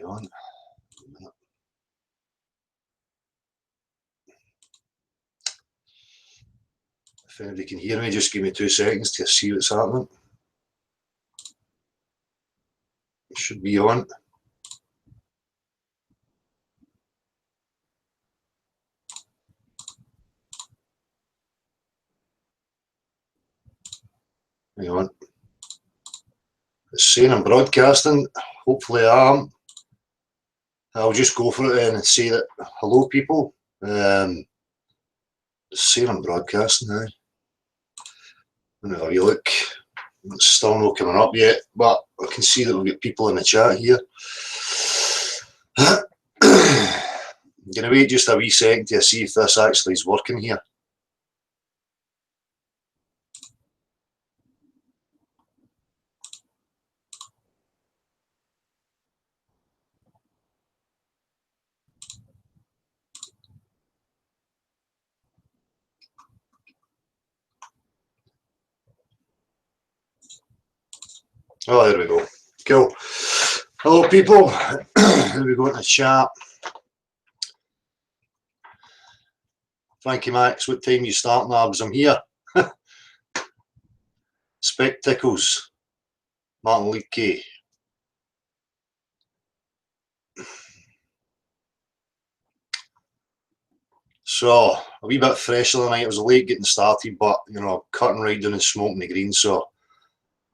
Hang on. If anybody can hear me, just give me 2 seconds to see what's happening. It should be on. Hang on. It's saying I'm broadcasting. Hopefully I am. I'll just go for it and say that hello people. It's saying I'm broadcasting now. Let me have a look. It's still not coming up yet, but I can see that we've got people in the chat here. I'm going to wait just a wee second to see if this actually is working here. Oh, there we go. Cool. Hello, people. Here we go into chat. Thank you, Max. What time you starting, Abs? I'm here. Spectacles. Martin Leakey. So, a wee bit fresher tonight. It was late getting started, but, you know, cutting right down and smoking the green, so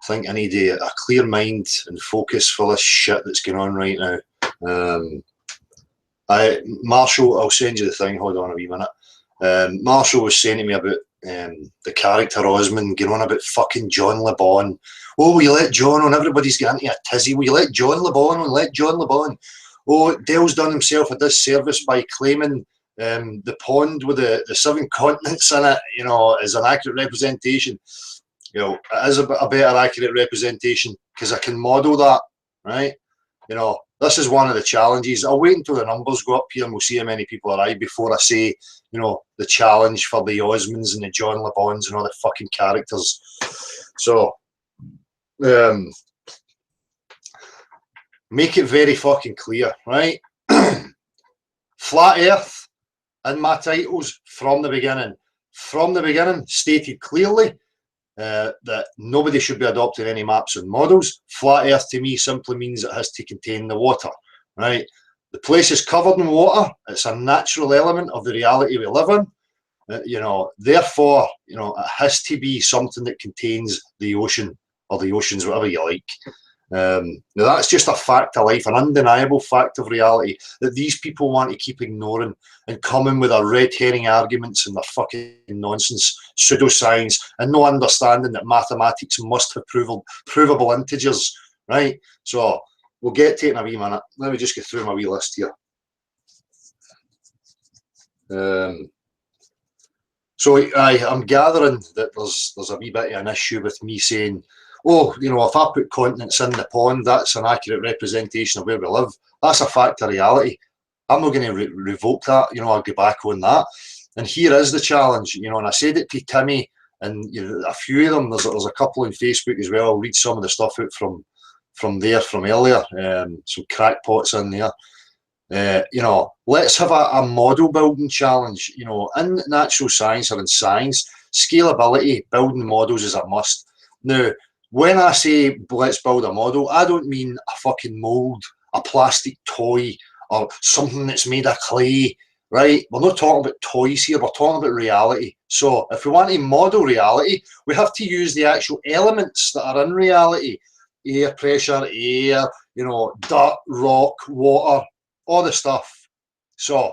I think I need a clear mind and focus for this shit that's going on right now. Marshall, I'll send you the thing. Hold on a wee minute. Marshall was saying to me about the character Osmond going on about fucking John Le Bon. Oh, will you let John on? Everybody's getting into a tizzy. Will you let John Le Bon on? Let John Le Bon. Oh, Dale's done himself a disservice by claiming the pond with the 7 continents in it, you know, is an accurate representation. You know, it is a better accurate representation because I can model that, right? You know, this is one of the challenges. I'll wait until the numbers go up here and we'll see how many people arrive before I say, you know, the challenge for the Osmonds and the John Le Bons and all the fucking characters. So, make it very fucking clear, right? Flat Earth in my titles from the beginning, stated clearly that nobody should be adopting any maps and models. Flat Earth to me simply means it has to contain the water, right? The place is covered in water. It's a natural element of the reality we live in. You know, therefore, you know, it has to be something that contains the ocean or the oceans, whatever you like. Now that's just a fact of life, an undeniable fact of reality that these people want to keep ignoring and coming with their red herring arguments and their fucking nonsense pseudoscience and no understanding that mathematics must have provable integers, right? So we'll get to it in a wee minute. Let me just get through my wee list here. So I'm gathering that there's a wee bit of an issue with me saying, oh, you know, if I put continents in the pond, that's an accurate representation of where we live. That's a fact of reality. I'm not going to revoke that. You know, I'll go back on that. And here is the challenge, you know, and I said it to Timmy and you know, a few of them. There's a couple on Facebook as well. I'll read some of the stuff out from earlier. Some crackpots in there. You know, let's have a model building challenge. You know, in natural science or in science, scalability, building models is a must. Now, when I say let's build a model, I don't mean a fucking mold, a plastic toy, or something that's made of clay, right? We're not talking about toys here, we're talking about reality. So if we want to model reality, we have to use the actual elements that are in reality. Air, pressure, air, you know, dirt, rock, water, all the stuff. So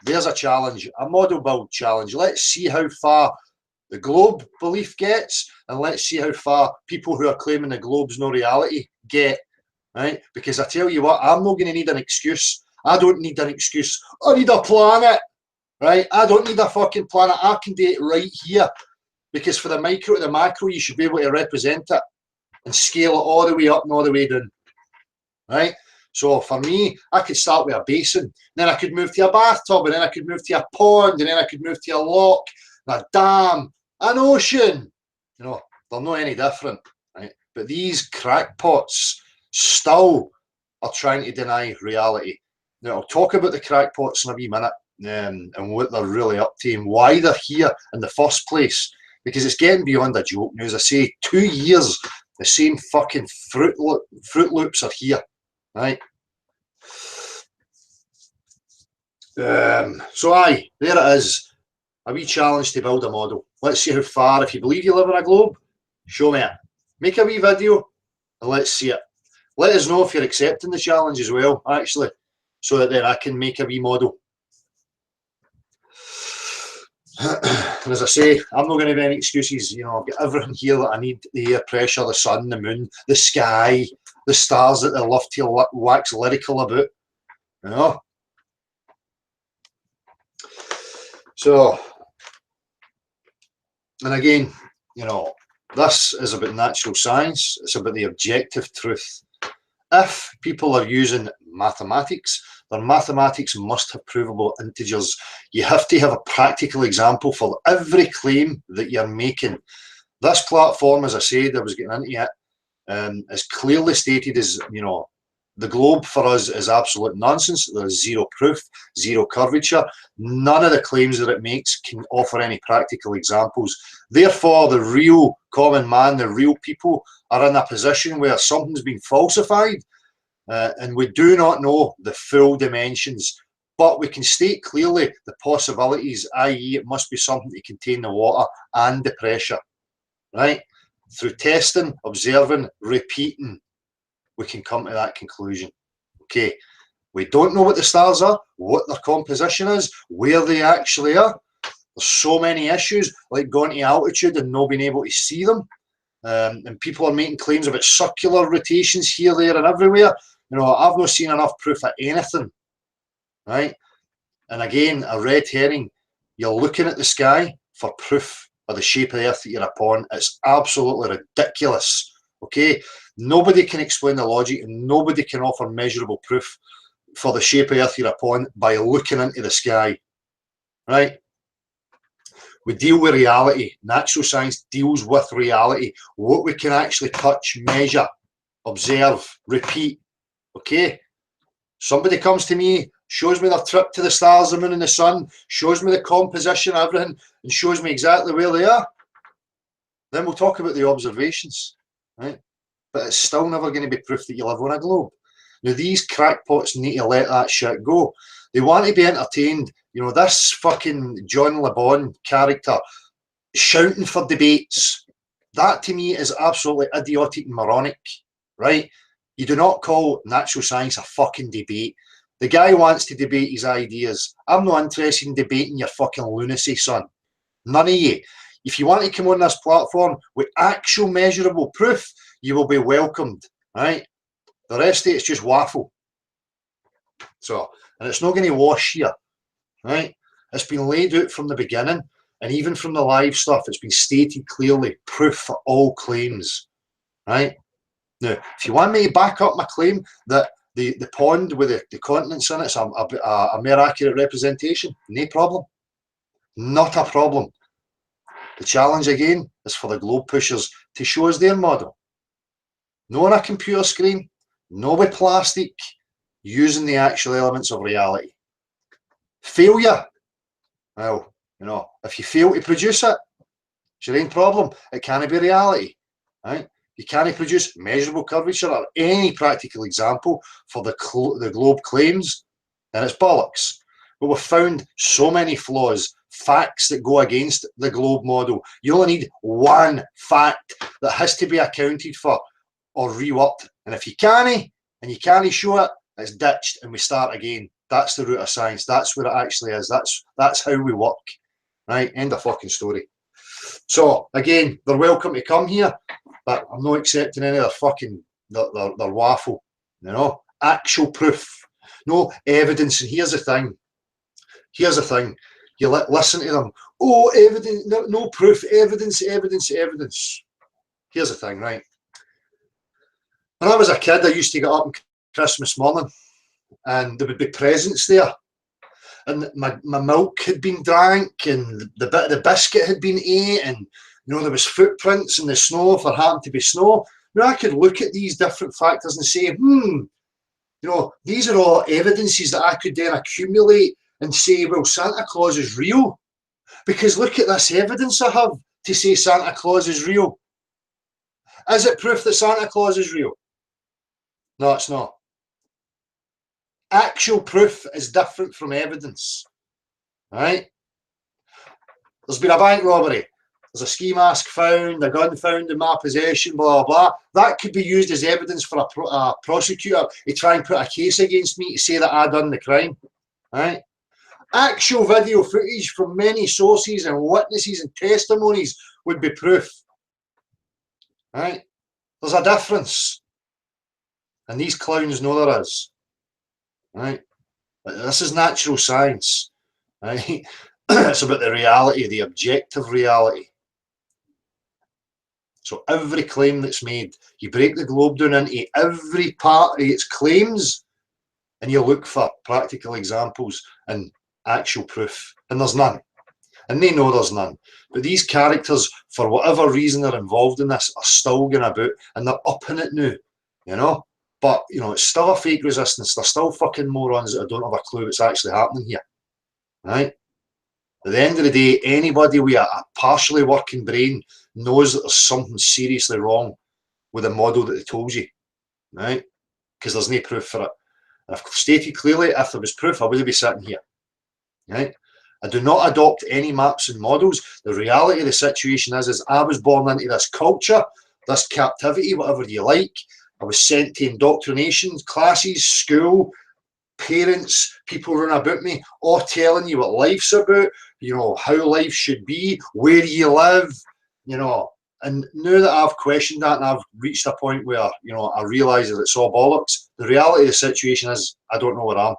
there's a challenge, a model build challenge. Let's see how far the globe belief gets, and let's see how far people who are claiming the globe's no reality get, right? Because I tell you what, I'm not going to need an excuse. I don't need an excuse. I need a planet, right? I don't need a fucking planet. I can do it right here. Because for the micro to the macro, you should be able to represent it and scale it all the way up and all the way down, right? So for me, I could start with a basin, then I could move to a bathtub, and then I could move to a pond, and then I could move to a lock, a dam, an ocean. You know, they're not any different, right? But these crackpots still are trying to deny reality. Now, I'll talk about the crackpots in a wee minute, and what they're really up to and why they're here in the first place, because it's getting beyond a joke now. As I say, 2 years, the same fucking Fruit Loops are here, right? So aye, there it is, a wee challenge to build a model. Let's see how far, if you believe you live in a globe, show me it. Make a wee video and let's see it. Let us know if you're accepting the challenge as well, actually, so that then I can make a wee model. And as I say, I'm not going to have any excuses. You know, I've got everything here that I need: the air pressure, the sun, the moon, the sky, the stars that they love to wax lyrical about. You know. So, and again, you know, this is about natural science. It's about the objective truth. If people are using mathematics, their mathematics must have provable integers. You have to have a practical example for every claim that you're making. This platform, as I said, I was getting into it, is clearly stated as, you know, the globe for us is absolute nonsense. There's zero proof, zero curvature. None of the claims that it makes can offer any practical examples. Therefore, the real common man, the real people, are in a position where something's been falsified, and we do not know the full dimensions. But we can state clearly the possibilities, i.e. it must be something to contain the water and the pressure, right? Through testing, observing, repeating, we can come to that conclusion. Okay, we don't know what the stars are, what their composition is, where they actually are. There's so many issues, like going to altitude and not being able to see them. And people are making claims about circular rotations here, there, and everywhere. You know, I've not seen enough proof of anything, right? And again, a red herring. You're looking at the sky for proof of the shape of the earth that you're upon. It's absolutely ridiculous, okay? Nobody can explain the logic, and nobody can offer measurable proof for the shape of the earth you're upon by looking into the sky, right? We deal with reality. Natural science deals with reality, what we can actually touch, measure, observe, repeat, okay? Somebody comes to me, shows me their trip to the stars, the moon and the sun, shows me the composition, everything, and shows me exactly where they are. Then we'll talk about the observations, right? But it's still never going to be proof that you live on a globe. Now, these crackpots need to let that shit go. They want to be entertained. You know, this fucking John Le Bon character shouting for debates. That to me is absolutely idiotic and moronic, right? You do not call natural science a fucking debate. The guy wants to debate his ideas. I'm not interested in debating your fucking lunacy, son. None of you. If you want to come on this platform with actual measurable proof, you will be welcomed, right? The rest of it's just waffle. So, and it's not going to wash here, right? It's been laid out from the beginning, and even from the live stuff, it's been stated clearly, proof for all claims, right? Now, if you want me to back up my claim that the pond with the continents in it's a more accurate representation, no problem. Not a problem. The challenge again is for the globe pushers to show us their model. No on a computer screen, no with plastic, using the actual elements of reality. Failure, well, you know, if you fail to produce it, it's your own problem. It can't be reality, right? You can't produce measurable curvature or any practical example for the globe claims, then it's bollocks. But we've found so many flaws, facts that go against the globe model. You only need one fact that has to be accounted for or reworked. And if you can't, and you can't show it, it's ditched and we start again. That's the root of science. That's what it actually is. That's how we work, right? End of fucking story. So again, they're welcome to come here, but I'm not accepting any of their fucking their waffle. You know, actual proof, no evidence. And here's the thing. Here's the thing. You listen to them. Oh, evidence, no proof. Evidence, evidence, evidence. Here's the thing, right? When I was a kid, I used to get up on Christmas morning, and there would be presents there. And my milk had been drank, and the bit of the biscuit had been ate, and you know there was footprints in the snow if there happened to be snow. Now I could look at these different factors and say, You know, these are all evidences that I could then accumulate and say, well, Santa Claus is real. Because look at this evidence I have to say Santa Claus is real. Is it proof that Santa Claus is real? No, it's not. Actual proof is different from evidence. Right? There's been a bank robbery. There's a ski mask found, a gun found in my possession, blah, blah. That could be used as evidence for a prosecutor to try and put a case against me to say that I done the crime. Right? Actual video footage from many sources and witnesses and testimonies would be proof. Right? There's a difference. And these clowns know there is. Right? This is natural science. Right? It's about the reality, the objective reality. So every claim that's made, you break the globe down into every part of its claims and you look for practical examples and actual proof. And there's none. And they know there's none. But these characters, for whatever reason they're involved in this, are still going about and they're up in it now, you know? But, you know, it's still a fake resistance. They're still fucking morons that don't have a clue what's actually happening here, right? At the end of the day, anybody with a partially working brain knows that there's something seriously wrong with the model that they told you, right? Because there's no proof for it. And I've stated clearly, if there was proof, I wouldn't be sitting here, right? I do not adopt any maps and models. The reality of the situation is I was born into this culture, this captivity, whatever you like. I was sent to indoctrination classes, school, parents, people running about me, all telling you what life's about, you know, how life should be, where you live, you know. And now that I've questioned that and I've reached a point where, you know, I realise that it's all bollocks, the reality of the situation is I don't know where I am.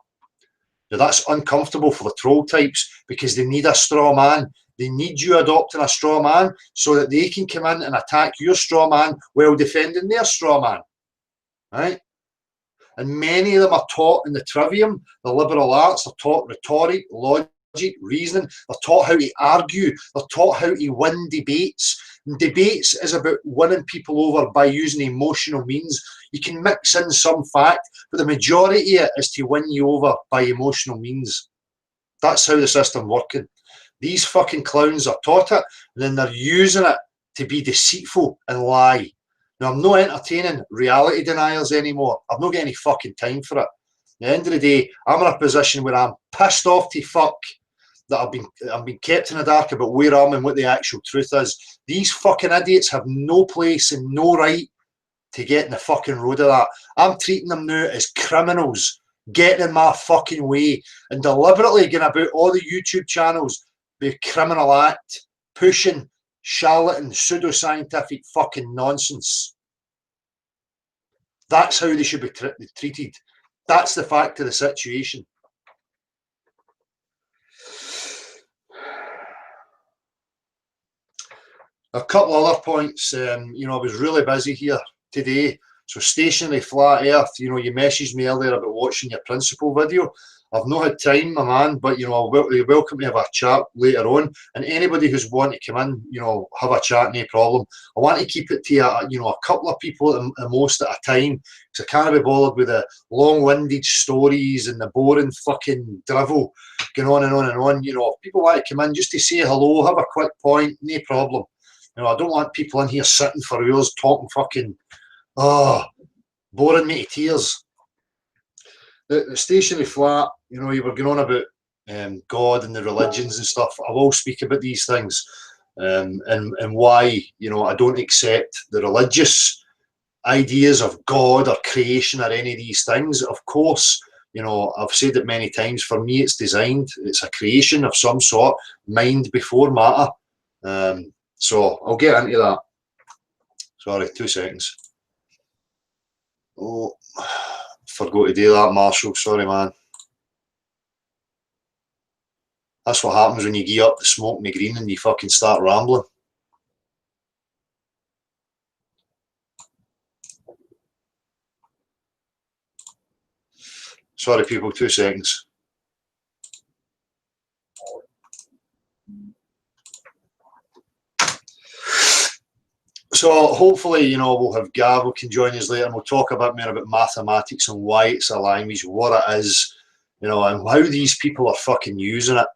Now that's uncomfortable for the troll types because they need a straw man. They need you adopting a straw man so that they can come in and attack your straw man while defending their straw man. Right? And many of them are taught in the trivium, the liberal arts, they're taught rhetoric, logic, reasoning, they're taught how to argue, they're taught how to win debates. And debates is about winning people over by using emotional means. You can mix in some fact, but the majority of it is to win you over by emotional means. That's how the system's working. These fucking clowns are taught it, and then they're using it to be deceitful and lie. Now, I'm not entertaining reality deniers anymore. I've not got any fucking time for it. At the end of the day, I'm in a position where I'm pissed off to fuck that I've been kept in the dark about where I am and what the actual truth is. These fucking idiots have no place and no right to get in the fucking road of that. I'm treating them now as criminals, getting in my fucking way and deliberately going about all the YouTube channels with criminal act, pushing charlatan, pseudoscientific fucking nonsense. That's how they should be treated. That's the fact of the situation. A couple other points. You know, I was really busy here today. So stationary flat earth, you know, you messaged me earlier about watching your principal video. I've not had time, my man, but, you know, you're welcome to have a chat later on. And anybody who's wanting to come in, you know, have a chat, no problem. I want to keep it to, you know, a couple of people at the most at a time, because I can't be bothered with the long-winded stories and the boring fucking drivel going on and on and on. You know, if people want to come in just to say hello, have a quick point, no problem. You know, I don't want people in here sitting for hours talking fucking, boring me to tears. The stationary flat, you know, you were going on about God and the religions and stuff. I will speak about these things and why, you know, I don't accept the religious ideas of God or creation or any of these things. Of course, you know, I've said it many times, for me it's designed, it's a creation of some sort, mind before matter. So I'll get into that. Sorry, 2 seconds. Oh, forgot to do that, Marshall. Sorry, man. That's what happens when you gear up the smoke and the green and you fucking start rambling. Sorry, people, 2 seconds. So hopefully, you know, we'll have Gav who can join us later and we'll talk a bit more about mathematics and why it's a language, what it is, you know, and how these people are fucking using it.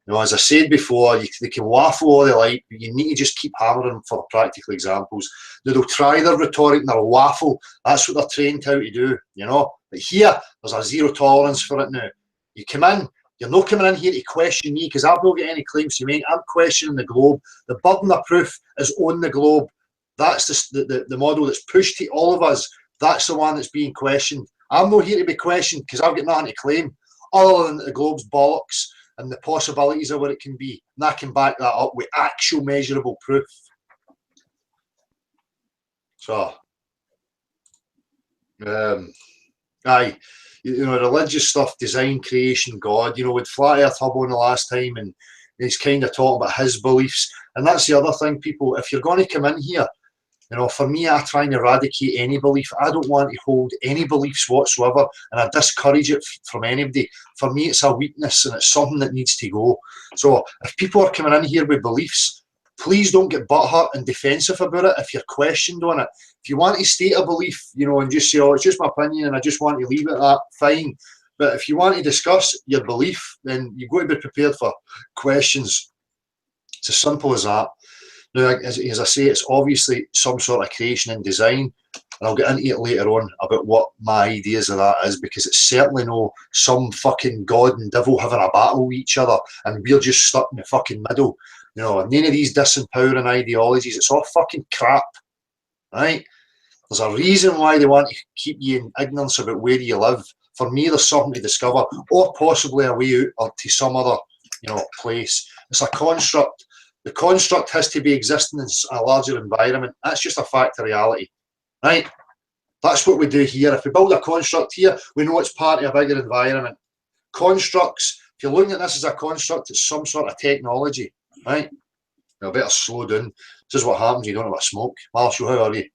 You know, as I said before, they can waffle all they like, but you need to just keep hammering for practical examples. They'll try their rhetoric and they'll waffle. That's what they're trained how to do, you know. But here, there's a zero tolerance for it now. You come in, you're not coming in here to question me because I've not got any claims to make. I'm questioning the globe. The burden of proof is on the globe. That's the model that's pushed to all of us. That's the one that's being questioned. I'm not here to be questioned because I've got nothing to claim other than the globe's bollocks and the possibilities of what it can be. And I can back that up with actual measurable proof. So, aye, you know, religious stuff, design, creation, God, you know, with Flat Earth Hub on the last time, and he's kind of talking about his beliefs. And that's the other thing, people, if you're going to come in here, you know, for me, I try and eradicate any belief. I don't want to hold any beliefs whatsoever, and I discourage it from anybody. For me, it's a weakness, and it's something that needs to go. So if people are coming in here with beliefs, please don't get butthurt and defensive about it if you're questioned on it. If you want to state a belief, you know, and just say, oh, it's just my opinion and I just want to leave it at that, fine. But if you want to discuss your belief, then you've got to be prepared for questions. It's as simple as that. Now, as I say, it's obviously some sort of creation and design, and I'll get into it later on about what my ideas of that is, because it's certainly no some fucking god and devil having a battle with each other, and we're just stuck in the fucking middle. You know, none of these disempowering ideologies, it's all fucking crap, right? There's a reason why they want to keep you in ignorance about where you live. For me, there's something to discover, or possibly a way out or to some other, you know, place. It's a construct. The construct has to be existing in a larger environment. That's just a fact of reality, right? That's what we do here. If we build a construct here, we know it's part of a bigger environment. Constructs, if you're looking at this as a construct, it's some sort of technology, right? Now, I better slow down. This is what happens when you don't have a smoke. Marshall, how are you?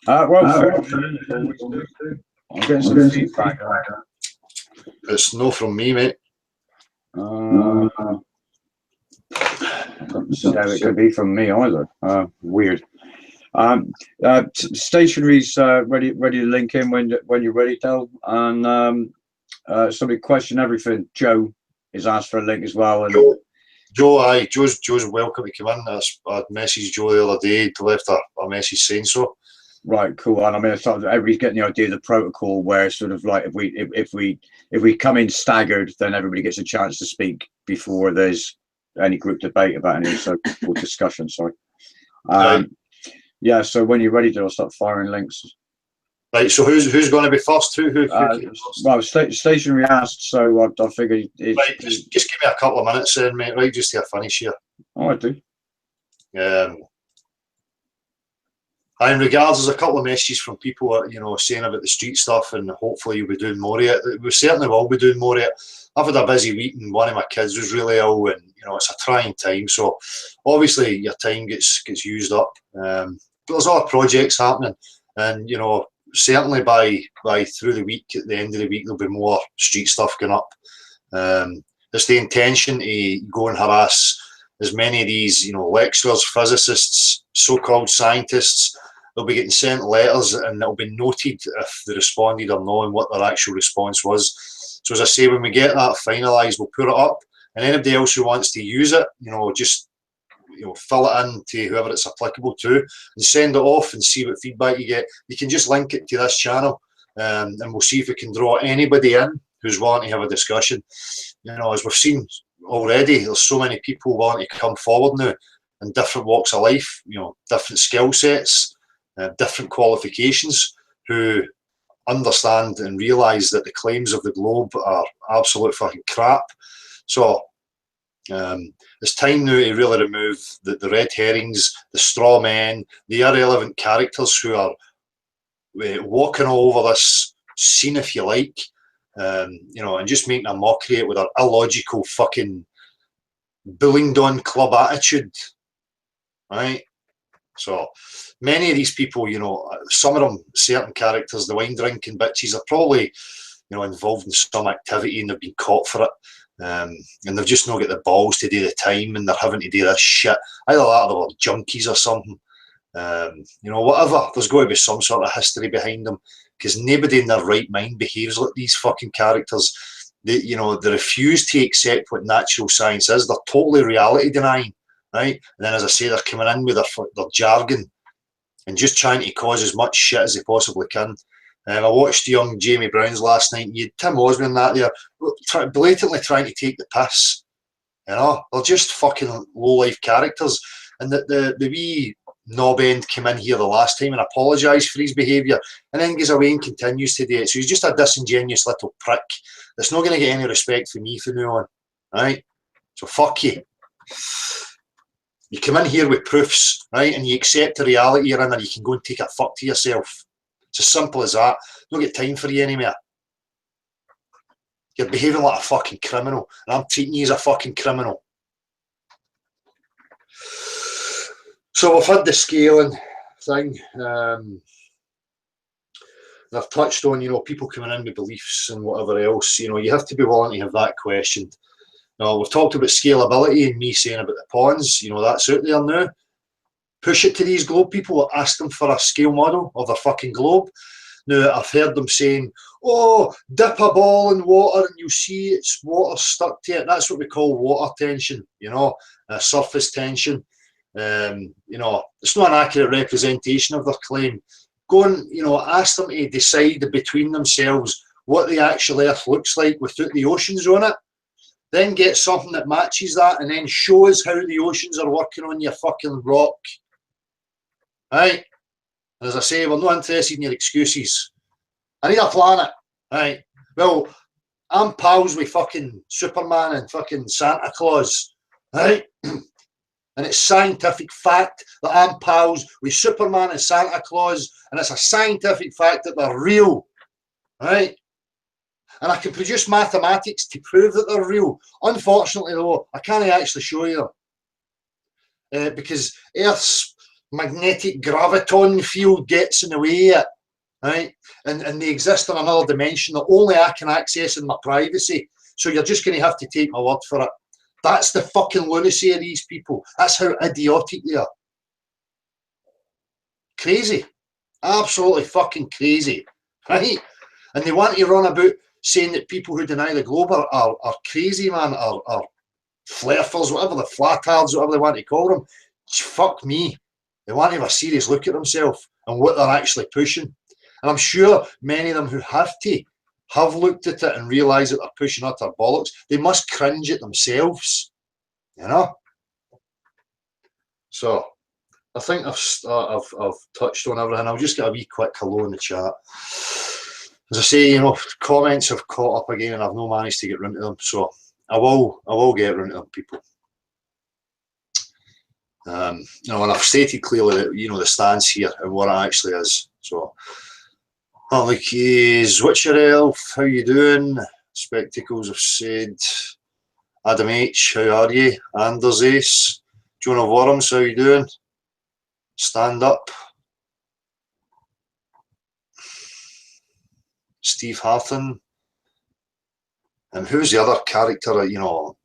I'm getting some feedback. It's no from me, mate. So it could be from me either. Weird. Stationary's ready to link in when you're ready, Del. And somebody question everything. Joe is asked for a link as well. And Joe's welcome to come in. I messaged Joe the other day, left a message saying so. Right, cool. And I mean, everybody's getting the idea of the protocol, where sort of like if we come in staggered, then everybody gets a chance to speak before there's any group debate about any or discussion. Sorry. Right. Yeah. So when you're ready, I'll start firing links. Right. So who's going to be first? Well, stationary asked, so I figured. Right. Just give me a couple of minutes, then, mate. Right, just to finish here. Oh, I do. In regards, there's a couple of messages from people, you know, saying about the street stuff, and hopefully you'll be doing more of it. We certainly will be doing more of it. I've had a busy week, and one of my kids was really ill, and you know, it's a trying time. So obviously your time gets used up. But there's other projects happening, and you know, certainly by through the week, at the end of the week, there'll be more street stuff going up. It's the intention to go and harass as many of these, you know, lecturers, physicists, so-called scientists. They'll be getting sent letters, and it'll be noted if they responded or not, and what their actual response was. So as I say, when we get that finalised, we'll put it up, and anybody else who wants to use it, you know, just fill it in to whoever it's applicable to, and send it off and see what feedback you get. You can just link it to this channel, and we'll see if we can draw anybody in who's wanting to have a discussion. You know, as we've seen already, there's so many people wanting to come forward now in different walks of life, you know, different skill sets, different qualifications, who understand and realise that the claims of the globe are absolute fucking crap. So it's time now to really remove the red herrings, the straw men, the irrelevant characters who are walking all over this scene, if you like, you know, and just making a mockery with their illogical fucking Bullingdon club attitude, right? So many of these people, you know, some of them, certain characters, the wine drinking bitches, are probably, you know, involved in some activity and they've been caught for it, and they've just not got the balls to do the time, and they're having to do this shit. Either that or they're junkies or something. You know, whatever. There's got to be some sort of history behind them, because nobody in their right mind behaves like these fucking characters. They, you know, they refuse to accept what natural science is. They're totally reality denying, right? And then, as I say, they're coming in with their jargon and just trying to cause as much shit as they possibly can. I watched young Jamie Browns last night, and you had Tim Osborne that there, blatantly trying to take the piss. You know, they're just fucking low-life characters. And the wee knob end came in here the last time and apologised for his behaviour, and then goes away and continues to do it. So he's just a disingenuous little prick that's not going to get any respect from me from now on, right? So fuck you. You come in here with proofs, right, and you accept the reality you're in, and you can go and take a fuck to yourself. It's as simple as that. Don't get time for you anymore. You're behaving like a fucking criminal, and I'm treating you as a fucking criminal. So we've had the scaling thing. I've touched on, you know, people coming in with beliefs and whatever else. You know, you have to be willing to have that questioned. Now, we've talked about scalability and me saying about the pawns. You know, that's out there now. Push it to these globe people, ask them for a scale model of their fucking globe. Now, I've heard them saying, oh, dip a ball in water and you'll see it's water stuck to it. That's what we call water tension, you know, surface tension. You know, it's not an accurate representation of their claim. Go and, you know, ask them to decide between themselves what the actual Earth looks like without the oceans on it. Then get something that matches that, and then show us how the oceans are working on your fucking rock. Right? And as I say, we're not interested in your excuses. I need a planet. Right? Well, I'm pals with fucking Superman and fucking Santa Claus. Right? And it's scientific fact that I'm pals with Superman and Santa Claus, and it's a scientific fact that they're real. Right? And I can produce mathematics to prove that they're real. Unfortunately, though, I can't actually show you them. Because Earth's magnetic graviton field gets in the way of it, right? And they exist in another dimension that only I can access in my privacy. So you're just going to have to take my word for it. That's the fucking lunacy of these people. That's how idiotic they are. Crazy. Absolutely fucking crazy, right? And they want to run about saying that people who deny the globe are crazy, man, are flairfers, whatever, the flatards, whatever they want to call them. Fuck me. They want to have a serious look at themselves and what they're actually pushing. And I'm sure many of them who have looked at it and realised that they're pushing utter bollocks. They must cringe at themselves, you know? So, I think I've touched on everything. I'll just get a wee quick hello in the chat. As I say, you know, comments have caught up again, and I've not managed to get round to them. So I will get round to them, people. You know, and I've stated clearly that, you know, the stance here and what it actually is. So, like, what's your elf? How you doing? Spectacles have said. Adam H, how are you? Anders Ace, Jonah Worms, how you doing? Stand up. Steve Harton. And who's the other character? You know,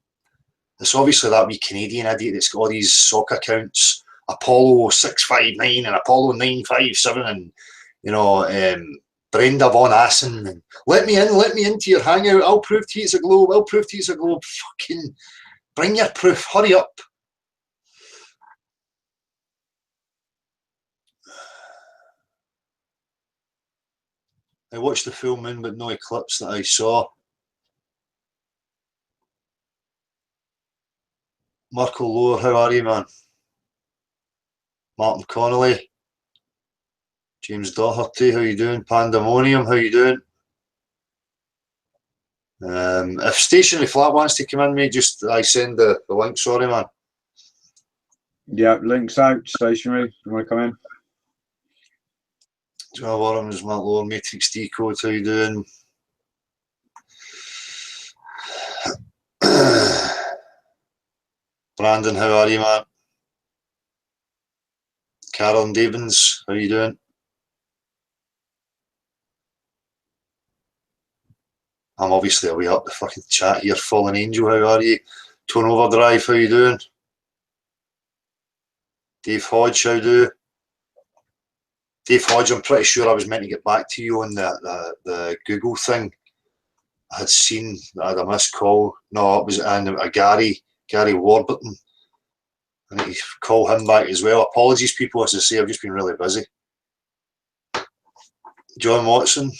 it's obviously that wee Canadian idiot that's got all these sock accounts, Apollo 659 and Apollo 957, and you know, Brenda Von Assen. And let me into your hangout. I'll prove to you it's a globe. I'll prove to you it's a globe. Fucking bring your proof. Hurry up. I watched the full moon, but no eclipse that I saw. Marco Lohr, how are you, man? Martin Connolly. James Doherty, how you doing? Pandemonium, how you doing? If Stationary Flat wants to come in, mate, just I send the link. Sorry, man. Yeah, links out. Stationary. You want to come in? Joe Worms, Matt Lower, Matrix Decode, how you doing? Brandon, how are you, man? Carolyn Davins, how you doing? I'm obviously away up the fucking chat here. Fallen Angel, how are you? Tone Overdrive, how you doing? Dave Hodge, how do? Dave Hodge, I'm pretty sure I was meant to get back to you on the Google thing. I had seen I had a missed call. No, it was a Gary Warburton. I need to call him back as well. Apologies, people, as I say, I've just been really busy. John Watson.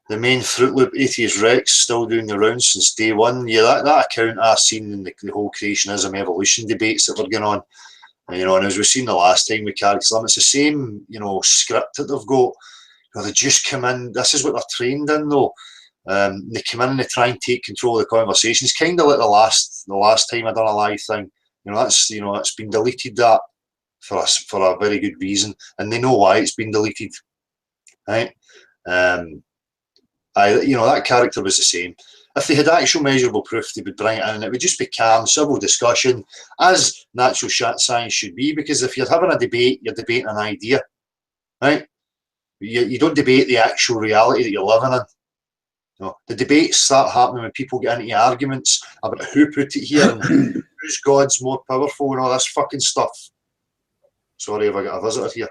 The main Fruit Loop Atheist Rex still doing the rounds since day one. Yeah, that account I've seen in the whole creationism evolution debates that were going on. And, you know, and as we've seen the last time with Carrick Slim, it's the same, you know, script that they've got. You know, they just come in. This is what they're trained in, though. They come in and they try and take control of the conversation. It's kind of like the last time I done a live thing. You know, it's been deleted that for a very good reason, and they know why it's been deleted, right? You know, that character was the same. If they had actual measurable proof, they would bring it in, and it would just be calm, civil discussion, as natural science should be. Because if you're having a debate, you're debating an idea, right? You don't debate the actual reality that you're living in. You know, the debates start happening when people get into arguments about who put it here and whose God's more powerful and all this fucking stuff. Sorry if I got a visitor here.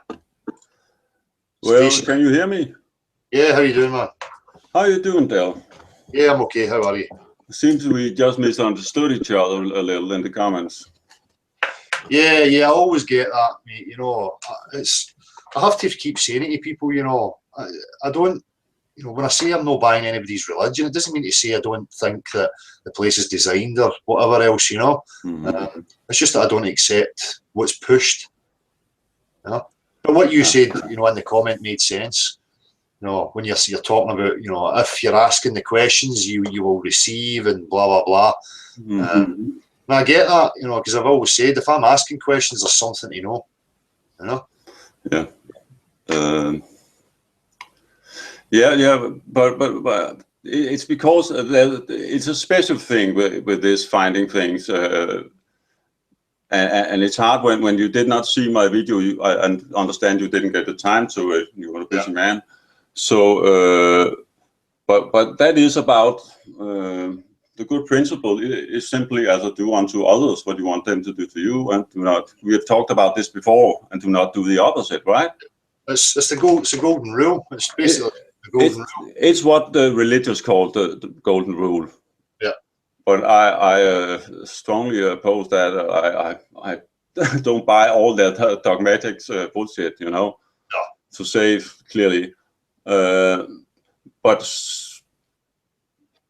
Well, can you hear me? Yeah, how you doing, man? How you doing, Dale? Yeah, I'm okay. How are you? Seems we just misunderstood each other a little in the comments. Yeah, I always get that, mate. You know, I have to keep saying it to people. You know, I don't. You know, when I say I'm not buying anybody's religion, it doesn't mean to say I don't think that the place is designed or whatever else. You know, it's just that I don't accept what's pushed. You know, but what you said, you know, in the comment made sense. You know, when you're talking about, you know, if you're asking the questions, you will receive and blah blah blah. And I get that, you know, because I've always said if I'm asking questions, there's something to know. You know. Yeah. But it's because it's a special thing with this finding things, and it's hard when you did not see my video. I understand you didn't get the time to it. You were a busy man. So, but that is about the good principle is simply as I do unto others what you want them to do to you, and do not. We have talked about this before, and do not do the opposite, right? It's the golden rule. It's basically the golden rule. It's what the religious call the golden rule. Yeah. But I strongly oppose that. I don't buy all that dogmatics bullshit. You know. No. To say clearly. But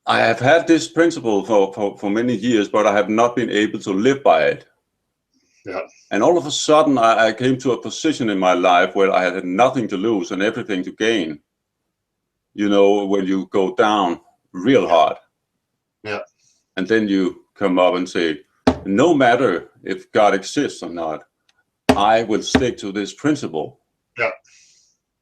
I have had this principle for many years, but I have not been able to live by it. Yeah. And all of a sudden, I came to a position in my life where I had nothing to lose and everything to gain. You know, when you go down real hard. Yeah. And then you come up and say, no matter if God exists or not, I will stick to this principle. Yeah.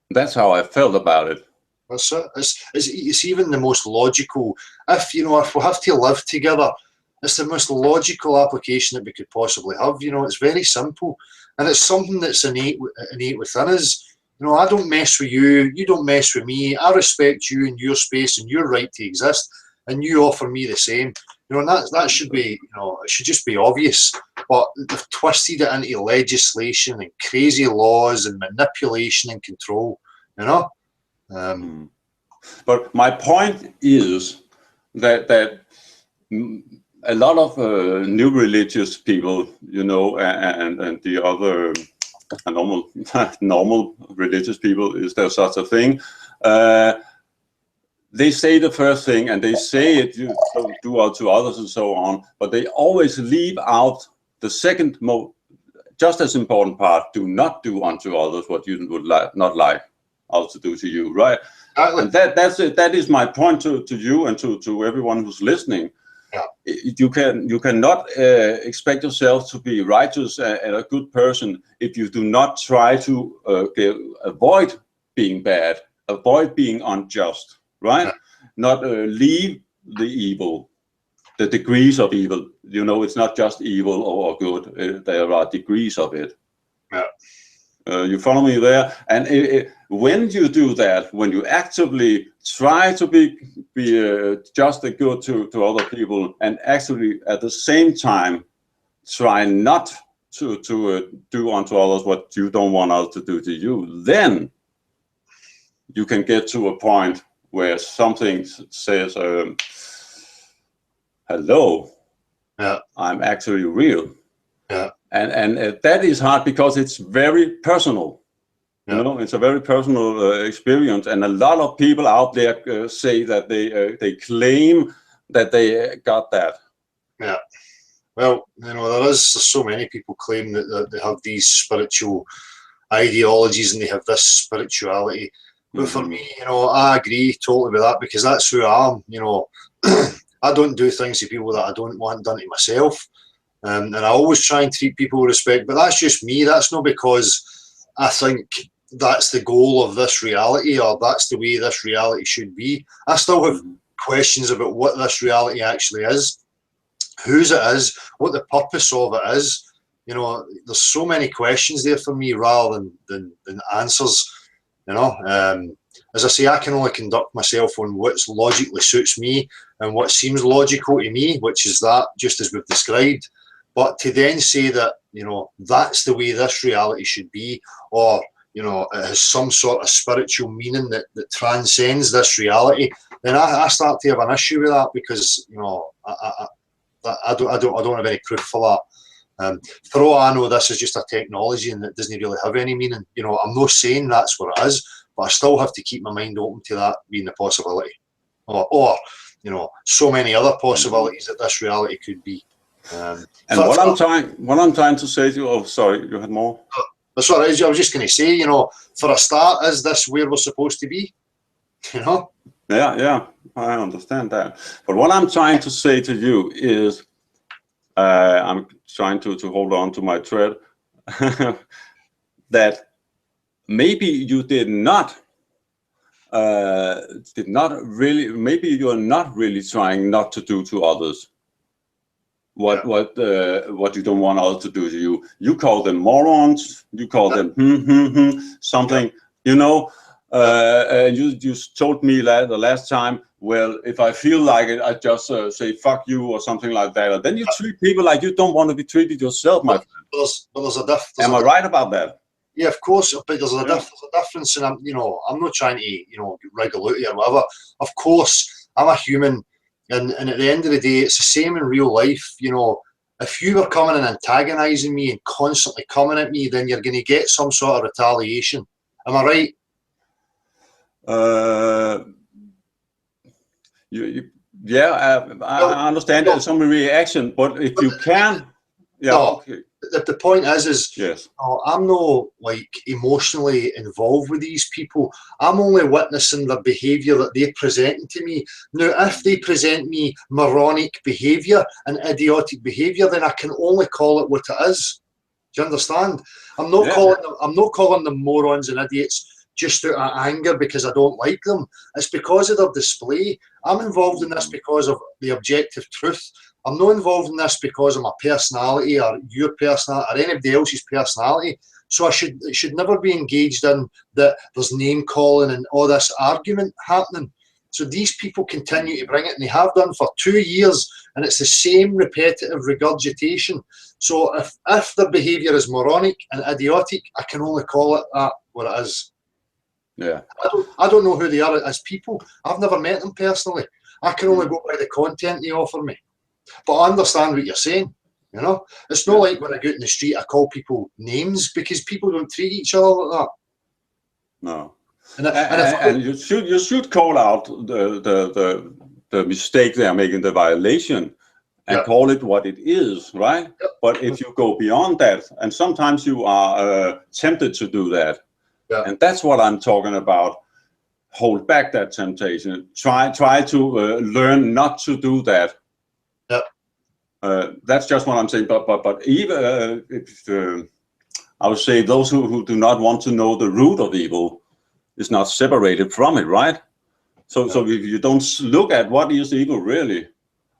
That's how I felt about it. That's it. It's even the most logical. If we have to live together, it's the most logical application that we could possibly have. You know, it's very simple, and it's something that's innate within us. You know, I don't mess with you. You don't mess with me. I respect you and your space and your right to exist, and you offer me the same. You know, and that should be. You know, it should just be obvious. But they've twisted it into legislation and crazy laws and manipulation and control. You know. But my point is that a lot of new religious people, you know, and the other normal religious people, is there such a thing? They say the first thing, and they say it, you do unto others and so on, but they always leave out the second just as important part: do not do unto others what you would not like others to do to you, right? Exactly. And that's it. That is my point to you and to everyone who's listening. Yeah. You cannot expect yourself to be righteous and a good person if you do not try to avoid being bad, avoid being unjust, right? Yeah. Not leave the evil, the degrees of evil. You know, it's not just evil or good. There are degrees of it. Yeah. You follow me there? And when you do that, when you actively try to be just and good to other people, and actually at the same time try not do unto others what you don't want others to do to you, then you can get to a point where something says, hello, Yeah. I'm actually real. Yeah. And that is hard because it's very personal. Yeah. You know, it's a very personal experience, and a lot of people out there say that they claim that they got that. Yeah. Well, you know, there's so many people claim that they have these spiritual ideologies and they have this spirituality. But for me, you know, I agree totally with that because that's who I am. You know, I don't do things to people that I don't want done to myself. And I always try and treat people with respect. But that's just me. That's not because I think that's the goal of this reality or that's the way this reality should be. I still have questions about what this reality actually is, whose it is, what the purpose of it is. You know, there's so many questions there for me rather than answers. You know, as I say, I can only conduct myself on what logically suits me and what seems logical to me, which is that, just as we've described. But to then say that, you know, that's the way this reality should be, or, you know, it has some sort of spiritual meaning that transcends this reality, then I start to have an issue with that because, you know, I don't have any proof for that. For all I know, this is just a technology and it doesn't really have any meaning. You know, I'm not saying that's what it is, but I still have to keep my mind open to that being the possibility, or you know, so many other possibilities that this reality could be. And what I'm trying to say to you, oh, sorry, you had more? That's what I was just going to say, you know, for a start, is this where we're supposed to be? You know? Yeah, I understand that. But what I'm trying to say to you is, I'm trying to hold on to my thread, that maybe you maybe you're not really trying not to do to others what you don't want others to do to you. You call them morons, you call them something, you know, and you told me the last time, well, if I feel like it, I just say fuck you or something like that. And then you treat people like you don't want to be treated yourself, my friend. But there's a difference. Am I right about that? Yeah, of course, but there's a difference, and you know, I'm not trying to, you know, wriggle out or whatever. Of course, I'm a human, and at the end of the day, it's the same in real life. You know, if you were coming and antagonising me and constantly coming at me, then you're going to get some sort of retaliation. Am I right? I understand there's some reaction, but if you can, yeah, no, okay. The point is yes, I'm not like emotionally involved with these people. I'm only witnessing the behaviour that they're presenting to me. Now, if they present me moronic behaviour and idiotic behaviour, then I can only call it what it is. Do you understand? I'm not calling them morons and idiots just out of anger because I don't like them. It's because of their display. I'm involved in this because of the objective truth. I'm not involved in this because of my personality or your personality or anybody else's personality. So it should never be engaged in that there's name calling and all this argument happening. So these people continue to bring it, and they have done for 2 years, and it's the same repetitive regurgitation. So if their behaviour is moronic and idiotic, I can only call it that what it is. Yeah. I don't know who they are as people. I've never met them personally. I can only go by the content they offer me. But I understand what you're saying, you know? It's not like when I go out in the street, I call people names because people don't treat each other like that. No. And you should call out the mistake they are making, the violation, and call it what it is, right? Yep. But if you go beyond that, and sometimes you are tempted to do that, and that's what I'm talking about. Hold back that temptation. Try to learn not to do that. That's just what I'm saying. But even I would say those who do not want to know the root of evil is not separated from it, right? So if you don't look at what is evil really,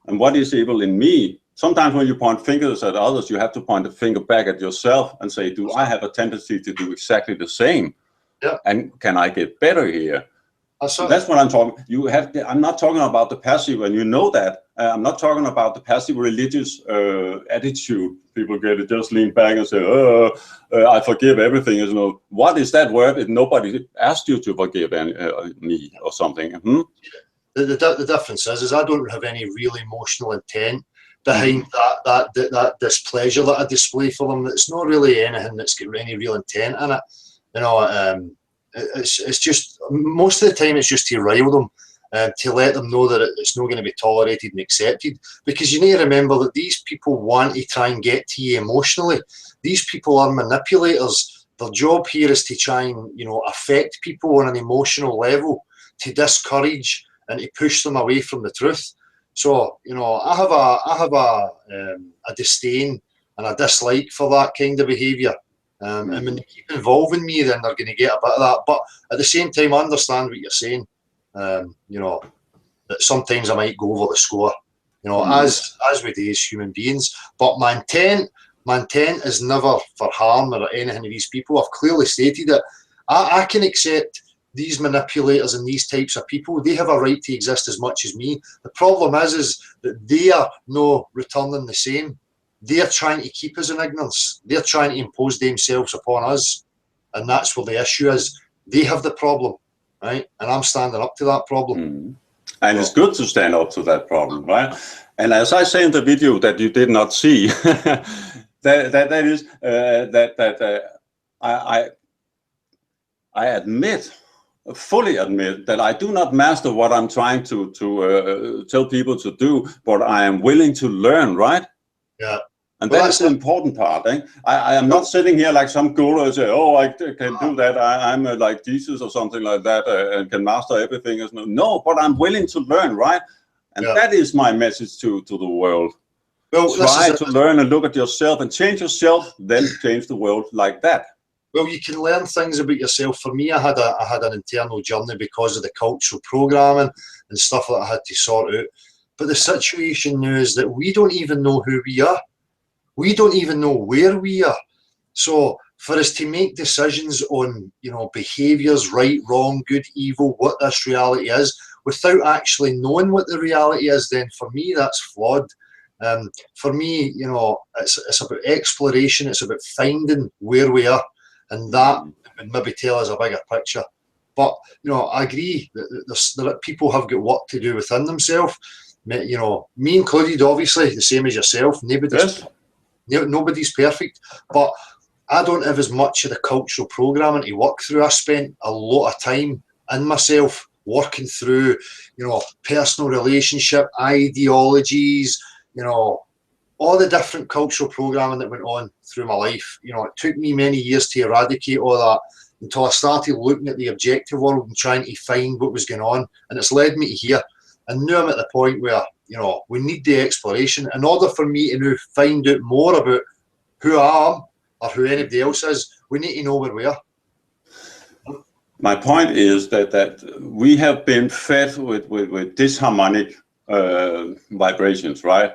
and what is evil in me, sometimes when you point fingers at others, you have to point the finger back at yourself and say, do I have a tendency to do exactly the same? Yeah. And can I get better here? That's what I'm talking. You have. I'm not talking about the passive, and you know that. I'm not talking about the passive religious attitude. People get it, just lean back and say, "Oh, I forgive everything." You know, what is that word? If nobody asked you to forgive me or something. The difference is I don't have any real emotional intent behind that displeasure that I display for them. It's not really anything that's got any real intent in it. You know, it's just most of the time it's just to rile them, to let them know that it's not going to be tolerated and accepted. Because you need to remember that these people want to try and get to you emotionally. These people are manipulators. Their job here is to try and, you know, affect people on an emotional level, to discourage and to push them away from the truth. So, you know, I have a disdain and a dislike for that kind of behaviour. And when they keep involving me, then they're going to get a bit of that. But at the same time, I understand what you're saying. You know, that sometimes I might go over the score. You know, as we do as human beings. But my intent is never for harm or anything to these people. I've clearly stated it. I can accept these manipulators and these types of people. They have a right to exist as much as me. The problem is that they are no returning the same. They're trying to keep us in ignorance. They're trying to impose themselves upon us. And that's where the issue is. They have the problem, right? And I'm standing up to that problem. And it's good to stand up to that problem, right? And as I say in the video that you did not see, I fully admit that I do not master what I'm trying to tell people to do, but I am willing to learn, right? Yeah. And that's the important part. Eh? I am not sitting here like some guru and say, "Oh, I can do that. I'm like Jesus or something like that, and can master everything." No, but I'm willing to learn, right? And that is my message to the world. Well, try to learn and look at yourself and change yourself, then change the world like that. Well, you can learn things about yourself. For me, I had an internal journey because of the cultural programming and stuff that I had to sort out. But the situation now is that we don't even know who we are. We don't even know where we are. So for us to make decisions on, you know, behaviours, right, wrong, good, evil, what this reality is, without actually knowing what the reality is, then for me that's flawed. For me, you know, it's about exploration. It's about finding where we are, and that would maybe tell us a bigger picture. But, you know, I agree that people have got work to do within themselves. You know, me included, obviously, the same as yourself. Nobody's perfect, but I don't have as much of the cultural programming to work through. I spent a lot of time in myself working through, you know, personal relationship, ideologies, you know, all the different cultural programming that went on through my life. You know, it took me many years to eradicate all that until I started looking at the objective world and trying to find what was going on. And it's led me to here. And now I'm at the point where, you know, we need the exploration. In order for me to now find out more about who I am or who anybody else is, we need to know where we are. My point is that we have been fed with disharmonic vibrations, right?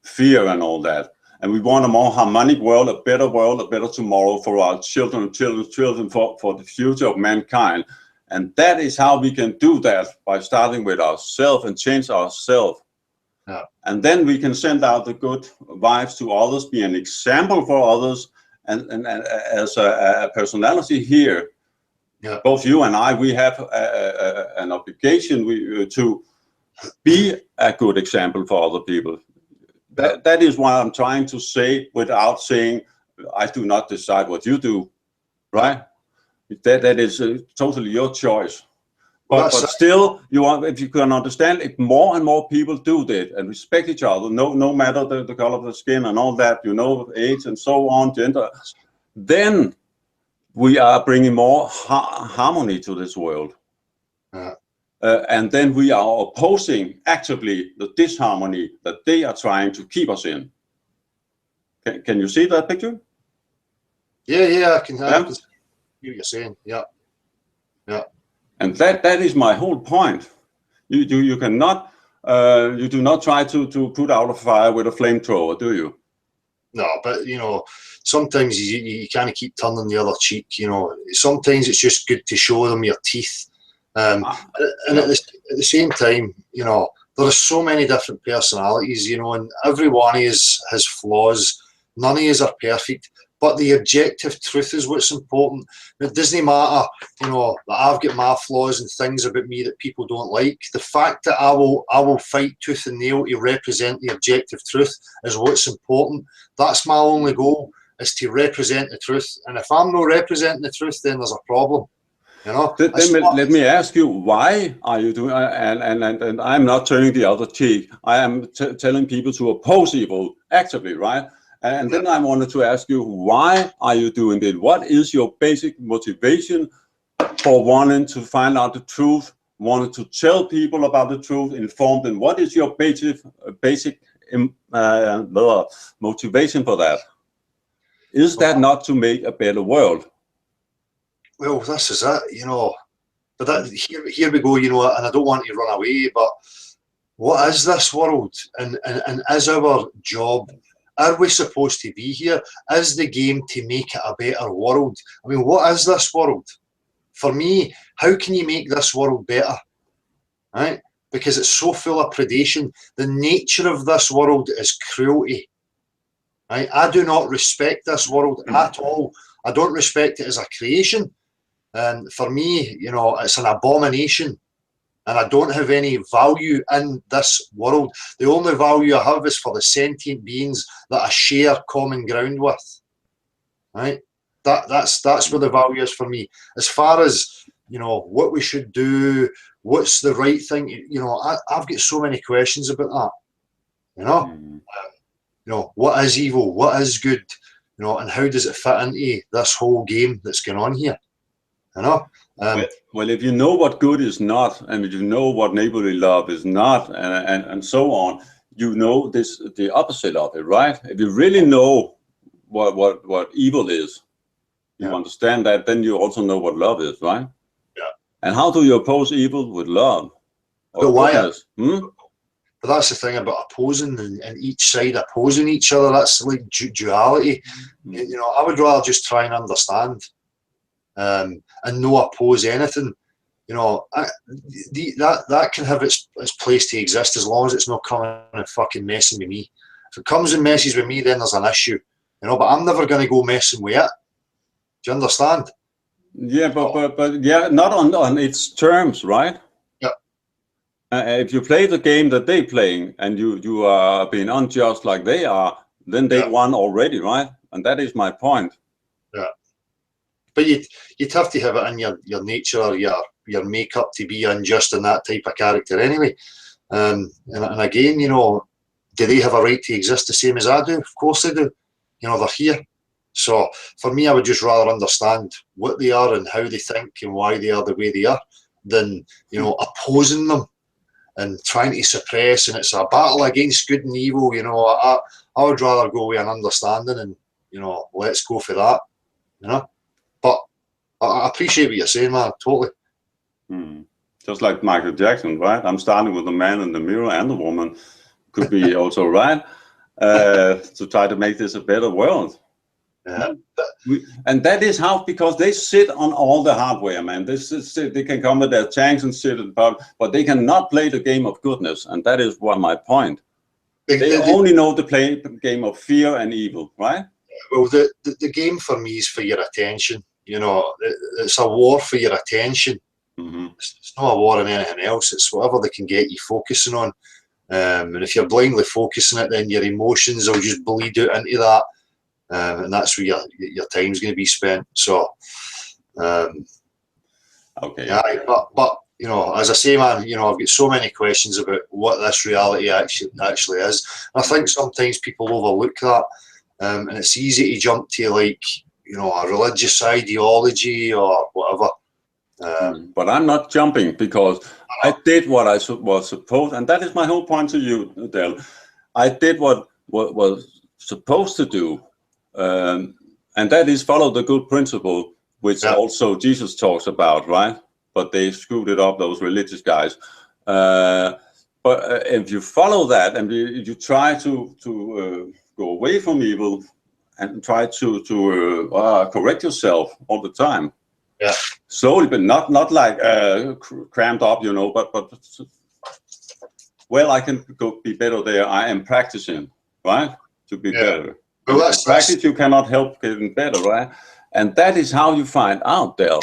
Fear and all that. And we want a more harmonic world, a better tomorrow for our children, for the future of mankind. And that is how we can do that, by starting with ourselves and change ourselves. Yeah. And then we can send out the good vibes to others, be an example for others, and as a personality here, both you and I, we have an obligation to be a good example for other people. That is what I'm trying to say, without saying I do not decide what you do, right? That is totally your choice. But still, if you can understand, if more and more people do that and respect each other, no matter the color of the skin and all that, you know, age and so on, gender, then we are bringing more harmony to this world. And then we are opposing actively the disharmony that they are trying to keep us in. Can you see that picture? Yeah, I can hear what you're saying. Yeah. And that is my whole point. You cannot, you do not try to put out a fire with a flamethrower, do you? No, but you know, sometimes you kind of keep turning the other cheek. You know, sometimes it's just good to show them your teeth And at the same time, you know, there are so many different personalities, you know, and every one has flaws. None of us are perfect, but the objective truth is what's important. It doesn't matter, you know, that I've got my flaws and things about me that people don't like. The fact that I will fight tooth and nail to represent the objective truth is what's important. That's my only goal, is to represent the truth. And if I'm not representing the truth, then there's a problem. You know, let me ask you, why are you doing? And I'm not turning the other cheek. I am telling people to oppose evil actively, right? And then I wanted to ask you, why are you doing it? What is your basic motivation for wanting to find out the truth, wanting to tell people about the truth, inform them? What is your basic motivation for that? Is that not to make a better world? Well, this is it, you know. But that, here we go, you know, and I don't want to run away, but what is this world? And is our job, are we supposed to be here? Is the game to make it a better world? I mean, what is this world? For me, how can you make this world better? Right? Because it's so full of predation. The nature of this world is cruelty. Right? I do not respect this world at all. I don't respect it as a creation. And for me, you know, it's an abomination. And I don't have any value in this world. The only value I have is for the sentient beings that I share common ground with. Right? That's where the value is for me. As far as, you know, what we should do, what's the right thing, you know, I've got so many questions about that. You know? You know, what is evil? What is good? You know, and how does it fit into this whole game that's going on here? You know? Well, if you know what good is not, and if you know what neighborly love is not, and so on, you know the opposite of it, right? If you really know what evil is, you understand that, then you also know what love is, right? Yeah. And how do you oppose evil with love? But why? But that's the thing about opposing and each side opposing each other. That's like duality. You know, I would rather just try and understand. And no oppose anything, you know. That can have its place to exist as long as it's not coming and fucking messing with me. If it comes and messes with me, then there's an issue, you know. But I'm never going to go messing with it. Do you understand? Yeah, but yeah, not on its terms, right? Yeah. If you play the game that they're playing and you are being unjust like they are, then they won already, right? And that is my point. Yeah. But you'd have to have it in your nature or your makeup to be unjust in that type of character anyway. And again, you know, do they have a right to exist the same as I do? Of course they do. You know, they're here. So for me, I would just rather understand what they are and how they think and why they are the way they are than, you know, opposing them and trying to suppress. And it's a battle against good and evil. You know, I would rather go with an understanding and, you know, let's go for that, you know. But I appreciate what you're saying, man, totally. Just like Michael Jackson, right? I'm starting with the man in the mirror and the woman. Could be also right, to try to make this a better world. Yeah. And that is how, because they sit on all the hardware, man. They can come with their tanks and sit in pub, but they cannot play the game of goodness. And that is what my point. They only know to play the game of fear and evil, right? Well, the game for me is for your attention. You know, it's a war for your attention. It's not a war on anything else. It's whatever they can get you focusing on. And if you're blindly focusing it, then your emotions will just bleed out into that. And that's where your time's going to be spent. So, okay. Yeah, but you know, as I say, man, you know, I've got so many questions about what this reality actually is. And I think sometimes people overlook that. And it's easy to jump to, like, you know, a religious ideology or whatever. But I'm not jumping, because I did what I was supposed, and that is my whole point to you, Del. I did what was supposed to do, and that is follow the good principle, which also Jesus talks about, right? But they screwed it up, those religious guys. But if you follow that and you try to go away from evil and try to correct yourself all the time, Yeah. Slowly, but not like crammed up, you know. But well, I can be better there. I am practicing, right, to be better. Well, In practice, you cannot help getting better, right? And that is how you find out, Del.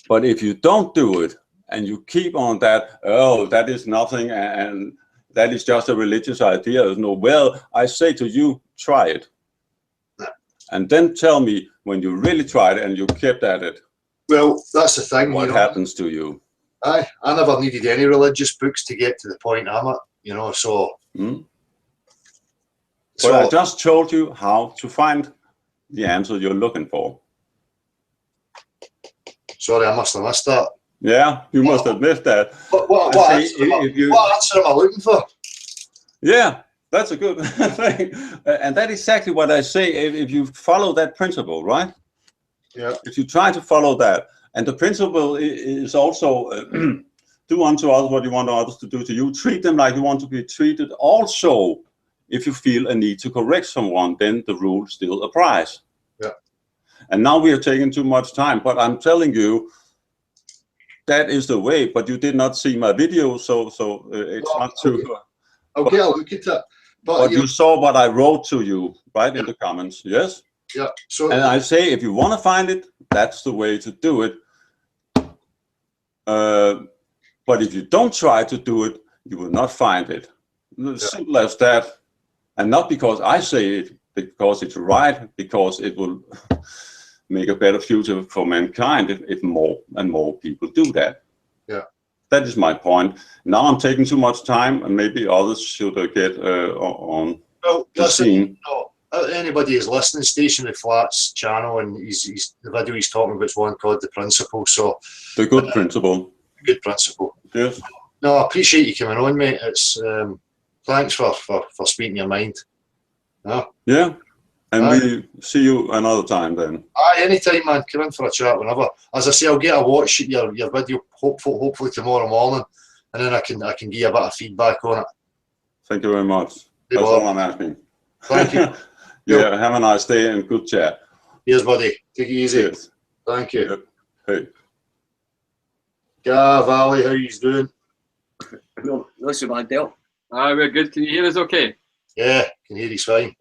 But if you don't do it and you keep on that, oh, that is nothing, and that is just a religious idea. No, well, I say to you, try it. And then tell me when you really tried it and you kept at it. Well, that's the thing. What happens to you? I never needed any religious books to get to the point I'm at, you know, so. But I just told you how to find the answer you're looking for. Sorry, I must have missed that. Yeah, you must have missed that. What answer am I looking for? Yeah, that's a good thing. And that's exactly what I say. If you follow that principle, right? Yeah. If you try to follow that, and the principle is also do unto others what you want others to do to you. Treat them like you want to be treated. Also, if you feel a need to correct someone, then the rule still applies. Yeah. And now we are taking too much time, but I'm telling you, that is the way. But you did not see my video, so it's not too. I'll get a look at it. But you saw what I wrote to you, right, in the comments, yes? Yeah. So. And I say, if you want to find it, that's the way to do it. But if you don't try to do it, you will not find it. Simple as that. And not because I say it, because it's right, because it will make a better future for mankind if more and more people do that. Yeah. That is my point. Now I'm taking too much time, and maybe others should get on the scene. No, anybody is listening, Stationary Flats channel, and the video he's talking about is one called The Principle. So the good principle. Good principle. Yes. No, I appreciate you coming on, mate. It's thanks for speaking your mind. Yeah. And we see you another time then. Anytime, man. Come in for a chat whenever. As I say, I'll get a watch your video hopefully tomorrow morning, and then I can give you a bit of feedback on it. Thank you very much. That's all I'm asking. Thank you. Yeah, have a nice day and good chat. Cheers, buddy. Take it easy. Cheers. Thank you. Yep. Hey. Gav, Ali, how you doing? No, not so bad, Del. We're good. Can you hear us okay? Yeah, can hear you fine.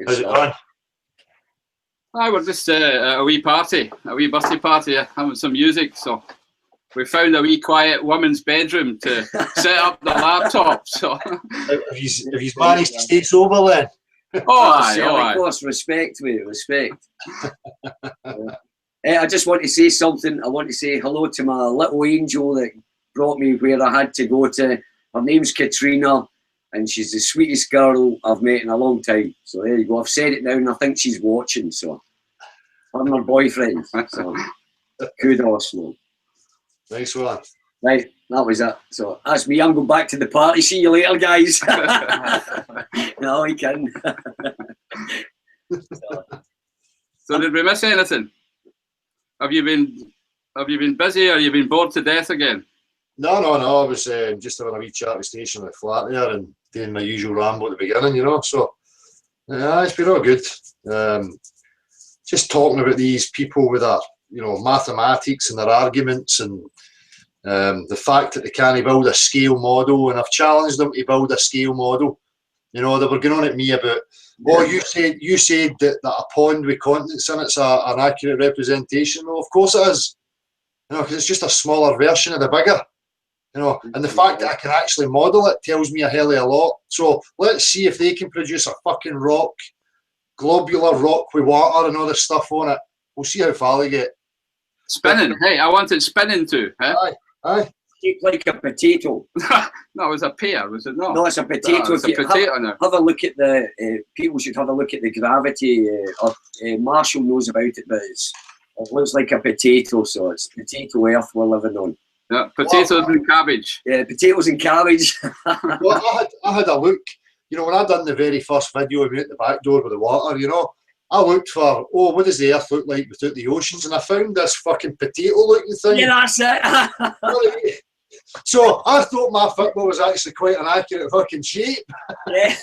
How's it going? We're just a wee party, a wee birthday party, having some music. So we found a wee quiet woman's bedroom to set up the laptop. So have you managed to stay sober then? Of course, respect, mate, respect. I just want to say something. I want to say hello to my little angel that brought me where I had to go to. Her name's Katrina, and she's the sweetest girl I've met in a long time. So there you go. I've said it now, and I think she's watching. So I'm her boyfriend. So kudos, man. Nice one. Right, that was it. So that's me. I'm going back to the party. See you later, guys. No, he can. So did we miss anything? Have you been busy, or have you been bored to death again? No. I was just having a wee chat with Station at the flat there and doing my usual ramble at the beginning, you know. So yeah, it's been all good. Just talking about these people with their, you know, mathematics and their arguments, and the fact that they can't build a scale model, and I've challenged them to build a scale model. You know, they were going on at me about, oh, you said that a pond with continents in it's an accurate representation. Well, of course it is. You know, because it's just a smaller version of the bigger. You know, and the fact that I can actually model it tells me a hell of a lot. So let's see if they can produce a fucking rock, globular rock with water and all this stuff on it. We'll see how far they get. Spinning. Hey, I wanted spinning too. Huh? Aye. Shaped like a potato. No, it was a pear, was it not? No, it's a potato. It's a potato now. Have a look at the, people should have a look at the gravity. Marshall knows about it, but it looks like a potato, so it's potato earth we're living on. Yeah, potatoes and cabbage. Yeah, potatoes and cabbage. Well, I had a look. You know, when I done the very first video of me at the back door with the water, you know, I looked for, oh, what does the earth look like without the oceans? And I found this fucking potato-looking thing. Yeah, that's it. So I thought my football was actually quite an accurate fucking shape. Yeah.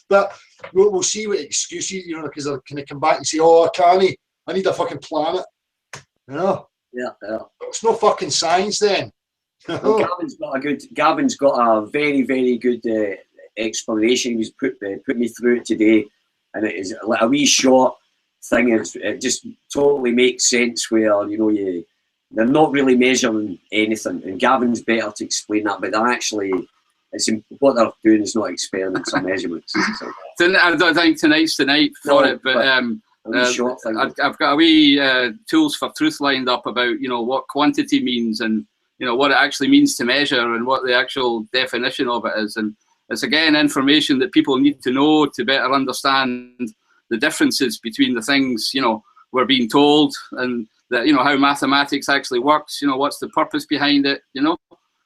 But we'll see what excuses, you know, because they're going to come back and say, oh, I can't, I need a fucking planet, you know. Yeah, yeah. It's no fucking science then. Well, Gavin's got a very, very good explanation. He was put me through it today, and it is like a wee short thing. It just totally makes sense where, you know, they're not really measuring anything, and Gavin's better to explain that. But they're actually, what they're doing is not experiments or measurements. So. I don't think tonight's the night for it, but I've got a wee tools for truth lined up about, you know, what quantity means and, you know, what it actually means to measure and what the actual definition of it is. And it's, again, information that people need to know to better understand the differences between the things, you know, we're being told, and that, you know, how mathematics actually works, you know, what's the purpose behind it, you know,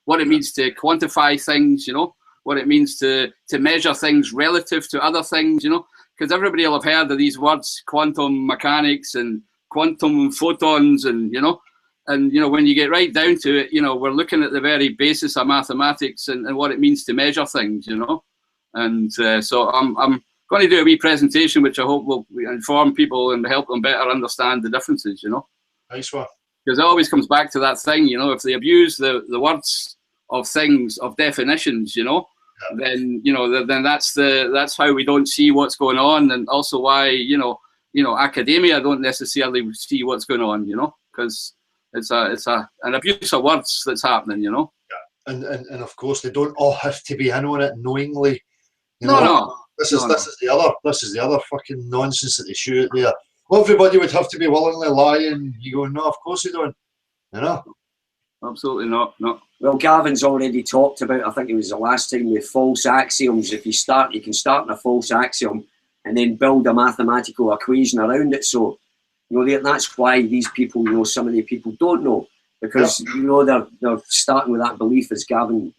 what it means to quantify things, you know, what it means to measure things relative to other things, you know, because everybody will have heard of these words, quantum mechanics and quantum photons, and, you know, when you get right down to it, you know, we're looking at the very basis of mathematics and what it means to measure things, you know. And so I'm going to do a wee presentation, which I hope will inform people and help them better understand the differences, you know. Nice one. Because it always comes back to that thing, you know, if they abuse the words of things, of definitions, you know, then, you know, then that's how we don't see what's going on, and also why, you know, academia don't necessarily see what's going on, you know, because it's an abuse of words that's happening, you know. Yeah, and of course they don't all have to be in on it knowingly. You no, know? no. This is the other fucking nonsense that they shoot there. Well, everybody would have to be willingly lying. You go, no, of course they don't. You know. Absolutely not. No. Well, Gavin's already talked about, I think it was the last time, with false axioms. If you can start in a false axiom and then build a mathematical equation around it. So, you know, that's why these people, you know, some of the people don't know, because, you know, they're starting with that belief, as Gavin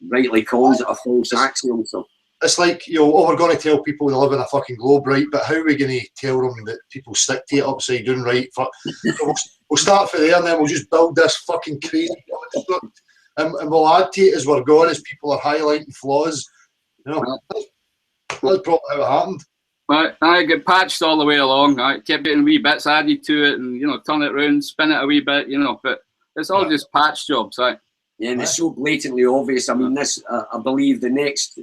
rightly calls it, a false axiom. So it's like, you know, oh, we're going to tell people they live in a fucking globe, right? But how are we going to tell them that people stick to it upside down, right? We'll start from there, and then we'll just build this fucking crazy construct, and we'll add to it as we're going, as people are highlighting flaws. You know, that's probably how it happened. I get patched all the way along. I kept getting wee bits added to it, and, you know, turn it around, spin it a wee bit, you know. But it's all just patch jobs, right? Yeah, and it's so blatantly obvious. I mean, this I believe the next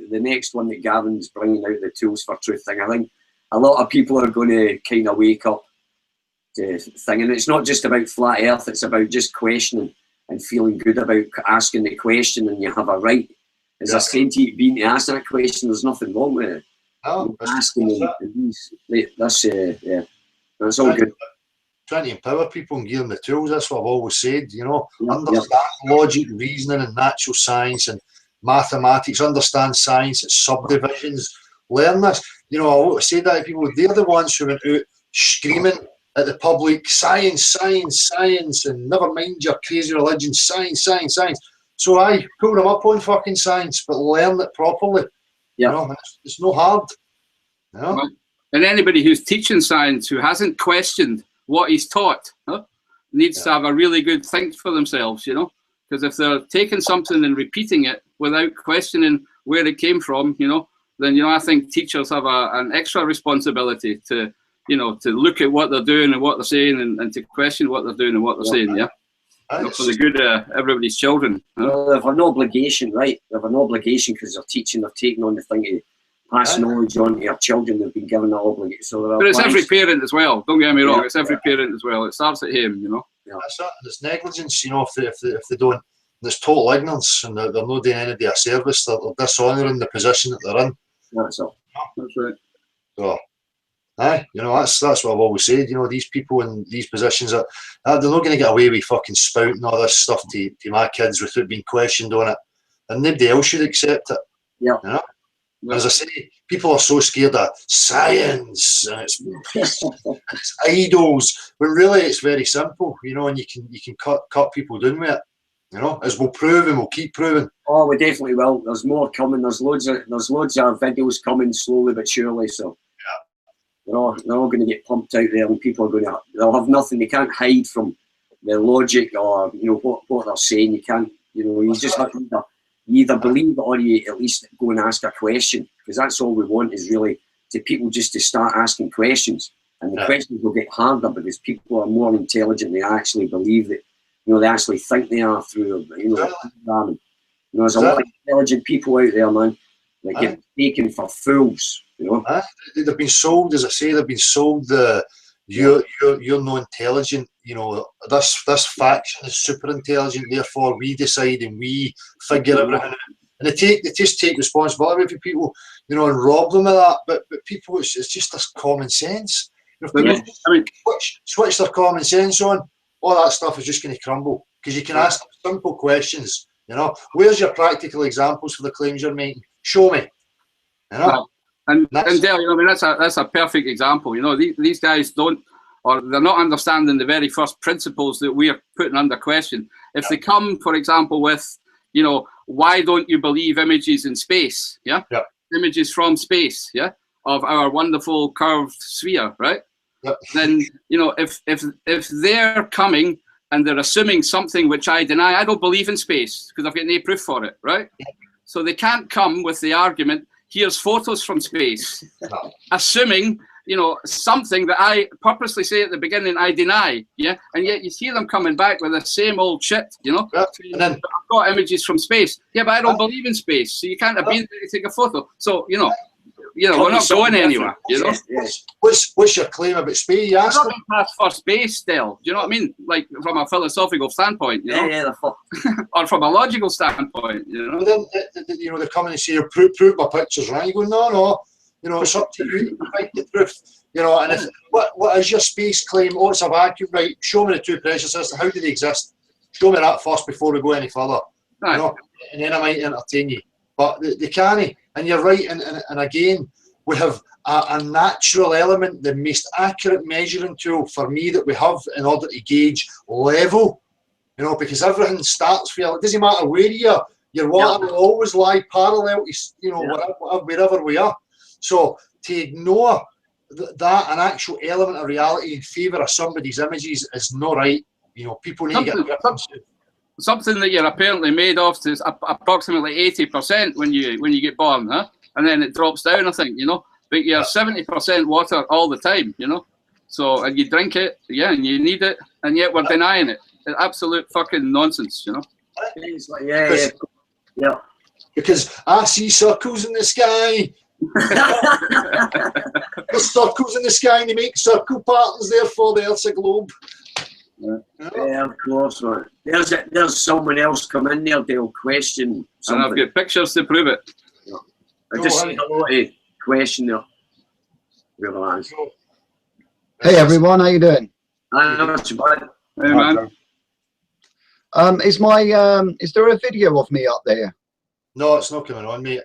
one that Gavin's bringing out, the tools for truth thing, I think a lot of people are going to kind of wake up to thing, and it's not just about flat Earth. It's about just questioning and feeling good about asking the question, and you have a right as a sentient being to ask that question. There's nothing wrong with it. No, asking that's all good. Trying to empower people and give them the tools. That's what I've always said. You know, understand logic, reasoning, and natural science and mathematics. Understand science, its subdivisions. Learn this. You know, I always say that to people. They're the ones who went out screaming at the public, science, science, science, and never mind your crazy religion, science, science, science. So I put them up on fucking science, but learn it properly. Yeah, you know, it's no hard. You know? And anybody who's teaching science who hasn't questioned what he's taught needs to have a really good think for themselves, you know, because if they're taking something and repeating it without questioning where it came from, you know, then, you know, I think teachers have an extra responsibility to, you know, to look at what they're doing and what they're saying, and to question what they're doing and what they're saying, you know, for the good of everybody's children. Well, they have an obligation, right? They have an obligation because they're teaching, they're taking on the thing to pass knowledge on to their children. They've been given that obligation. So but it's every parent as well. Don't get me wrong. It's every parent as well. It starts at him, you know. Yeah. That's it. And it's negligence, you know, if they don't. There's total ignorance, and they're not doing anybody a service. They're dishonouring the position that they're in. That's all. That's right. So, you know, that's what I've always said. You know, these people in these positions they're not going to get away with fucking spouting all this stuff to my kids without being questioned on it, and nobody else should accept it. Yeah. You know? As I say, people are so scared of science and it's idols, when really it's very simple, you know, and you can cut people down with it, you know, as we'll prove and we'll keep proving. Oh, we definitely will. There's more coming. There's loads of videos coming slowly but surely. So they're all going to get pumped out there, and people are they'll have nothing. They can't hide from their logic or, you know, what they're saying. You can't, you know, you just have to either believe it or you at least go and ask a question, because that's all we want, is really to people just to start asking questions, and the questions will get harder because people are more intelligent. They actually believe that, you know, they actually think they are through, you know, programming. You know, there's a lot of intelligent people out there, man, that get taken for fools. You know, they've been sold, as I say, they've been sold the you're no intelligent. You know, this faction is super intelligent. Therefore, we decide and we figure everything out. And they just take responsibility for people, you know, and rob them of that. But people, it's just this common sense. You know, if people switch their common sense on, all that stuff is just going to crumble, because you can ask them simple questions. You know, where's your practical examples for the claims you're making? Show me. You know, and Dale, you know, I mean, that's a perfect example. You know, these guys don't, or they're not understanding the very first principles that we are putting under question. If they come, for example, with, you know, why don't you believe images in space? Yeah, images from space. Yeah, of our wonderful curved sphere, right? Then, you know, if they're coming and they're assuming something which I deny, I don't believe in space because I've got no proof for it, right? So they can't come with the argument, here's photos from space, assuming, you know, something that I purposely say at the beginning I deny, yeah? And yet you see them coming back with the same old shit, you know? And then I've got images from space. Yeah, but I don't believe in space, so you can't have been there to take a photo. So, you know, we're not going anywhere, you know? What's your claim about space? You ask them? Past for space still, do you know what I mean? Like, from a philosophical standpoint, you know? Or from a logical standpoint, you know? But then, you know, they come in and say, prove my pictures, right? You go, no, you know, it's up to you to provide the proof. You know, and if what is your space claim? Oh, it's a vacuum, right? Show me the two pressure systems. How do they exist? Show me that first before we go any further. You know, and then I might entertain you. But they can't. And you're right. And again, we have a natural element, the most accurate measuring tool for me that we have in order to gauge level. You know, because everything starts for you. It doesn't matter where your water will always lie parallel to, you know, wherever we are. So to ignore that, an actual element of reality in favour of somebody's images is not right. You know, people need to get something that you're apparently made of is approximately 80% when you get born, huh? And then it drops down, I think, you know. But you're 70% water all the time, you know. So, and you drink it, and you need it, and yet we're denying it. It's absolute fucking nonsense, you know. Because I see circles in the sky. There's circles in the sky, and they make circle patterns. Therefore, the Earth's a globe. Yeah, of course, man. There's someone else come in there, they'll question something. And I've got pictures to prove it. I just see a lot of question there. Hey everyone, how you doing? Not too bad. Hey man. Is there a video of me up there? No, it's not coming on, mate.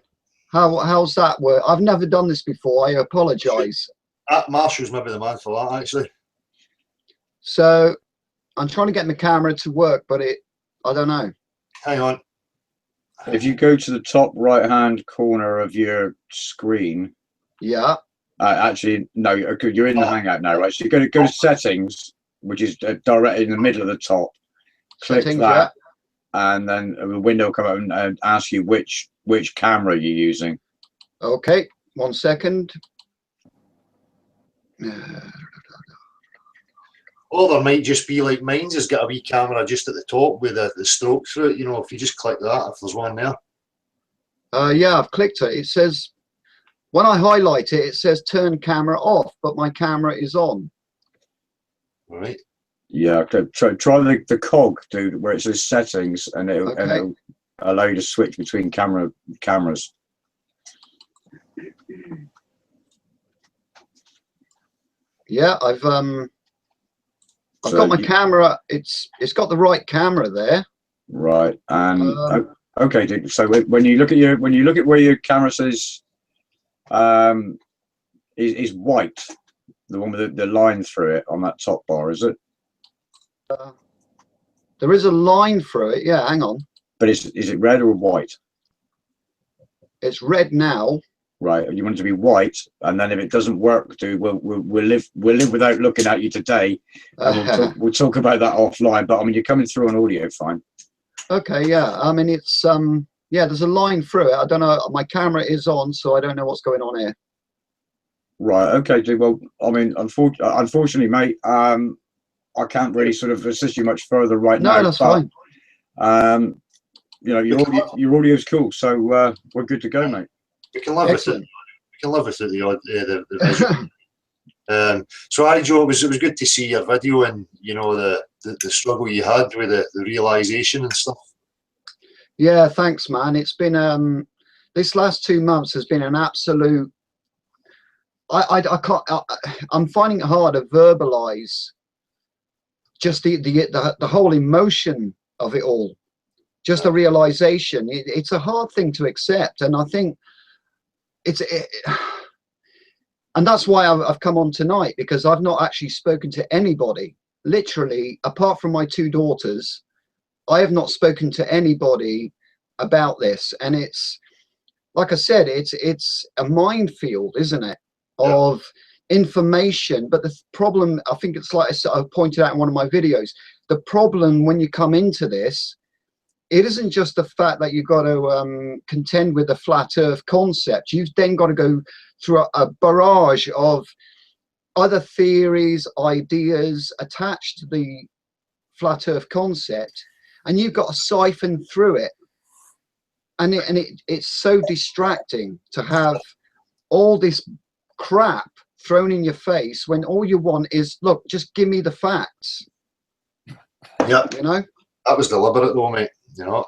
How's that work? I've never done this before. I apologise. Marshall's maybe the man for that, actually. So I'm trying to get my camera to work, but I don't know. Hang on. If you go to the top right-hand corner of your screen. Yeah. Actually, no, you're in the Hangout now, right? So you're going to go to settings, which is directly in the middle of the top. Click settings, that, and then a window will come up and ask you which camera you're using. Okay, 1 second. Or there might just be like mine's has got a wee camera just at the top with the stroke through it. You know, if you just click that, if there's one there. Yeah, I've clicked it. It says, when I highlight it, it says turn camera off, but my camera is on. All right. Yeah, try the cog, dude, where it says settings, and it'll allow you to switch between cameras. Yeah, I've got my camera. It's got the right camera there. Right, and okay, dude. So when you look at where your camera says is white, the one with the line through it on that top bar, is it? There is a line through it. Yeah, hang on. But is it red or white? It's red now. Right, you want it to be white, and then if it doesn't work, dude, we'll live without looking at you today. And we'll talk about that offline. But I mean, you're coming through on audio, fine. Okay, yeah. I mean, it's yeah. There's a line through it. I don't know. My camera is on, so I don't know what's going on here. Right. Okay. Well, I mean, unfortunately, mate, I can't really sort of assist you much further right now. No, that's fine. You know, your audio is cool, so we're good to go, mate. We can live with it. We can live with it. The visual. So, Joe, it was good to see your video and you know the struggle you had with the realization and stuff. Yeah, thanks, man. It's been this last 2 months has been an absolute. I can't. I'm finding it hard to verbalize just the whole emotion of it all. Just the realization. It's a hard thing to accept, and I think and that's why I've come on tonight, because I've not actually spoken to anybody. Literally, apart from my 2 daughters, I have not spoken to anybody about this, and it's like I said, it's a minefield, isn't it, of information. But the problem, I think it's like I pointed out in one of my videos, the problem when you come into this, it isn't just the fact that you've got to contend with the flat earth concept. You've then got to go through a barrage of other theories, ideas attached to the flat earth concept, and you've got to siphon through it. And it's so distracting to have all this crap thrown in your face when all you want is, look, just give me the facts. Yeah, you know, that was deliberate though, mate. You know,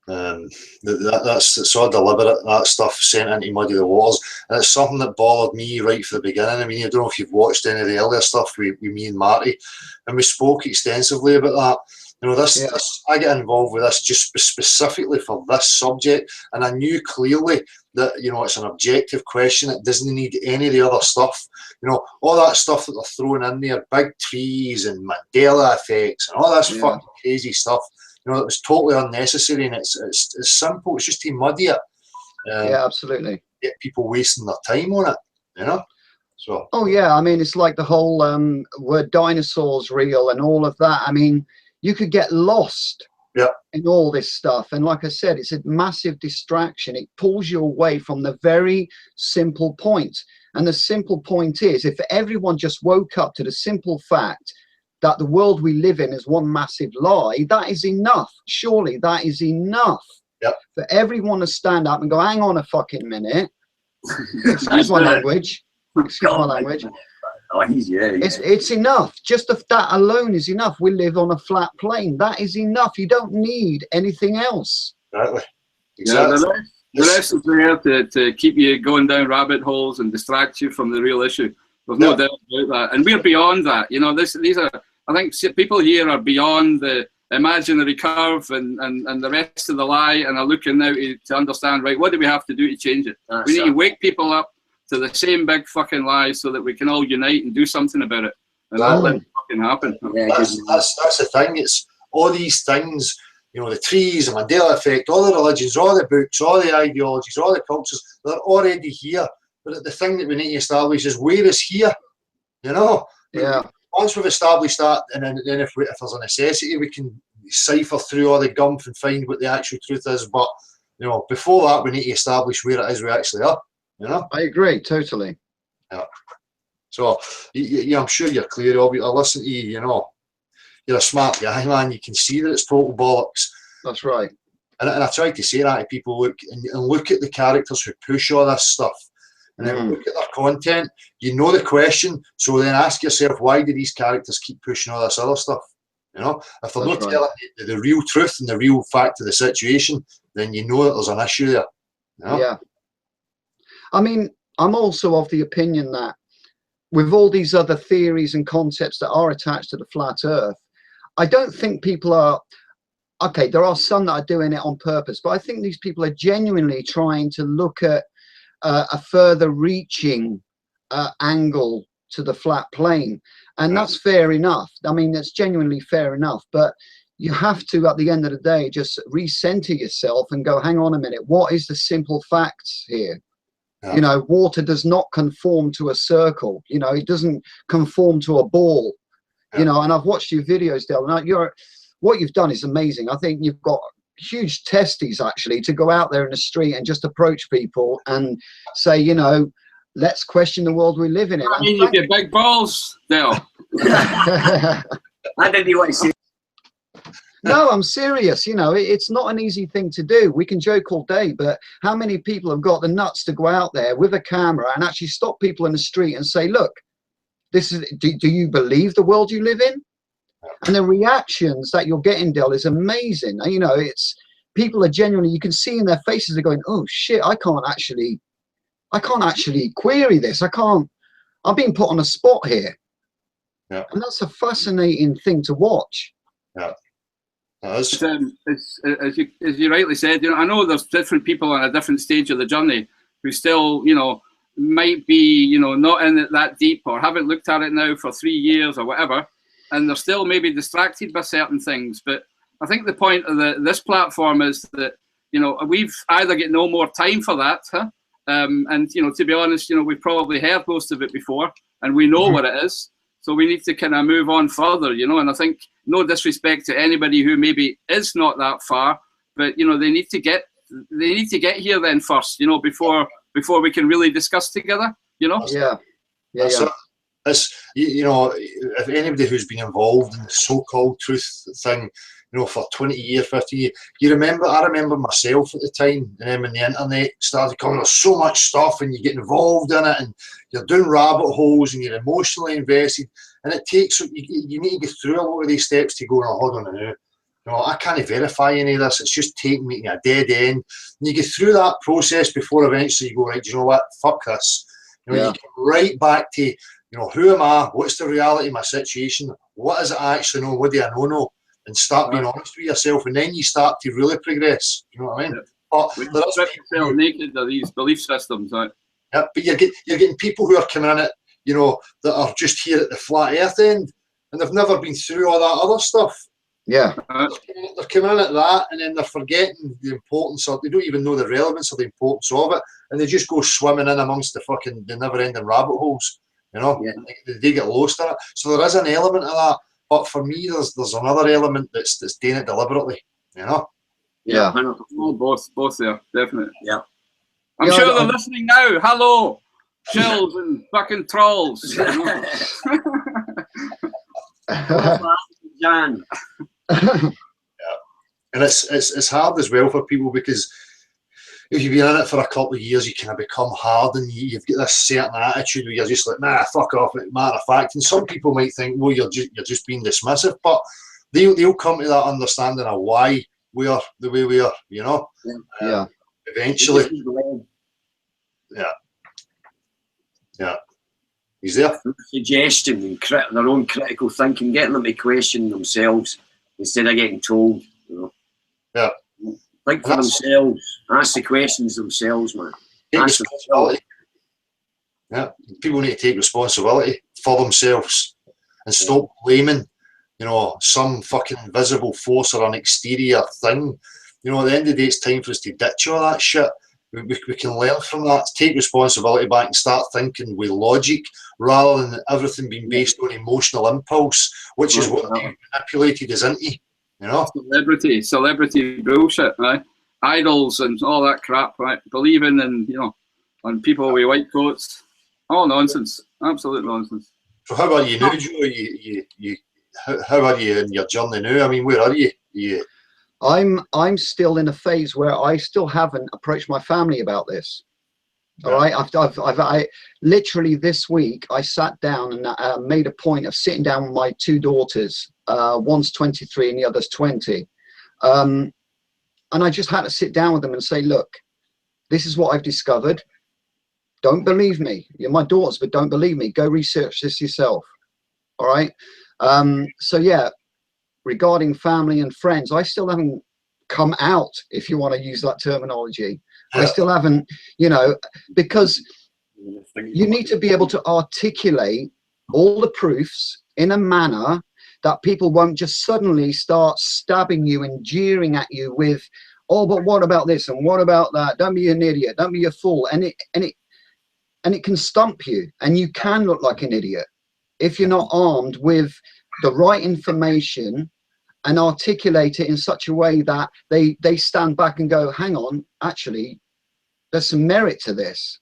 that's so deliberate. That stuff sent into muddy the waters, and it's something that bothered me right from the beginning. I mean, I don't know if you've watched any of the earlier stuff with me and Marty, and we spoke extensively about that. You know, this I get involved with this just specifically for this subject, and I knew clearly that, you know, it's an objective question. It doesn't need any of the other stuff. You know, all that stuff that they're throwing in there, big trees and Mandela effects and all this fucking crazy stuff. You know, it was totally unnecessary, and it's simple. It's just to muddy it. Yeah, absolutely. Get people wasting their time on it. You know. So. Oh yeah, I mean, it's like the whole were dinosaurs real and all of that. I mean, you could get lost in all this stuff, and like I said, it's a massive distraction. It pulls you away from the very simple point, and the simple point is, if everyone just woke up to the simple fact that the world we live in is one massive lie, that is enough. Surely that is enough for everyone to stand up and go, hang on a fucking minute, excuse my language, excuse my language. Oh, it's enough. Just that alone is enough. We live on a flat plane. That is enough. You don't need anything else. Exactly. Yeah, the rest is there to keep you going down rabbit holes and distract you from the real issue. There's no doubt about that. And we're beyond that. You know, these are, I think people here are beyond the imaginary curve and the rest of the lie, and are looking now to understand, right, what do we have to do to change it? We need to wake people up to the same big fucking lie so that we can all unite and do something about it. And that'll fucking happen. That's the thing. It's all these things, you know, the trees, the Mandela effect, all the religions, all the books, all the ideologies, all the cultures, they're already here. But the thing that we need to establish is where is here, you know? Yeah. Once we've established that, and then if there's a necessity, we can cipher through all the gump and find what the actual truth is. But, you know, before that, we need to establish where it is we actually are. You know, I agree totally. Yeah. So, I'm sure you're clear. I listen to you. You know, you're a smart guy, man. You can see that it's total bollocks. That's right. And I try to say that to people. Look at the characters who push all this stuff, and then look at their content. You know the question, so then ask yourself, why do these characters keep pushing all this other stuff? You know, if they're not telling you the real truth and the real fact of the situation, then you know that there's an issue there. You know? Yeah. I mean, I'm also of the opinion that with all these other theories and concepts that are attached to the flat earth, I don't think people are, okay, there are some that are doing it on purpose, but I think these people are genuinely trying to look at a further reaching angle to the flat plane. And that's fair enough. I mean, that's genuinely fair enough, but you have to, at the end of the day, just recenter yourself and go, hang on a minute, what is the simple facts here? Yeah. You know, water does not conform to a circle. You know, it doesn't conform to a ball. Yeah. You know, and I've watched your videos, Dale. Now, what you've done is amazing. I think you've got huge testes, actually, to go out there in the street and just approach people and say, you know, let's question the world we live in. I mean, you get big balls, Dale. I didn't want to say. No, I'm serious. You know, it's not an easy thing to do. We can joke all day, but how many people have got the nuts to go out there with a camera and actually stop people in the street and say, look, this is, do you believe the world you live in? And the reactions that you're getting, Del, is amazing. And, you know, it's, people are genuinely, you can see in their faces, they're going, oh shit, I can't actually query this. I'm being put on a spot here. Yeah. And that's a fascinating thing to watch. Yeah. It's, as you rightly said, you know, I know there's different people on a different stage of the journey who still, you know, might be, you know, not in it that deep or haven't looked at it now for 3 years or whatever, and they're still maybe distracted by certain things. But I think the point of this platform is that, you know, we've either got no more time for that, and, you know, to be honest, you know, we've probably heard most of it before and we know what it is. So we need to kind of move on further, you know, and I think, no disrespect to anybody who maybe is not that far, but, you know, they need to get here then first, you know, before we can really discuss together, you know. It's, you know, if anybody who's been involved in the so-called truth thing, you know, for 20 years, 50 years, I remember myself at the time, and then when the internet started coming, there's so much stuff and you get involved in it and you're doing rabbit holes and you're emotionally invested, and it takes, you need to get through a lot of these steps to go, oh, hold on a minute, you know, I can't verify any of this, it's just taking me to a dead end. And you get through that process before eventually you go, right, do you know what, fuck this. You know, you get right back to, you know, who am I, what's the reality of my situation, what is it I actually know, what do I know, and start being honest with yourself, and then you start to really progress, you know what I mean? But there is people naked of these belief systems, right? Yeah, but you're getting people who are coming in it, you know, that are just here at the flat earth end, and they've never been through all that other stuff. Yeah. They're coming in at that, and then they're forgetting the importance of, they don't even know the relevance or the importance of it, and they just go swimming in amongst the never-ending rabbit holes, you know, they get lost in it. So there is an element of that, but for me, there's another element that's doing it deliberately, you know. Yeah, oh, both there, definitely. Yeah. I'm sure they're listening now. Hello, shills and fucking trolls. Jan. And it's hard as well for people, because if you've been in it for a couple of years, you kind of become hard, and you've got this certain attitude where you're just like, nah, fuck off, matter of fact. And some people might think, well, you're just being dismissive, but they'll come to that understanding of why we are the way we are, you know. Eventually. He's there. Suggestion and their own critical thinking, getting them to question themselves instead of getting told, you know. Yeah. Think for themselves, ask the questions themselves, man. Take responsibility. Yeah, people need to take responsibility for themselves and stop blaming, you know, some fucking invisible force or an exterior thing. You know, at the end of the day, it's time for us to ditch all that shit. We can learn from that, take responsibility back and start thinking with logic rather than everything being based on emotional impulse, which is what being manipulated is into, you know. Celebrity bullshit, right? Idols and all that crap, right? Believing in, you know, on people with white coats. All nonsense. Absolute nonsense. So how are you now, Joe? How are you in your journey now? I mean, where are you? I'm still in a phase where I still haven't approached my family about this. All right, I literally this week I sat down and made a point of sitting down with my two daughters. One's 23 and the other's 20, and I just had to sit down with them and say, look, this is what I've discovered. Don't believe me. You're my daughters, but don't believe me. Go research this yourself. All right. So yeah. Regarding family and friends, I still haven't come out, if you want to use that terminology. I still haven't, you know, because you need to be able to articulate all the proofs in a manner that people won't just suddenly start stabbing you and jeering at you with, oh, but what about this and what about that? Don't be an idiot. Don't be a fool. And it can stump you, and you can look like an idiot if you're not armed with the right information and articulate it in such a way that they stand back and go, hang on, actually, there's some merit to this.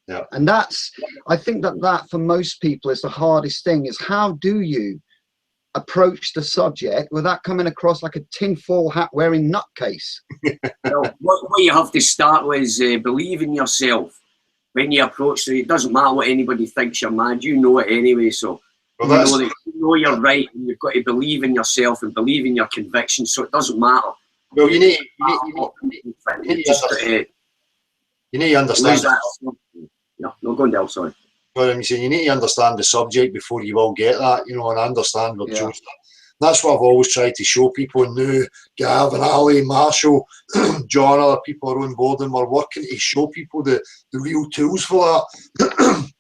Yeah. And that's, I think that for most people is the hardest thing, is how do you approach the subject without coming across like a tinfoil hat wearing nutcase? Well, what you have to start with is believe in yourself when you approach it. It doesn't matter what anybody thinks you're mad, you know it anyway. So Well, you know you're right, and you've got to believe in yourself and believe in your convictions. So it doesn't matter. well, you need to understand. Yeah, no, go on, Del, sorry. But I'm saying you need to understand the subject before you will get that, you know, and understand what Joe's done. That's what I've always tried to show people. Now, Gavin, Ali, Marshall, John, other people are on board, and we're working to show people the real tools for that.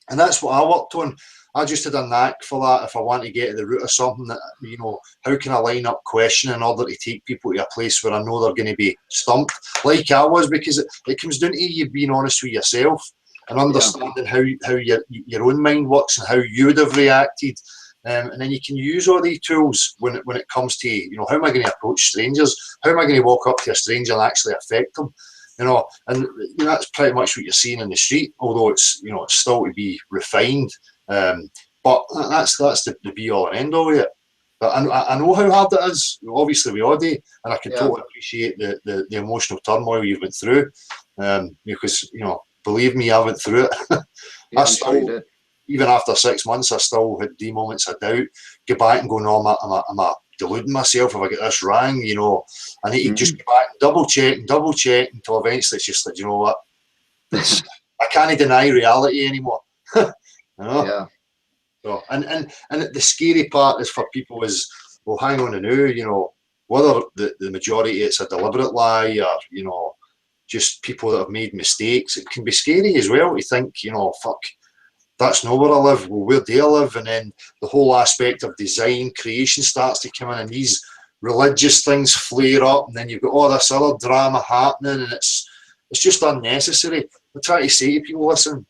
And that's what I worked on. I just had a knack for that. If I want to get to the root of something, that, you know, how can I line up question in order to take people to a place where I know they're going to be stumped, like I was, because it comes down to you being honest with yourself and understanding how your own mind works and how you would have reacted. And then you can use all these tools when it comes to, you know, how am I going to approach strangers? How am I going to walk up to a stranger and actually affect them? You know, and you know, that's pretty much what you're seeing in the street, although it's, you know, it's still to be refined. But that's the be all and end all of it. But I know how hard it is. Obviously, we all do, and I can totally appreciate the emotional turmoil you've been through. Because, you know, believe me, I went through it. I still, even after 6 months, I still had moments of doubt. Go back and go, no, am I deluding myself? If I get this wrong, you know, I need to just go back, double check until eventually it's just like, you know what, I can't deny reality anymore. You know? Yeah. So, and the scary part is for people is, well, hang on a now, you know, whether the majority it's a deliberate lie or, you know, just people that have made mistakes, it can be scary as well to think, you know, fuck, that's not where I live. Well, where do I live? And then the whole aspect of design, creation starts to come in, and these religious things flare up, and then you've got all this other drama happening, and it's just unnecessary. I try to say to people, listen,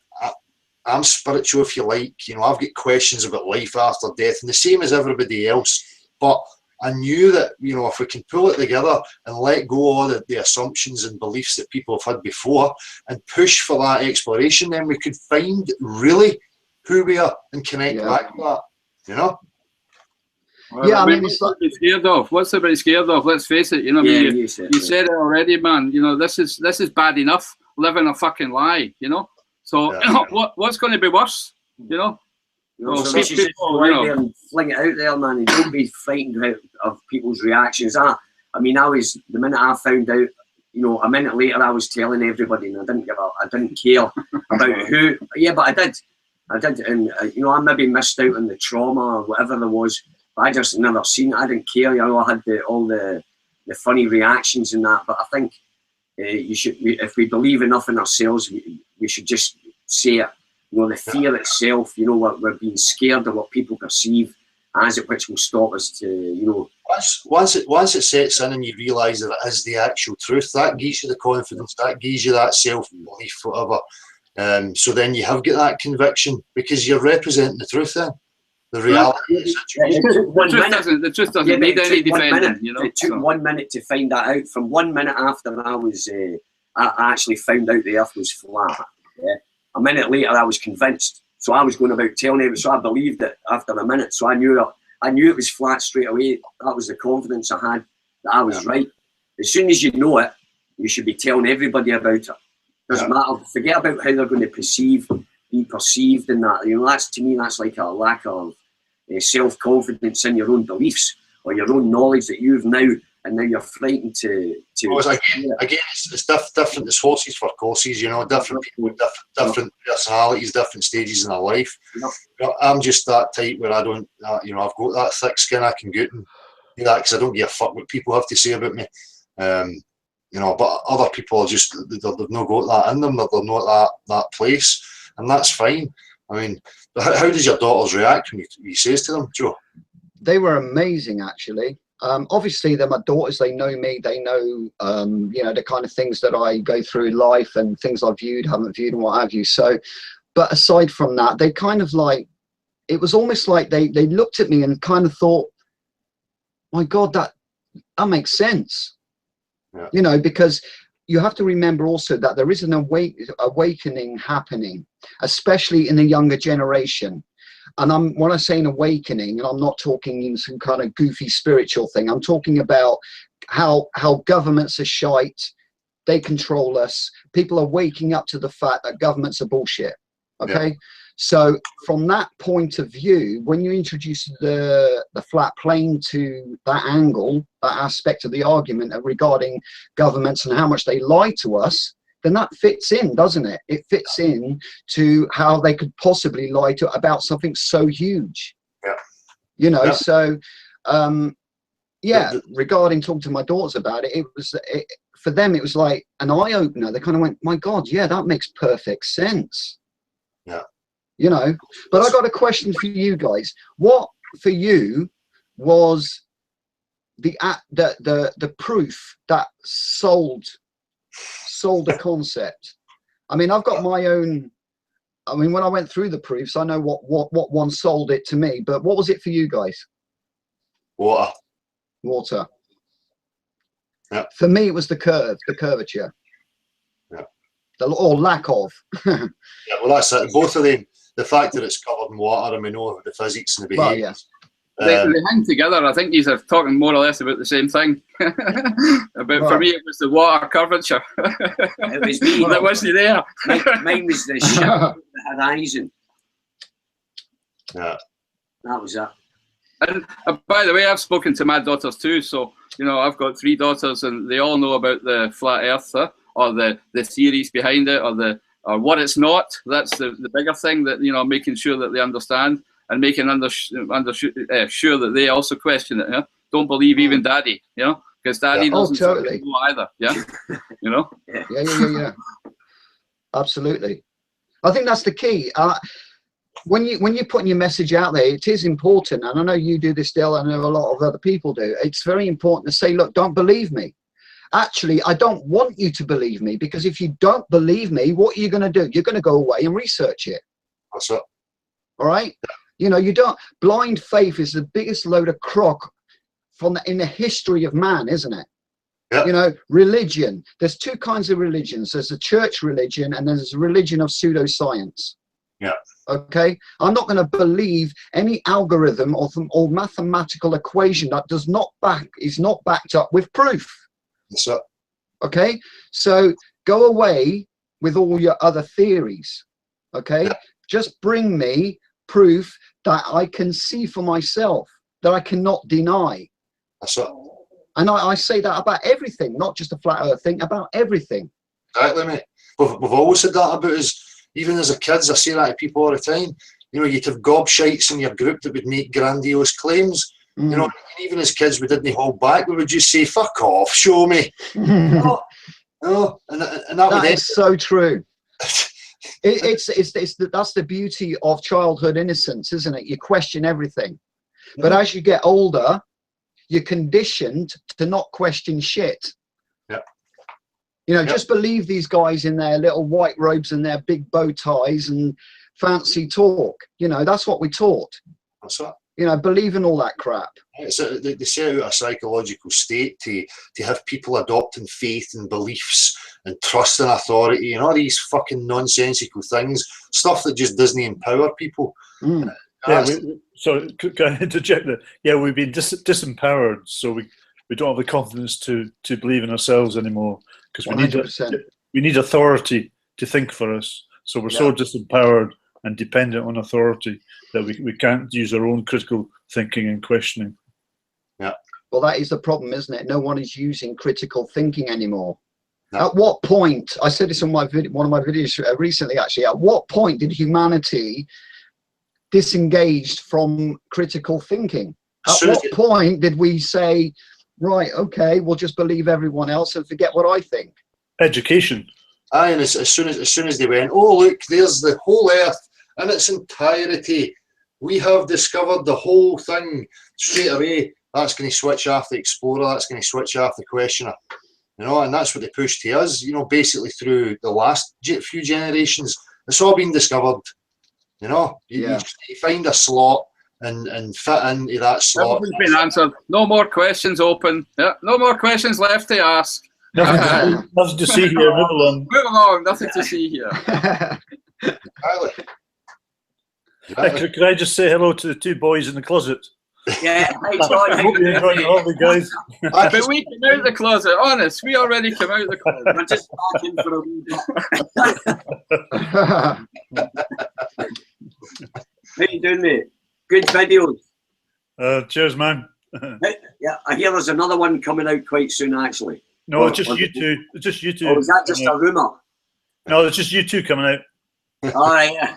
I'm spiritual if you like, you know, I've got questions about life after death, and the same as everybody else, but I knew that, you know, if we can pull it together and let go of the assumptions and beliefs that people have had before and push for that exploration, then we could find really who we are and connect back to that, you know? Yeah, I mean, it's like, scared of. What's everybody scared of? Let's face it. You know, you said it already, man. You know, this is bad enough. Living a fucking lie. You know. So what's going to be worse? You know. So people, you know, and fling it out there, man, and don't be frightened of people's reactions. I mean, the minute I found out, you know, a minute later, I was telling everybody, and I didn't care about who. Yeah, but I did, and you know, I maybe missed out on the trauma or whatever there was. But I just never seen it. I didn't care. You know, I had all the funny reactions and that. But I think if we believe enough in ourselves, we should just say it. You know, the fear itself, you know, we're being scared of what people perceive as it, which will stop us to, you know. Once it sets in and you realise that it is the actual truth, that gives you the confidence, that gives you that self-belief, whatever. So then you have got that conviction because you're representing the truth then. The reality of the situation. The truth doesn't need any defending, you know. It took 1 minute to find that out. From 1 minute after I actually found out the earth was flat. Yeah. A minute later, I was convinced. So I was going about telling everyone. So I believed it after a minute. So I knew it was flat straight away. That was the confidence I had that I was right. As soon as you know it, you should be telling everybody about it. Doesn't matter. Forget about how they're going to be perceived in that. You know, to me, that's like a lack of self-confidence in your own beliefs or your own knowledge that you've now. And now you're frightened to again, it's different. It's horses for courses, you know. Different people, different personalities, different stages in their life. You know, I'm just that type where I don't, you know, I've got that thick skin. I can get and do that because I don't give a fuck what people have to say about me. You know, but other people are just they've not got that in them. They're not that place, and that's fine. I mean, how does your daughters react when you says to them, Joe? They were amazing, actually. Obviously they're my daughters, they know me, they know you know, the kind of things that I go through in life and things I've viewed, haven't viewed and what have you. So, but aside from that, they kind of like, it was almost like they looked at me and kind of thought, my God, that makes sense. You know, because you have to remember also that there is an awakening happening, especially in the younger generation. And when I say an awakening, and I'm not talking in some kind of goofy spiritual thing, I'm talking about how governments are shite, they control us. People are waking up to the fact that governments are bullshit. Okay. Yeah. So from that point of view, when you introduce the flat plane to that angle, that aspect of the argument regarding governments and how much they lie to us, then that fits in, doesn't it? It fits in to how they could possibly lie to about something so huge. Yeah. You know, yeah. So yeah, regarding talking to my daughters about it, for them it was like an eye-opener. They kind of went, my God, yeah, that makes perfect sense. Yeah. You know, but I got a question for you guys. What for you was the proof that sold the concept? I mean, I've got my own. I mean, when I went through the proofs, I know what one sold it to me. But what was it for you guys? Water. Yeah. For me, it was the curvature. Yeah. Or lack of. Yeah, well, that's it. Both of them. The fact that it's covered in water, and we know the physics and the behaviour. Well, yeah. They hang together. I think these are talking more or less about the same thing. For me, it was the water curvature. It was me. That wasn't there. Mine was the shadow of the horizon. Yeah. That was that. And by the way, I've spoken to my daughters too. So, you know, I've got 3 daughters, and they all know about the flat Earth, or the theories behind it, or what it's not. That's the bigger thing, that, you know, making sure that they understand, and making sure that they also question it. Yeah? Don't believe even Daddy, you know, because Daddy doesn't totally know either. Yeah, you know. Yeah. Absolutely. I think that's the key. When you're putting your message out there, it is important, and I know you do this, Dale. I know a lot of other people do. It's very important to say, look, don't believe me. Actually, I don't want you to believe me, because if you don't believe me, what are you going to do? You're going to go away and research it. That's it. All right. You know, you don't. Blind faith is the biggest load of crock in the history of man, isn't it? Yeah. You know, religion. There's 2 kinds of religions. There's a church religion, and there's a religion of pseudoscience. Yeah. Okay. I'm not going to believe any algorithm or mathematical equation that is not backed up with proof. That's it. Okay. So go away with all your other theories. Okay. Yeah. Just bring me proof that I can see for myself, that I cannot deny. That's it. And I say that about everything, not just the flat earth thing, about everything. Exactly, mate. We've always said that about us. Even as a kids, I say that to people all the time. You know, you'd have gobshites in your group that would make grandiose claims. You know, even as kids, we didn't hold back. We would just say, fuck off, show me. No. And that is so true. That's the beauty of childhood innocence, isn't it? You question everything. But as you get older, you're conditioned to not question shit. Yeah. You know, just believe these guys in their little white robes and their big bow ties and fancy talk. You know, that's what we taught. That's it. You know, believe in all that crap. They set out a psychological state to have people adopting faith and beliefs and trust in authority and all these fucking nonsensical things, stuff that just doesn't empower people. So can I interject that? Yeah, we've been disempowered, so we don't have the confidence to believe in ourselves anymore, because we need authority to think for us. So we're so disempowered and dependent on authority that we can't use our own critical thinking and questioning. Yeah. Well, that is the problem, isn't it? No one is using critical thinking anymore. No. At what point, I said this on one of my videos recently, actually, at what point did humanity disengaged from critical thinking? At what point did we say, right, okay, we'll just believe everyone else and forget what I think? Education. Aye, and as soon as they went, oh look, there's the whole earth in its entirety. We have discovered the whole thing. Straight away, that's going to switch off the explorer. That's going to switch off the questioner. You know, and that's what they pushed to us. You know, basically through the last few generations, it's all been discovered. You know, you find a slot and fit into that slot. Everything's been answered. No more questions open. Yeah, no more questions left to ask. Nothing to see here. Move along. Move along. Nothing to see here. Could I just say hello to the two boys in the closet? Yeah, hi John. I hope you're enjoying all the guys. But we came out the closet, honest. We already came out the closet. We're just talking for a wee bit. How you doing, mate? Good videos. Cheers, man. Yeah, I hear there's another one coming out quite soon, actually. No, it's just you two. It's just you two. Oh, is that just a rumour? No, it's just you two coming out. All right.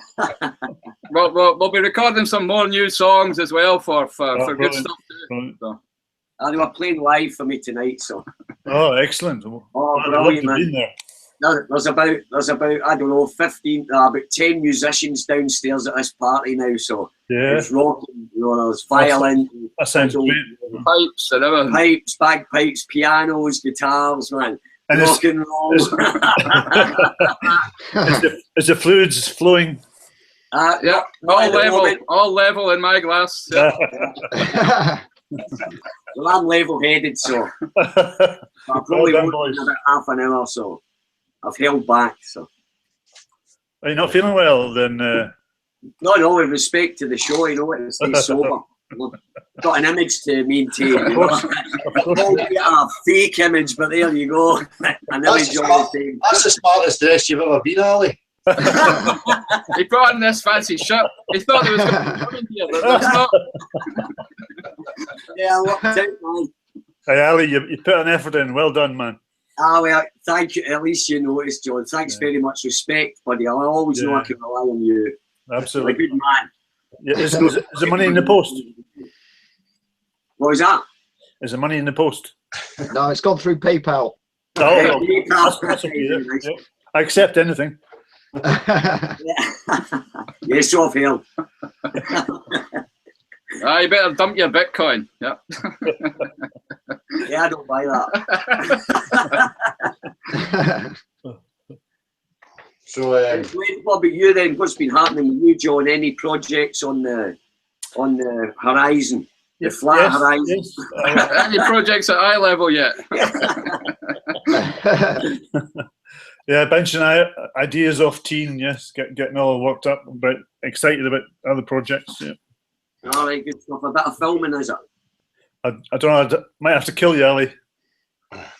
We'll be recording some more new songs as well for good stuff too. So. They were playing live for me tonight, so. Oh, excellent! Oh, brilliant, man. There's about I don't know about 10 musicians downstairs at this party now, so yeah, it's rocking. You know, there's violin, that sounds great. Pipes and everything. Pipes, bagpipes, pianos, guitars, man. And rock and roll. Is the fluids flowing? Yeah, all level in my glass. Yeah. Well, I'm level-headed, so I've probably worked in about half an hour, so I've held back. So, are you not feeling well then? No, with respect to the show, you know, to stay sober. I've got an image to maintain. You know? A fake image, but there you go. An image all the same. That's the smartest dress you've ever been, Ali. He brought in this fancy shirt. He thought there was going to be coming here, but there's not. Yeah, I worked out, man. Hey, Ali, you put an effort in. Well done, man. Well, thank you. At least you noticed, John. Thanks very much. Respect, buddy. I always know I can rely on you. Absolutely. You're a good man. Yeah, is the money in the post? What was that? Is the money in the post? No, it's gone through PayPal. Oh, that's okay. Yeah. I accept anything. Yes, so I've heard. You better dump your Bitcoin. Yeah. Yeah, I don't buy that. So, what about you then? What's been happening with you, John? Any projects on the horizon? The flat horizon? Yes. Any projects at eye level yet? Yeah, bouncing ideas off teen, yes, getting all worked up, but excited about other projects. Yeah. All right, good stuff. A bit of filming, is it? I don't know. I might have to kill you, Ali.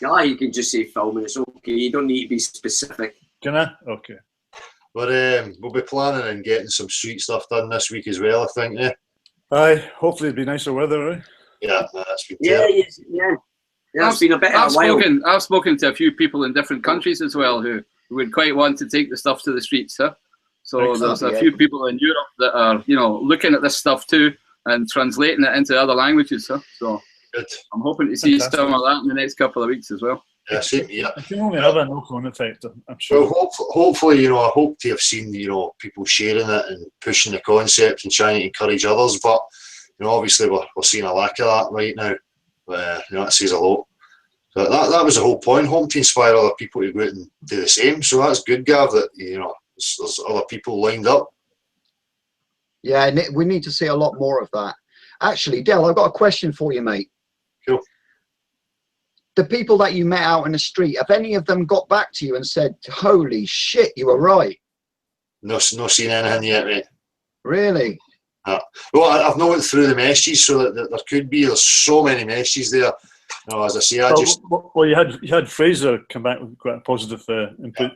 Yeah, you can just say filming. It's okay. You don't need to be specific. Can I? Okay. But we'll be planning on getting some sweet stuff done this week as well, I think. Yeah. Aye. Hopefully, it'll be nicer weather, right? Yeah, that's been Yeah. It's been a bit of a while. I've spoken to a few people in different countries as well who would quite want to take the stuff to the streets. Huh? So there's a few people in Europe that are, looking at this stuff too and translating it into other languages. Huh? So good. I'm hoping to see some of that in the next couple of weeks as well. Yeah, same here. It can only have a knock-on effect, I'm sure. Well, hopefully, I hope to have seen, people sharing it and pushing the concept and trying to encourage others. But, obviously we're seeing a lack of that right now. That says a lot. So that was the whole point. Home to inspire other people to go out and do the same. So that's good, Gav, that, there's other people lined up. Yeah, and we need to see a lot more of that. Actually, Del, I've got a question for you, mate. Cool. The people that you met out in the street, have any of them got back to you and said, holy shit, you were right? No seen anything yet, mate. Really? Well, I've not went through the messages, so that there could be. There's so many messages there. As I say, Well, you had Fraser come back with quite a positive input.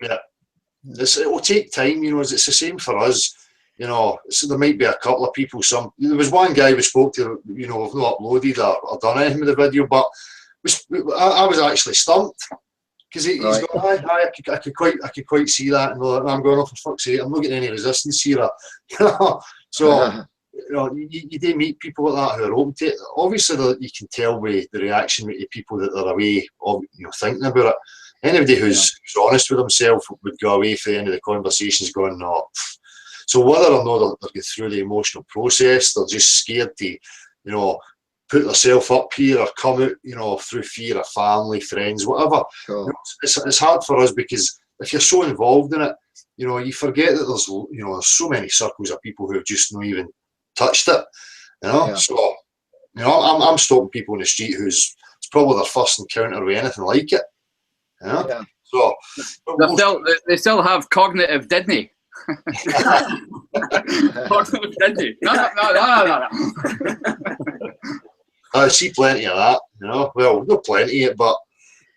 Yeah. It will take time, it's the same for us. So there might be a couple of people. There was one guy we spoke to. We've not uploaded or done anything with the video, but I was actually stumped because he's going, I could quite see that, and I'm going, oh, for fuck's sake, I'm not getting any resistance here. So you do meet people like that who are open to it. Obviously, you can tell with the reaction with the people that are away, thinking about it. Anybody who's honest with himself would go away for the end of the conversations going, no. So whether or not they're going through the emotional process, they're just scared to, put themselves up here or come out, through fear of family, friends, whatever. Sure. It's hard for us because if you're so involved in it, you forget that there's so many circles of people who have just not even touched it. Yeah. So I'm stopping people in the street who's it's probably their first encounter with anything like it. You know? Yeah. So They still have cognitive Disney. Cognitive Disney. No. I see plenty of that, you know. Well, not plenty, but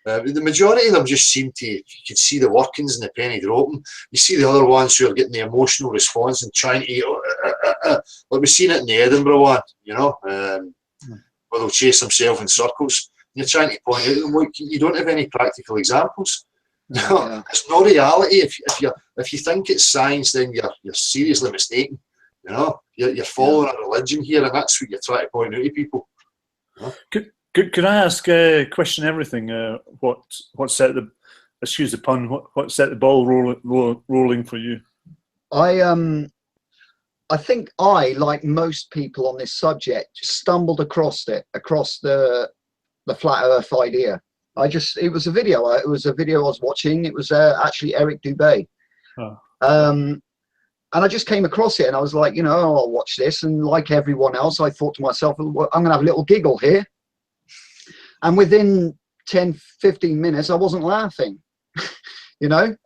the majority of them just seem to, you can see the workings in the penny dropping. You see the other ones who are getting the emotional response and trying to, like we've seen it in the Edinburgh one, you know, where they'll chase themselves in circles. You're trying to point out, look, you don't have any practical examples. No, it's not reality. If you think it's science, then you're seriously mistaken. You know, you're following a religion here, and that's what you're trying to point out to people. Could I ask a question? Everything. What set the, excuse the pun, what set the ball rolling for you? I think like most people on this subject, stumbled across the flat Earth idea. It was a video I was watching. It was actually Eric Dubay. Oh. And I just came across it and I was like, you know, I'll watch this. And like everyone else, I thought to myself, well, I'm gonna have a little giggle here. And within 10, 15 minutes, I wasn't laughing. You know,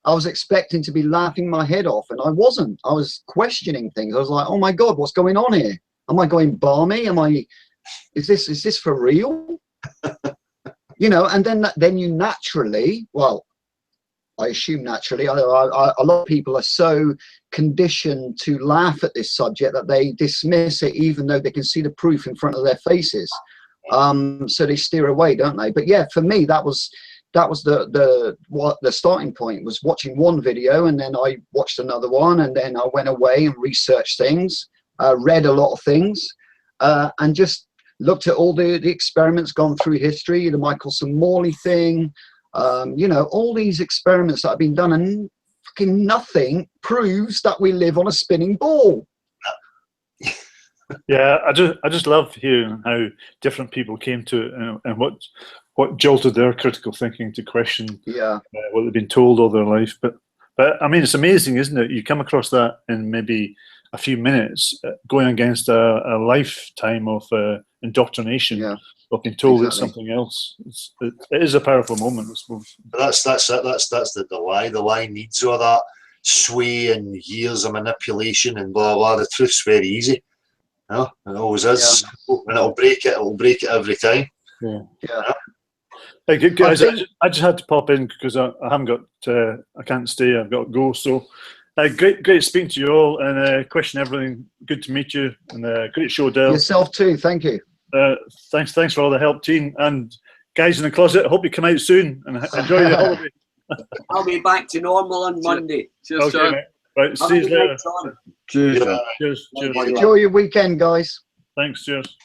I was expecting to be laughing my head off and I wasn't. I was questioning things. I was like, oh my God, what's going on here? Am I going balmy? Is this for real? You know, and then you naturally, well, I assume naturally, a lot of people are so conditioned to laugh at this subject that they dismiss it, even though they can see the proof in front of their faces. So they steer away, don't they? But yeah, for me, that was the starting point, was watching one video, and then I watched another one, and then I went away and researched things, read a lot of things, and just looked at all the experiments gone through history, the Michelson Morley thing, you know, all these experiments that have been done, and fucking nothing proves that we live on a spinning ball. Yeah, I just love hearing how different people came to it, and what jolted their critical thinking to question what they've been told all their life. But I mean, it's amazing, isn't it? You come across that in maybe a few minutes, going against a lifetime of indoctrination, of being told it's something else. It is a powerful moment, I suppose. But that's it. That's the lie. The lie needs all that sway and years of manipulation and blah blah. The truth's very easy. You know, it always is. And it'll break it every time. Yeah. Yeah. Hey, guys, I just had to pop in because I haven't got. I can't stay. I've got to go. So. Great speaking to you all, and question everything. Good to meet you, and great show, Dale. Yourself too. Thank you. Thanks for all the help, Gene, and guys in the closet. Hope you come out soon and enjoy the holiday. I'll be back to normal on Monday. Cheers, okay, mate. Right, see you later. Cheers. Cheers. Enjoy your weekend, guys. Thanks. Cheers.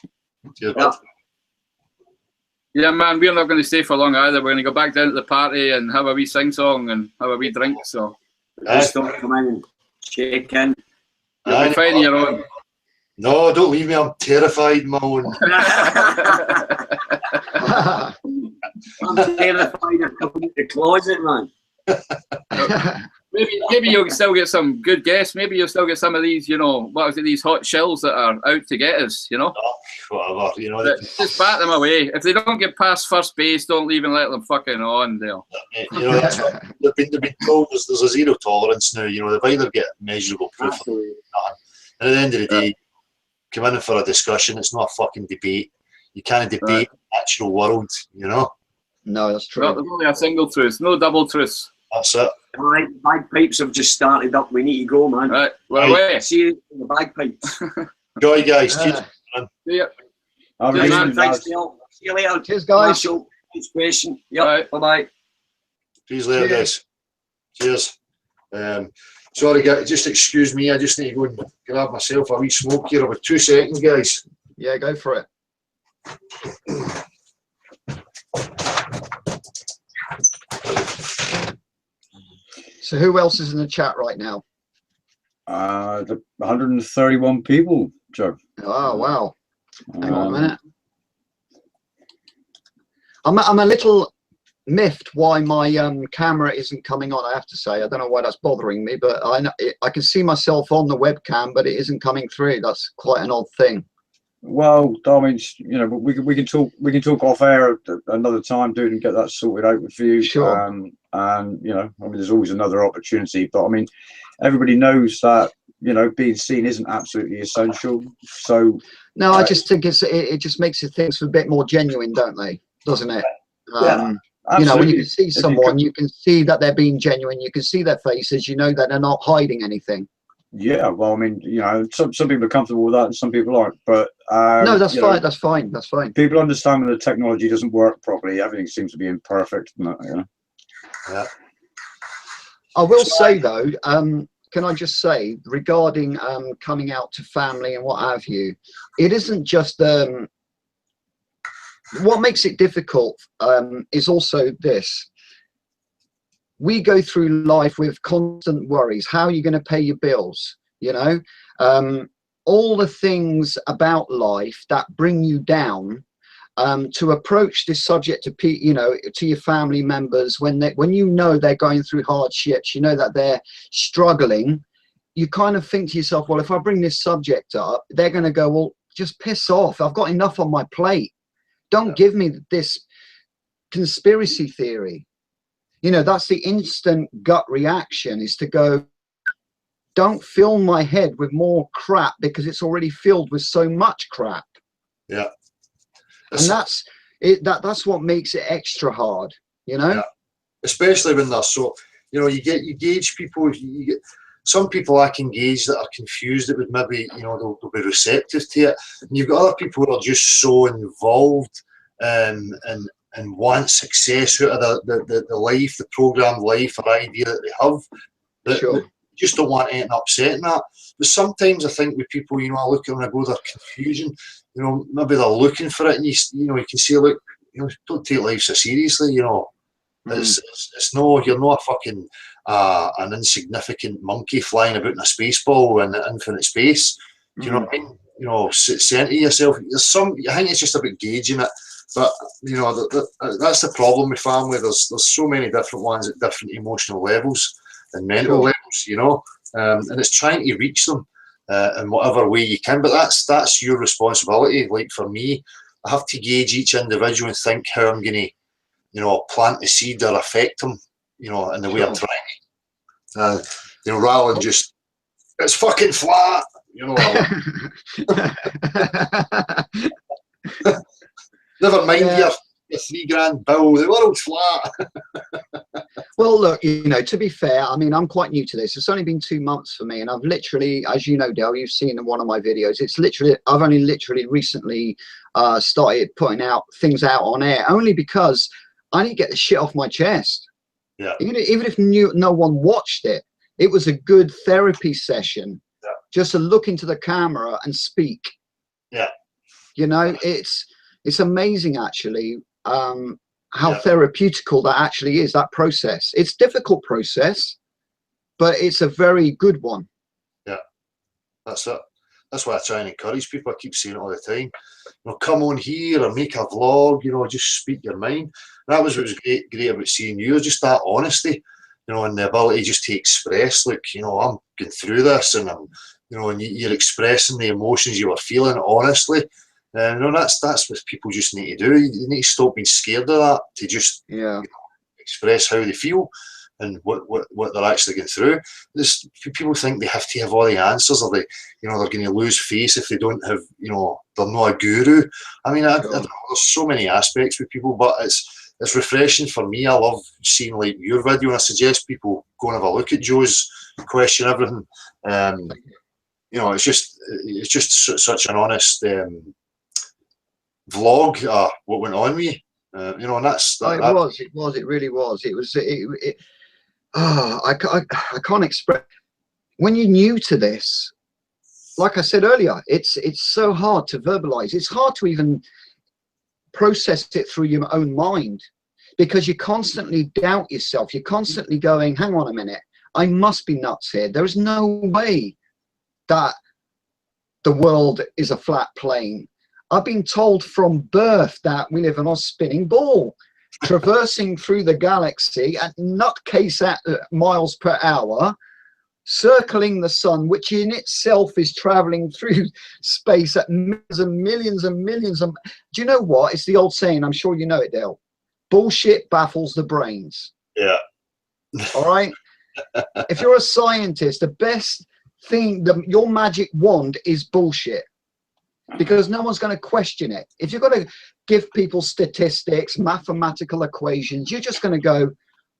Cheers. Yeah, man, we're not going to stay for long either. We're going to go back down to the party and have a wee sing-song and have a wee drink. So. Just don't come in and check in. You'll be fine on your own. No, don't leave me. I'm terrified, Moan. I'm terrified of coming to the closet, man. Maybe you'll still get some good guests. Maybe you'll still get some of these, you know, these hot shells that are out to get us, you know. Whatever, you know. Just bat them away. If they don't get past first base, don't leave and let them fucking on, Dale. You know, that's what they've been told. There's a zero tolerance now. You know, they've either get measurable proof or nothing. And at the end of the day, come in for a discussion. It's not a fucking debate. You can't debate the natural world, you know. No, that's true. Well, there's only a single truth, no double truths. That's it. All right, bagpipes have just started up. We need to go, man. Right, we're away. See you in the bagpipes. Enjoy, guys. Cheers. See ya. Cheers, man. Thanks, Neil. See you later. Cheers, guys. Marshall, inspiration. Yep. Right. Bye-bye. Cheers later, guys. Cheers. Sorry, guys. Just excuse me. I just need to go and grab myself a wee smoke here. About 2 seconds, guys. Yeah, go for it. So who else is in the chat right now? The 131 people, Joe. Oh, wow. Hang on a minute. I'm a little miffed why my camera isn't coming on, I have to say. I don't know why that's bothering me, but I can see myself on the webcam, but it isn't coming through. That's quite an odd thing. Well, I mean, you know, we can talk off air another time, dude, and get that sorted out with you. Sure. And you know, I mean, there's always another opportunity, but I mean, everybody knows that, you know, being seen isn't absolutely essential. So no, I just think it just makes things a bit more genuine, don't they? Doesn't it? You know, when you can see someone, you can see that they're being genuine. You can see their faces. You know that they're not hiding anything. Yeah, well, I mean, you know, some people are comfortable with that and some people aren't. But no, that's fine. That's fine. That's fine. People understand when the technology doesn't work properly. Everything seems to be imperfect. You know? Yeah. I will say though, can I just say regarding coming out to family and what have you, it isn't just what makes it difficult is also this. We go through life with constant worries. How are you going to pay your bills? You know, all the things about life that bring you down. To approach this subject to you know, to your family members when you know they're going through hardships, you know that they're struggling, you kind of think to yourself, well, if I bring this subject up, they're going to go, well, just piss off. I've got enough on my plate. Don't give me this conspiracy theory. You know, that's the instant gut reaction, is to go, don't fill my head with more crap because it's already filled with so much crap. Yeah. And that's it. That's what makes it extra hard, you know. Yeah. Especially when they're so, you know, you gauge people. You get some people I can gauge that are confused. That would maybe, you know, they'll be receptive to it. And you've got other people who are just so involved and want success out of the life, the programmed life or idea that they have. That, sure. That just don't want anything upsetting that. But sometimes I think with people, you know, I look at them and I go, they're confusion. You know, maybe they're looking for it, and you know, you can see, look, you know, don't take life so seriously. You know, it's no, you're not a fucking an insignificant monkey flying about in a space ball in infinite space. Do you know what I mean? You know, center yourself. There's I think it's just about gauging it. But you know, that's the problem with family. There's so many different ones at different emotional levels and mental levels. You know, and it's trying to reach them. In whatever way you can, but that's your responsibility. Like for me, I have to gauge each individual and think how I'm going to, you know, plant the seed or affect them, you know, in the way I'm trying. You know, rather than just, it's fucking flat, you know. Never mind your $3,000 bill. The world's flat. Well, look, you know, to be fair, I mean, I'm quite new to this. It's only been 2 months for me, and I've literally, as you know, Dale, you've seen in one of my videos, I've only literally recently started putting things out on air, only because I need to get the shit off my chest. Yeah. Even if no one watched it, it was a good therapy session. Yeah. Just to look into the camera and speak. Yeah. You know, it's amazing actually. How therapeutical that actually is, that process. It's a difficult process, but it's a very good one. Yeah, that's it. That's why I try and encourage people. I keep saying it all the time. You know, come on here or make a vlog, you know, just speak your mind. That was what was great about seeing you, just that honesty, you know, and the ability just to express, look, you know, I'm going through this, and I'm, you know, and you're expressing the emotions you were feeling honestly. You know, that's what people just need to do. You need to stop being scared of that, to just you know, express how they feel and what they're actually going through. People think they have to have all the answers, or they, you know, they're going to lose face if they don't have, you know, they're not a guru. I mean, there's so many aspects with people, but it's refreshing for me. I love seeing like your video, and I suggest people go and have a look at Joe's question, everything. You know, it's just such an honest vlog, what went on with you, you know, and it really was. I can't express. When you're new to this, like I said earlier, it's so hard to verbalize. It's hard to even process it through your own mind, because you constantly doubt yourself. You're constantly going, hang on a minute, I must be nuts here. There is no way that the world is a flat plane. I've been told from birth that we live on a spinning ball, traversing through the galaxy at nutcase at miles per hour, circling the sun, which in itself is traveling through space at millions and millions and millions of. Do you know what? It's the old saying. I'm sure you know it, Dale. Bullshit baffles the brains. Yeah. All right. If you're a scientist, the best thing, your magic wand is bullshit, because no one's going to question it. If you're going to give people statistics, mathematical equations, you're just going to go,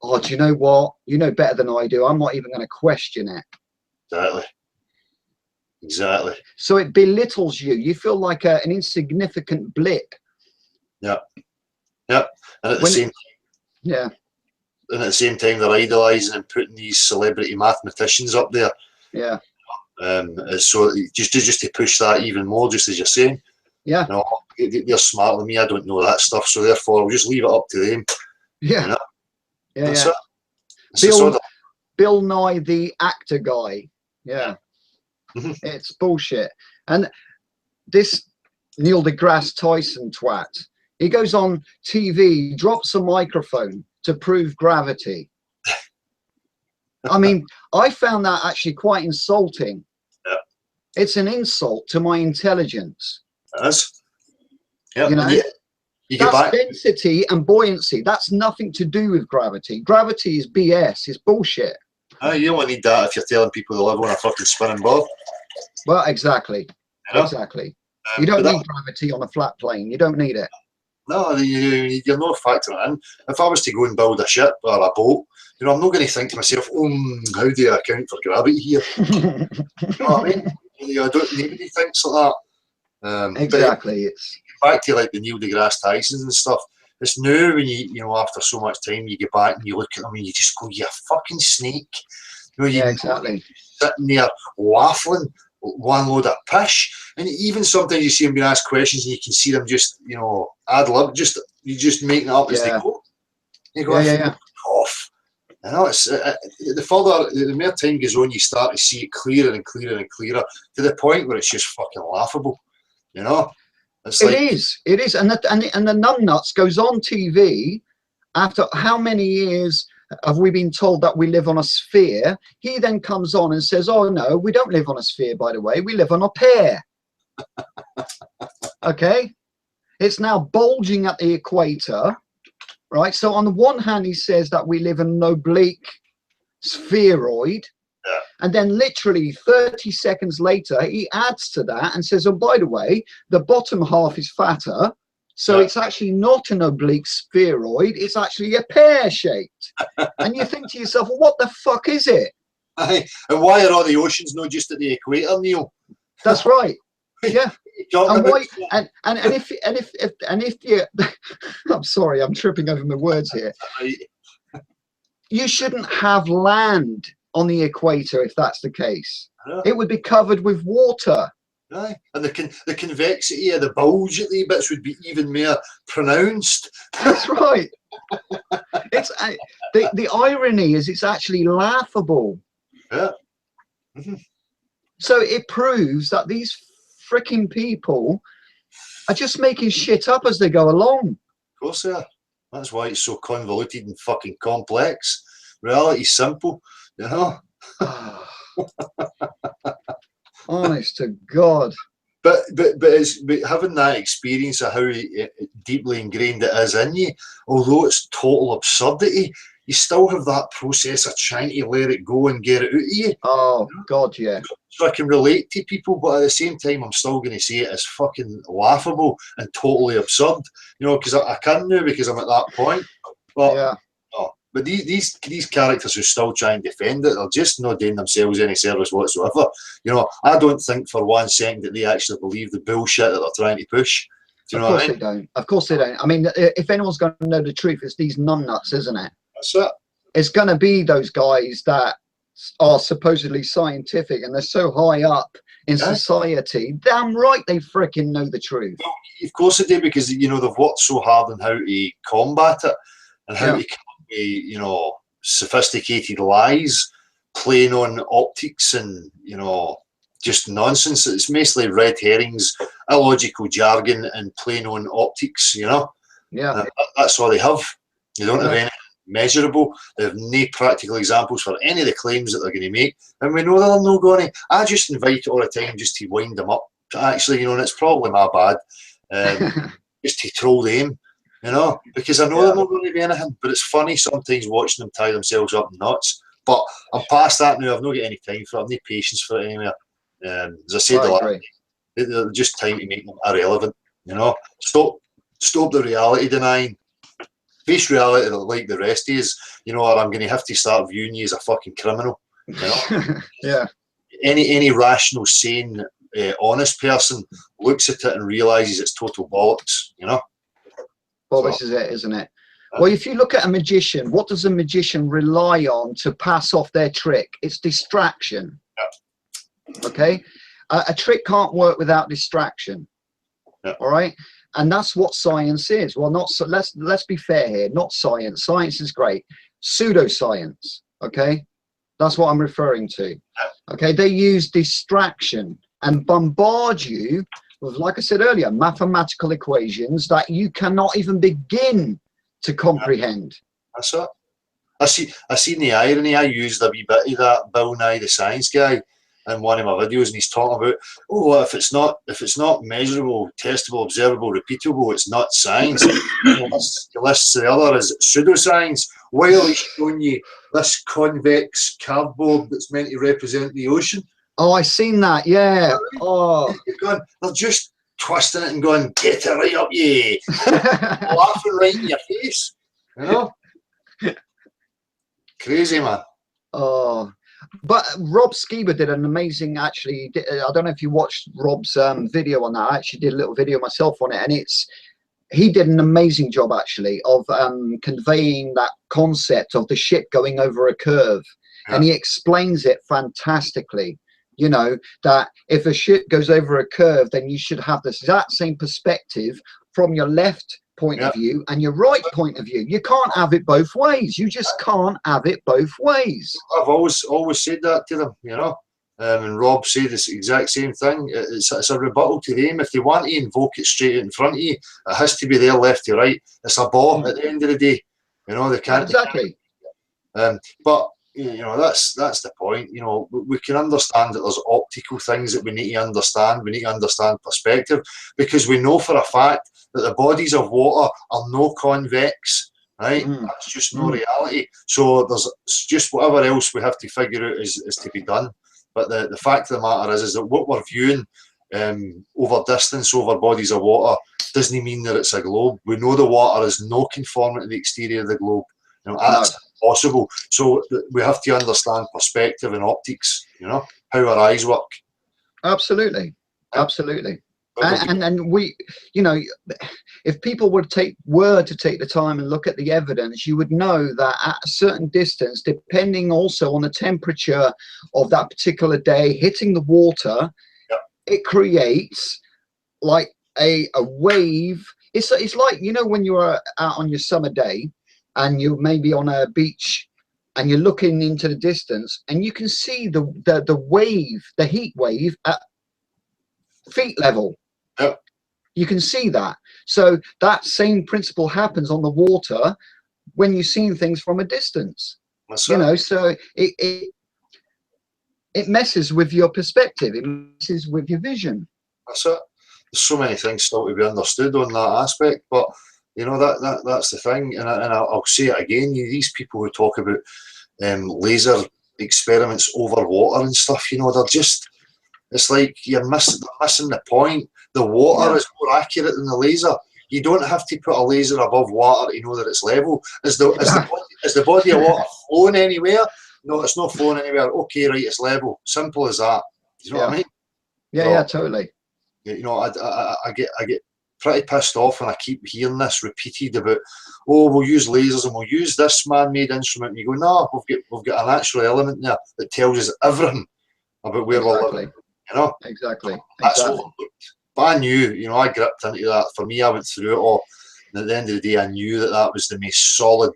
oh, do you know what? You know better than I do. I'm not even going to question it. Exactly. So it belittles you. You feel like an insignificant blip. Yeah. Yeah. And at the same time, yeah. And at the same time, they're idolising and putting these celebrity mathematicians up there. Yeah. So just to push that even more, just as you're saying. Yeah. You know, they're smarter than me. I don't know that stuff, so therefore I'll just leave it up to them. Yeah. You know? Yeah. That's yeah. it. Bill Nye the actor guy. Yeah. It's bullshit. And this Neil deGrasse Tyson twat, he goes on TV, drops a microphone to prove gravity. I mean, I found that actually quite insulting. Yeah. It's an insult to my intelligence. It is. Yeah. You know, you get that's back. density and buoyancy. That's nothing to do with gravity. Gravity is BS. It's bullshit. You only need that if you're telling people they live on a fucking spinning board. Well, exactly. You know? Exactly. You don't need gravity on a flat plane. You don't need it. No, you're not factoring in. If I was to go and build a ship or a boat, you know, I'm not going to think to myself, how do I account for gravity here? You know what I mean? Nobody thinks like that. Exactly. It's back to like the Neil deGrasse Tysons and stuff. It's now when you know, after so much time, you get back and you look at them and you just go, you fucking snake. You know, yeah, exactly. Sitting there waffling one load of pish, and even sometimes you see them being asked questions and you can see them just, you know, ad lib, you just making it up as they go. You go, off. You know, it's the more time goes on, you start to see it clearer and clearer and clearer to the point where it's just fucking laughable. You know, it is, and the numbnuts goes on TV after how many years have we been told that we live on a sphere? He then comes on and says, oh no, we don't live on a sphere, by the way, we live on a pear. Okay, it's now bulging at the equator, right? So on the one hand, he says that we live in an oblique spheroid, and then literally 30 seconds later, he adds to that and says, oh, by the way, the bottom half is fatter. So it's actually not an oblique spheroid, it's actually a pear-shaped. And you think to yourself, well, what the fuck is it? And why are all the oceans not just at the equator, Neil? That's right. Yeah. And if you I'm sorry, I'm tripping over my words here. You shouldn't have land on the equator if that's the case. It would be covered with water. Aye. And the convexity of the bulge at the bits would be even more pronounced. That's right. It's the irony is it's actually laughable. Yeah. So it proves that these freaking people are just making shit up as they go along. Of course they are. That's why it's so convoluted and fucking complex. Reality's simple, you know. Honest to God. But having that experience of how deeply ingrained it is in you, although it's total absurdity, you still have that process of trying to let it go and get it out of you. Oh, God, yeah. So I can relate to people, but at the same time, I'm still going to say it as fucking laughable and totally absurd, you know, because I can now because I'm at that point. But, yeah. But these characters who still try and defend it, they're just not doing themselves any service whatsoever. You know, I don't think for 1 second that they actually believe the bullshit that they're trying to push. Do you know what I mean? They don't. Of course they don't. I mean, if anyone's going to know the truth, it's these numbnuts, isn't it? That's it. It's going to be those guys that are supposedly scientific and they're so high up in society. Damn right they freaking know the truth. Well, of course they do, because, you know, they've worked so hard on how to combat it and how to you know, sophisticated lies, playing on optics and, you know, just nonsense. It's mostly red herrings, illogical jargon and playing on optics, you know. Yeah. That's all they have. They don't have anything. measurable. They have no practical examples for any of the claims that they're going to make, and we know they're not going to. I just invite it all the time just to wind them up. Actually, you know, and it's probably my bad, just to troll them, you know, because I know they're not going to be anything. But it's funny sometimes watching them tie themselves up in knots. But I'm past that now. I've not got any time for it. I've no patience for it anymore. As I said, they're just time to make them irrelevant. You know, stop the reality denying. Face reality like the rest is, you know, or I'm going to have to start viewing you as a fucking criminal. You know? Yeah. Any rational, sane, honest person looks at it and realizes it's total bollocks. You know. Well, this is it, isn't it? Well, if you look at a magician, what does a magician rely on to pass off their trick? It's distraction. Yeah. Okay, a trick can't work without distraction. Yeah. All right, and that's what science is. Well, not so. Let's be fair here. Not science. Science is great. Pseudoscience. Okay, that's what I'm referring to. Okay, they use distraction and bombard you with, like I said earlier, mathematical equations that you cannot even begin to comprehend. That's it. I seen the irony. I used a wee bit of that Bill Nye the Science Guy in one of my videos, and he's talking about, oh, if it's not measurable, testable, observable, repeatable, it's not science. He lists the other as pseudoscience, while he's showing you this convex cardboard that's meant to represent the ocean. Oh, I seen that. Yeah. Oh, they're just twisting it and going, get it right up, yeah. Laughing right in your face, you know. Crazy, man. Oh, but Rob Skiba did an amazing. Actually, I don't know if you watched Rob's video on that. I actually did a little video myself on it, and he did an amazing job actually of conveying that concept of the ship going over a curve, and he explains it fantastically. You know, that if a ship goes over a curve, then you should have the exact same perspective from your left point of view and your right point of view. You can't have it both ways. You just can't have it both ways. I've always said that to them, you know. And Rob said this exact same thing. It's a rebuttal to them. If they want to invoke it straight in front of you, it has to be there left to right. It's a ball at the end of the day. You know, they can't. Exactly. But you know, that's the point. You know, we can understand that there's optical things that we need to understand. We need to understand perspective, because we know for a fact that the bodies of water are no convex, right? That's just no reality. So there's just whatever else we have to figure out is to be done. But the fact of the matter is that what we're viewing over distance, over bodies of water, doesn't mean that it's a globe. We know the water is no conforming to the exterior of the globe. You know, that's possible. So we have to understand perspective and optics, you know, how our eyes work. Absolutely. And we, you know, if people were to take the time and look at the evidence, you would know that at a certain distance, depending also on the temperature of that particular day hitting the water, it creates like a wave. It's like, you know, when you're out on your summer day and you're maybe on a beach and you're looking into the distance and you can see the wave, the heat wave at feet level. You can see that. So that same principle happens on the water when you're seeing things from a distance. You know, so it messes with your perspective. It messes with your vision. That's it. There's so many things still to be understood on that aspect, but you know, that's the thing. And I'll say it again. These people who talk about laser experiments over water and stuff, you know, they're just, it's like you're missing the point. The water is more accurate than the laser. You don't have to put a laser above water to know that it's level. Is the body of water flowing anywhere? No, it's not flowing anywhere. Okay, right, it's level. Simple as that. Do you know what I mean? Yeah, totally. You know, I get pretty pissed off when I keep hearing this repeated about, oh, we'll use lasers and we'll use this man-made instrument. And you go, no, we've got a natural element there that tells us everything about where we're living. You know, exactly. That's overlooked. But I knew, you know, I gripped into that. For me, I went through it all. And at the end of the day, I knew that was the most solid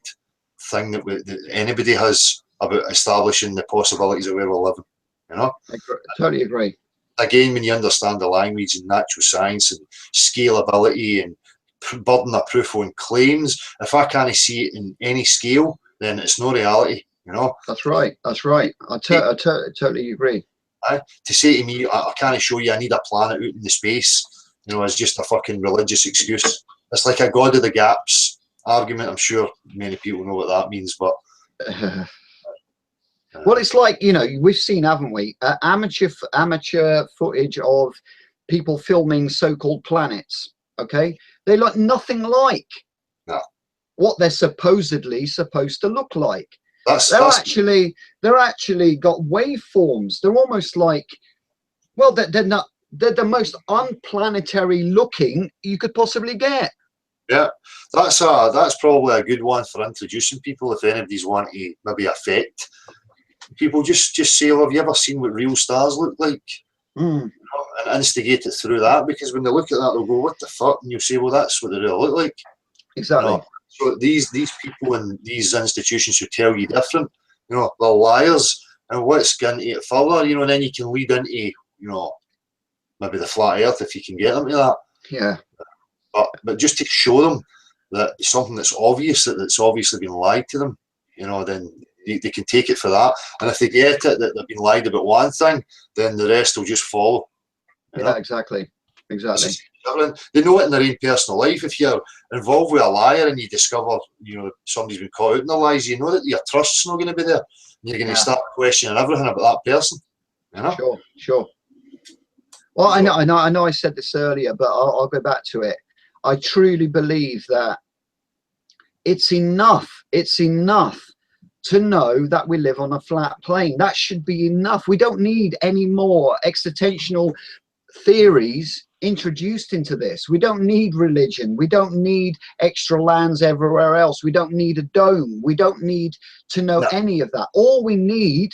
thing that anybody has about establishing the possibilities of where we're living. You know, I totally agree. Again, when you understand the language and natural science and scalability and burden of proof on claims. If I can't see it in any scale, then it's no reality, you know. That's right. That's right. I totally agree. To say to me, I can't show you, I need a planet out in the space, you know, is just a fucking religious excuse. It's like a God of the gaps argument. I'm sure many people know what that means, but well, it's like, you know, we've seen, haven't we, amateur footage of people filming so-called planets. Okay, they look nothing like what they're supposedly supposed to look like. They're actually got waveforms. They're almost like, well, they're not. They're the most unplanetary looking you could possibly get. Yeah, that's probably a good one for introducing people. If anybody's want to maybe affect people, just say, well, have you ever seen what real stars look like? You know, and instigate it through that, because when they look at that, they'll go, what the fuck? And you'll say, well, that's what they really look like. Exactly. You know? So these people in these institutions who tell you different, you know, they're liars. And what's going to it further, you know, and then you can lead into, you know, maybe the flat earth if you can get them to that. Yeah. But just to show them that it's something that's obvious, that's obviously been lied to them, you know, then they can take it for that. And if they get it that they've been lied about one thing, then the rest will just follow. Yeah, exactly. Exactly. They know it in their own personal life. If you're involved with a liar and you discover, you know, somebody's been caught out in the lies, you know that your trust's not going to be there. You're going to start questioning everything about that person. You know? Sure. Well, I know I said this earlier, but I'll go back to it. I truly believe that it's enough to know that we live on a flat plane. That should be enough. We don't need any more existential theories introduced into this. We don't need religion. We don't need extra lands everywhere else. We don't need a dome. We don't need to know any of that. All we need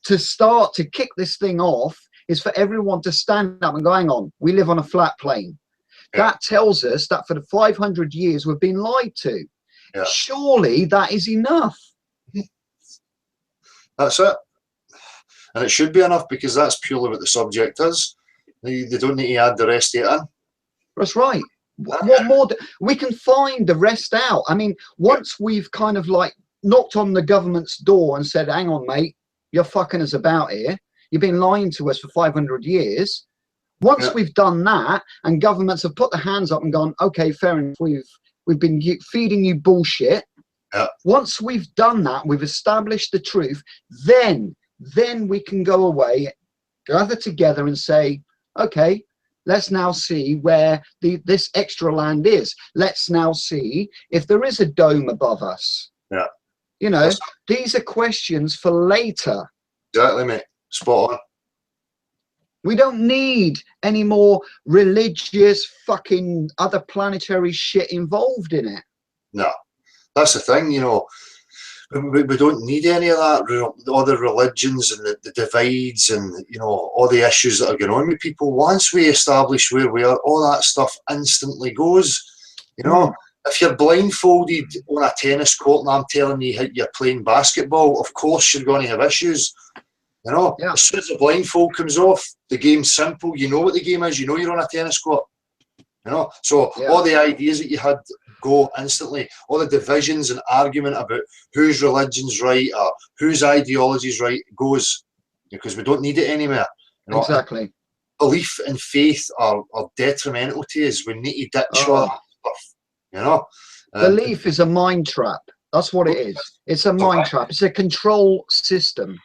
to start to kick this thing off is for everyone to stand up and go, hang on, we live on a flat plane. That tells us that for the 500 years we've been lied to. Surely that is enough. That's it. And it should be enough, because that's purely what the subject is. They don't need to add the rest of it in. That's right. What more? We can find the rest out. I mean, once we've kind of like knocked on the government's door and said, hang on, mate, you're fucking us about here. You've been lying to us for 500 years. Once we've done that and governments have put their hands up and gone, okay, fair enough, we've been feeding you bullshit. Once we've done that, we've established the truth, then we can go away, gather together and say, okay, let's now see where this extra land is. Let's now see if there is a dome above us. You know, these are questions for later. Exactly, mate. Spot on. We don't need any more religious fucking other planetary shit involved in it. No, that's the thing, you know. We don't need any of that, all the religions and the divides and, you know, all the issues that are going on with people. Once we establish where we are, all that stuff instantly goes. You know, if you're blindfolded on a tennis court and I'm telling you how you're playing basketball, of course you're going to have issues. You know, as soon as the blindfold comes off, the game's simple. You know what the game is. You know you're on a tennis court. You know, so all the ideas that you had go instantly. All the divisions and argument about whose religion's right or whose ideology's right goes, because we don't need it anymore. You know? Exactly. Belief and faith are detrimental to us. We need to ditch all that stuff. You know, belief is a mind trap. That's what it is. It's a mind trap. It's a control system.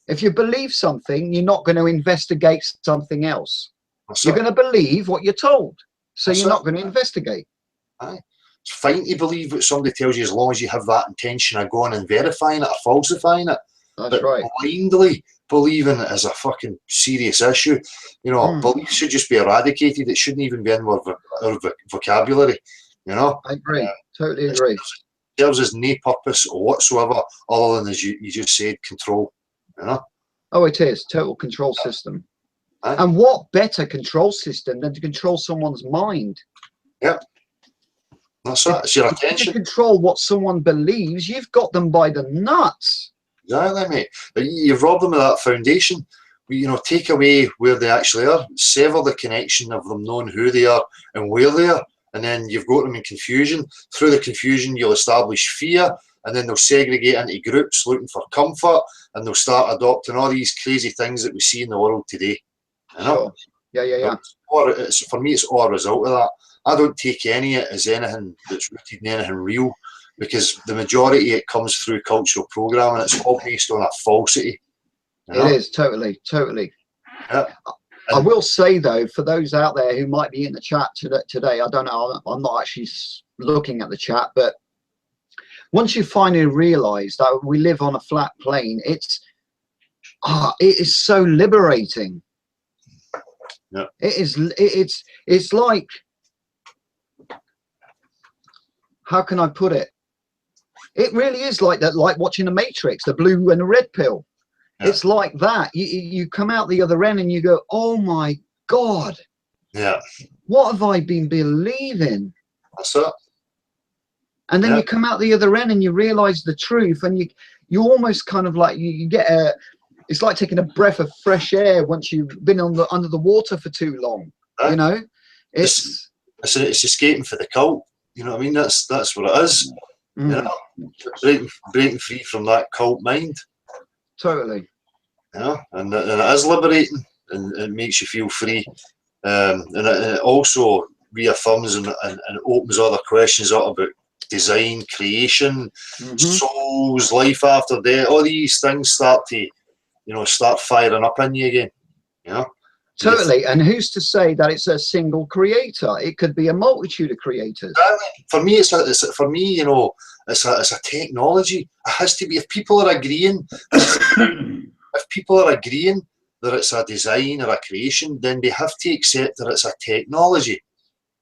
If you believe something, you're not going to investigate something else. You're going to believe what you're told. So you're not going to investigate. It's fine to believe what somebody tells you as long as you have that intention of going and verifying it or falsifying it. That's right. Blindly believing it is a fucking serious issue. You know, belief should just be eradicated. It shouldn't even be in our vocabulary. You know? I agree. Totally agree. It serves us no purpose whatsoever other than, as you just said, control. You know? Oh, it is total control system. And what better control system than to control someone's mind? That's it. It's your attention. To control what someone believes, you've got them by the nuts. Exactly, mate. But you've robbed them of that foundation. You know, take away where they actually are, sever the connection of them knowing who they are and where they are, and then you've got them in confusion. Through the confusion, you'll establish fear, and then they'll segregate into groups looking for comfort, and they'll start adopting all these crazy things that we see in the world today. You know? Sure. Yeah. For me, it's all a result of that. I don't take any of it as anything that's rooted in anything real, because the majority it comes through cultural programming. It's all based on a falsity. You know? It is totally. Yeah. I will say though, for those out there who might be in the chat today, I don't know, I'm not actually looking at the chat, but once you finally realize that we live on a flat plane, it is so liberating. Yeah. It's like, how can I put it? It really is like that, like watching the Matrix, the blue and the red pill. Yeah. It's like that. You come out the other end and you go, oh my God. Yeah. What have I been believing? That's it. And then you come out the other end and you realize the truth, and you almost kind of like you get it's like taking a breath of fresh air once you've been under the water for too long. You know, it's escaping for the cult. You know what I mean? That's what it is. You know, breaking free from that cult mind. Totally. Yeah, and it is liberating, and it makes you feel free, and it also reaffirms and opens other questions up about design, creation, souls, life after death. All these things start firing up in you again. You know. Totally. And who's to say that it's a single creator? It could be a multitude of creators. For me, it's a technology. It has to be, if people are agreeing, if people are agreeing that it's a design or a creation, then they have to accept that it's a technology.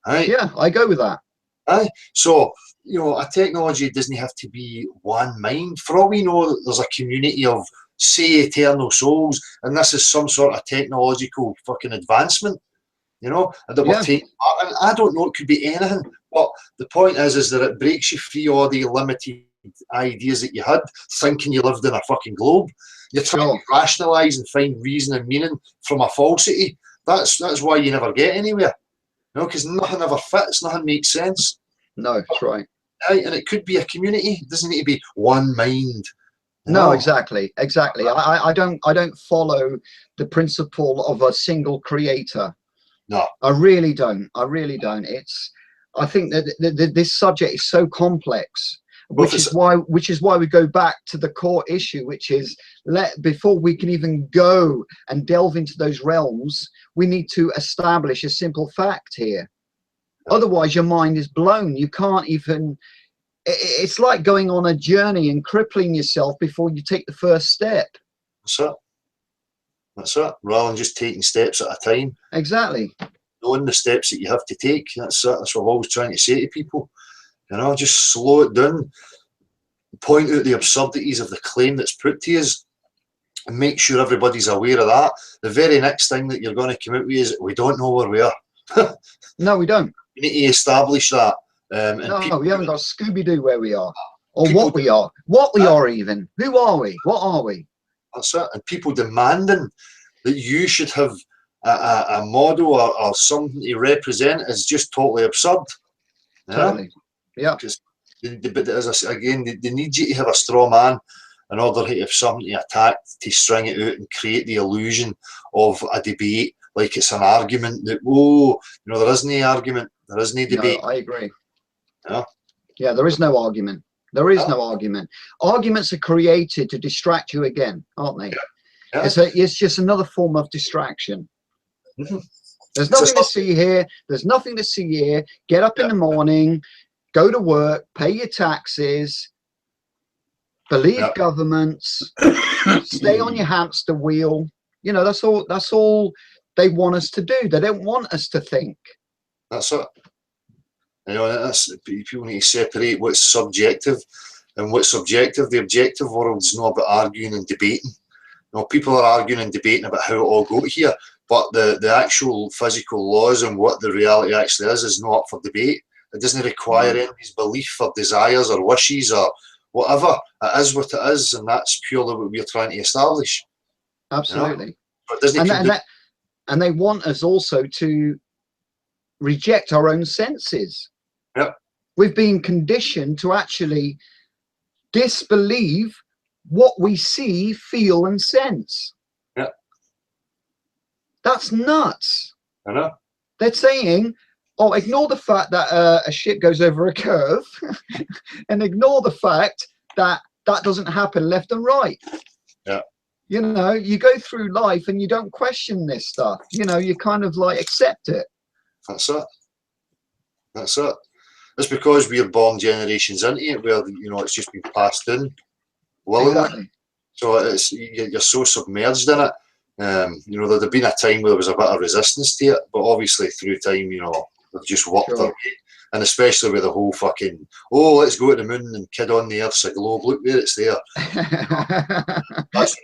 Right? Yeah, I go with that. Right? So, a technology doesn't have to be one mind. For all we know, there's a community of, say, eternal souls, and this is some sort of technological fucking advancement, that we're taking part in. I don't know, it could be anything, but the point is that it breaks you free all the limited ideas that you had, thinking you lived in a fucking globe. You're trying to rationalise and find reason and meaning from a falsity. That's why you never get anywhere, because nothing ever fits, nothing makes sense. No, that's right. And it could be a community. It doesn't need to be one mind. No, exactly. I don't follow the principle of a single creator. No, I really don't. I think that this subject is so complex, which is why we go back to the core issue, which is before we can even go and delve into those realms, we need to establish a simple fact here. Otherwise, your mind is blown. You can't even. It's like going on a journey and crippling yourself before you take the first step. That's it. Rather than just taking steps at a time. Exactly. Knowing the steps that you have to take. That's what I'm always trying to say to people. Just slow it down. Point out the absurdities of the claim that's put to us, and make sure everybody's aware of that. The very next thing that you're going to come out with is, we don't know where we are. No, we don't. We need to establish that. No, we haven't got Scooby-Doo where we are, or what we are even. Who are we? What are we? That's it. And people demanding that you should have a model or something to represent is just totally absurd. Totally. Yeah. But as I say again, they need you to have a straw man in order to have something to attack, to string it out and create the illusion of a debate, like it's an argument that, there isn't any argument, there isn't any debate. No, I agree. Yeah, there is no argument. There is no argument. Arguments are created to distract you again, aren't they? Yeah. It's just another form of distraction. There's nothing to see here. There's nothing to see here. Get up in the morning, go to work, pay your taxes, believe governments, stay on your hamster wheel. That's all they want us to do. They don't want us to think. That's it. People need to separate what's subjective and what's objective. The objective world is not about arguing and debating. People are arguing and debating about how it all got here, but the actual physical laws and what the reality actually is not up for debate. It doesn't require anybody's belief or desires or wishes or whatever. It is what it is, and that's purely what we're trying to establish. Absolutely. And they want us also to reject our own senses. Yep. We've been conditioned to actually disbelieve what we see, feel, and sense. Yep. That's nuts. I know. They're saying, oh, ignore the fact that a ship goes over a curve and ignore the fact that that doesn't happen left and right. Yeah. You know, you go through life and you don't question this stuff. You know, you kind of like accept it. That's it. That's it. It's because we're born generations into it where, you know, it's just been passed in willingly. Exactly. So it's, you're so submerged in it. You know, there'd been a time where there was a bit of resistance to it, but obviously through time, you know, they've just worked their way. And especially with the whole fucking, oh, let's go to the moon and kid on the Earth's a globe. Look there, it's there. That's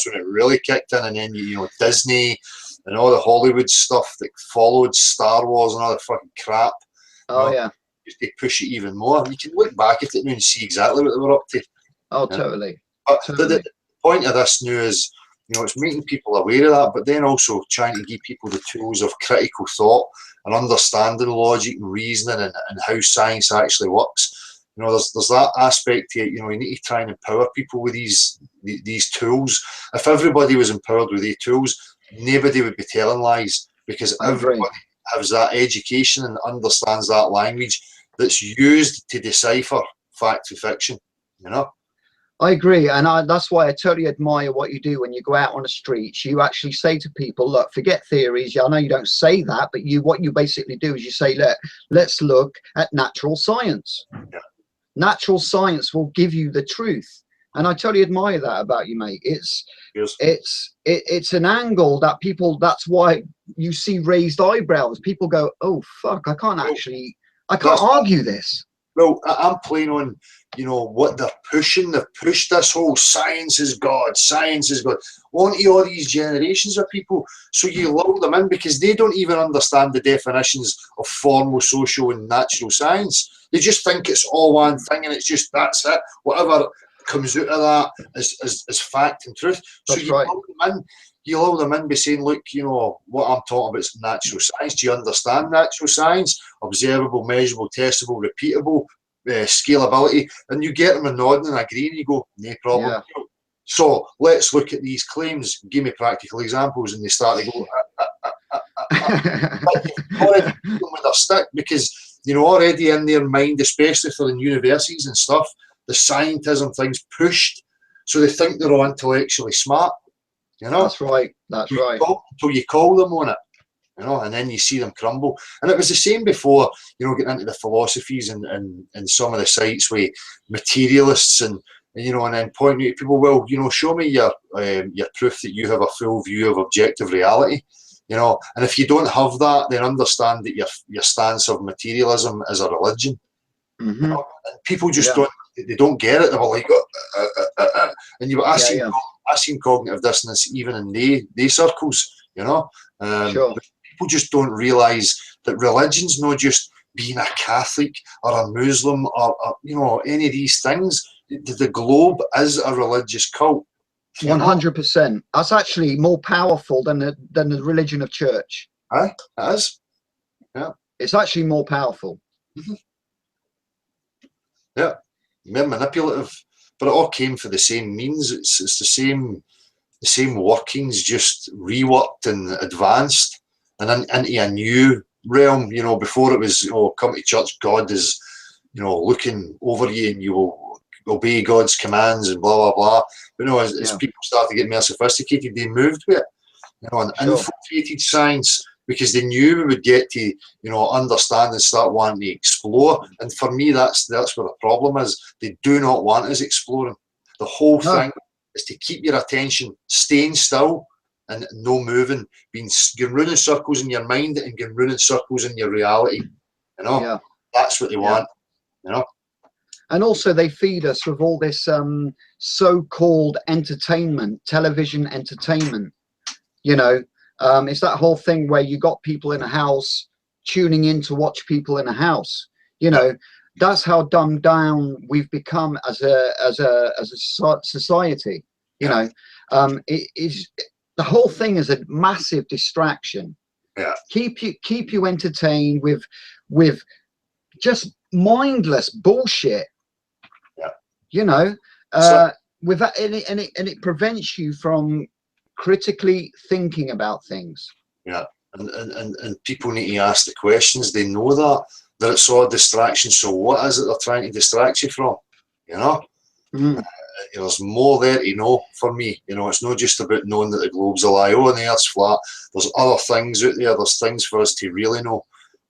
when it really kicked in. And then, you know, Disney and all the Hollywood stuff that followed, Star Wars and all the fucking crap. Oh, you know, yeah. they push it even more. You can look back at it now and see exactly what they were up to. Oh, totally. But Totally. the point of this now is, you know, it's making people aware of that, but then also trying to give people the tools of critical thought and understanding logic and reasoning and how science actually works. You know, there's that aspect to it. You know, you need to try and empower people with these tools. If everybody was empowered with these tools, nobody would be telling lies, because everybody has that education and understands that language that's used to decipher fact to fiction, you know. I agree, and that's why I totally admire what you do when you go out on the streets. You actually say to people, look, forget theories. I know you don't say that, but what you basically do is you say, look, let's look at natural science. Yeah. Natural science will give you the truth. And I totally admire that about you, mate. It's an angle that people, that's why you see raised eyebrows. People go, oh, fuck, I can't argue this. Well, I'm playing on, you know, what they're pushing. They've pushed this whole science is God, science is God, onto all these generations of people. So you lull them in because they don't even understand the definitions of formal, social and natural science. They just think it's all one thing and it's just, that's it. Whatever comes out of that is fact and truth. So That's you right. lull them in by saying, look, you know, what I'm talking about is natural science. Do you understand natural science? Observable, measurable, testable, repeatable, scalability. And you get them a nodding and agreeing, and you go, no problem. Yeah. So let's look at these claims. Give me practical examples. And they start to go, but you've already beat them with their stick, because, you know, already in their mind, especially for the universities and stuff, the scientism thing's pushed. So they think they're all intellectually smart. You know, that's right. That's right. Until you call them on it, you know, and then you see them crumble. And it was the same before, you know, getting into the philosophies and some of the sites with materialists and you know, and then pointing at people, well, you know, show me your proof that you have a full view of objective reality, you know. And if you don't have that, then understand that your stance of materialism is a religion. Mm-hmm. You know? And people just don't get it. They were like, and you were asking cognitive dissonance even in they circles, you know. Sure. People just don't realise that religion's not just being a Catholic or a Muslim or you know, any of these things. The globe is a religious cult. 100%. That's actually more powerful than the religion of church. Aye, it is. Yeah. It's actually more powerful. Mm-hmm. Yeah. More manipulative, but it all came for the same means. It's the same workings, just reworked and advanced and into a new realm. You know, before it was, oh, come to church, God is, you know, looking over you and you will obey God's commands and blah blah blah. But no, as people start to get more sophisticated, they moved with it, you know, and infiltrated science because they knew we would get to, you know, understand and start wanting to explore. And for me, that's where the problem is. They do not want us exploring. The whole thing is to keep your attention staying still and no moving, going round in circles in your mind and going round in circles in your reality. You know, that's what they want. You know. And also they feed us with all this so-called entertainment, television entertainment. You know, it's that whole thing where you got people in a house tuning in to watch people in a house. You know, that's how dumbed down we've become as a society. You know, it is, the whole thing is a massive distraction. Yeah. Keep you entertained with just mindless bullshit. Yeah. You know, with that, and it prevents you from critically thinking about things. Yeah. And people need to ask the questions. They know that it's all a distraction. So what is it they're trying to distract you from? You know? There's more there to know for me. You know, it's not just about knowing that the globe's a lie, oh, and the earth's flat. There's other things out there. There's things for us to really know.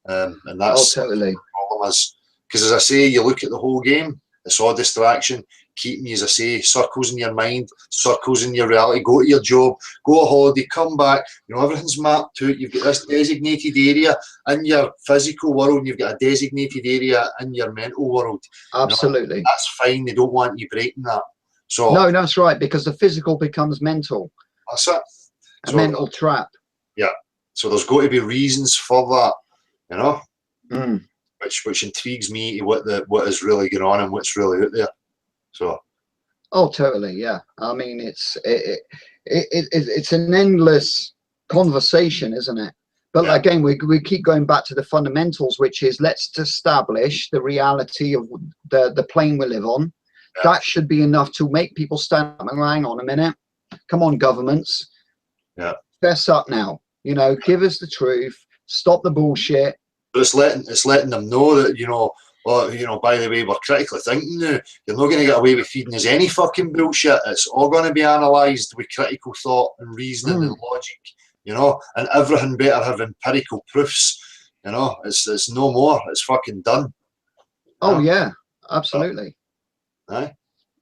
And that's totally the problem is. Because as I say, you look at the whole game, it's all distraction. Keep me, as I say, circles in your mind, circles in your reality. Go to your job, go on holiday, come back. You know, everything's mapped out. You've got this designated area in your physical world, and you've got a designated area in your mental world. Absolutely. You know, that's fine. They don't want you breaking that. So no, that's right, because the physical becomes mental. That's it. A mental trap. Yeah. So there's got to be reasons for that, you know, which intrigues me to what is really going on and what's really out there. So. Oh, totally. Yeah. I mean, it's an endless conversation, isn't it? But yeah. Again, we keep going back to the fundamentals, which is let's establish the reality of the plane we live on. Yeah. That should be enough to make people stand up and hang on a minute. Come on, governments. Yeah. Fess up now. You know, give us the truth. Stop the bullshit. But it's letting them know that, you know, by the way, we're critically thinking now. You're not going to get away with feeding us any fucking bullshit. It's all going to be analysed with critical thought and reasoning and logic, you know, and everything better have empirical proofs. You know, it's no more. It's fucking done. Oh, yeah, absolutely.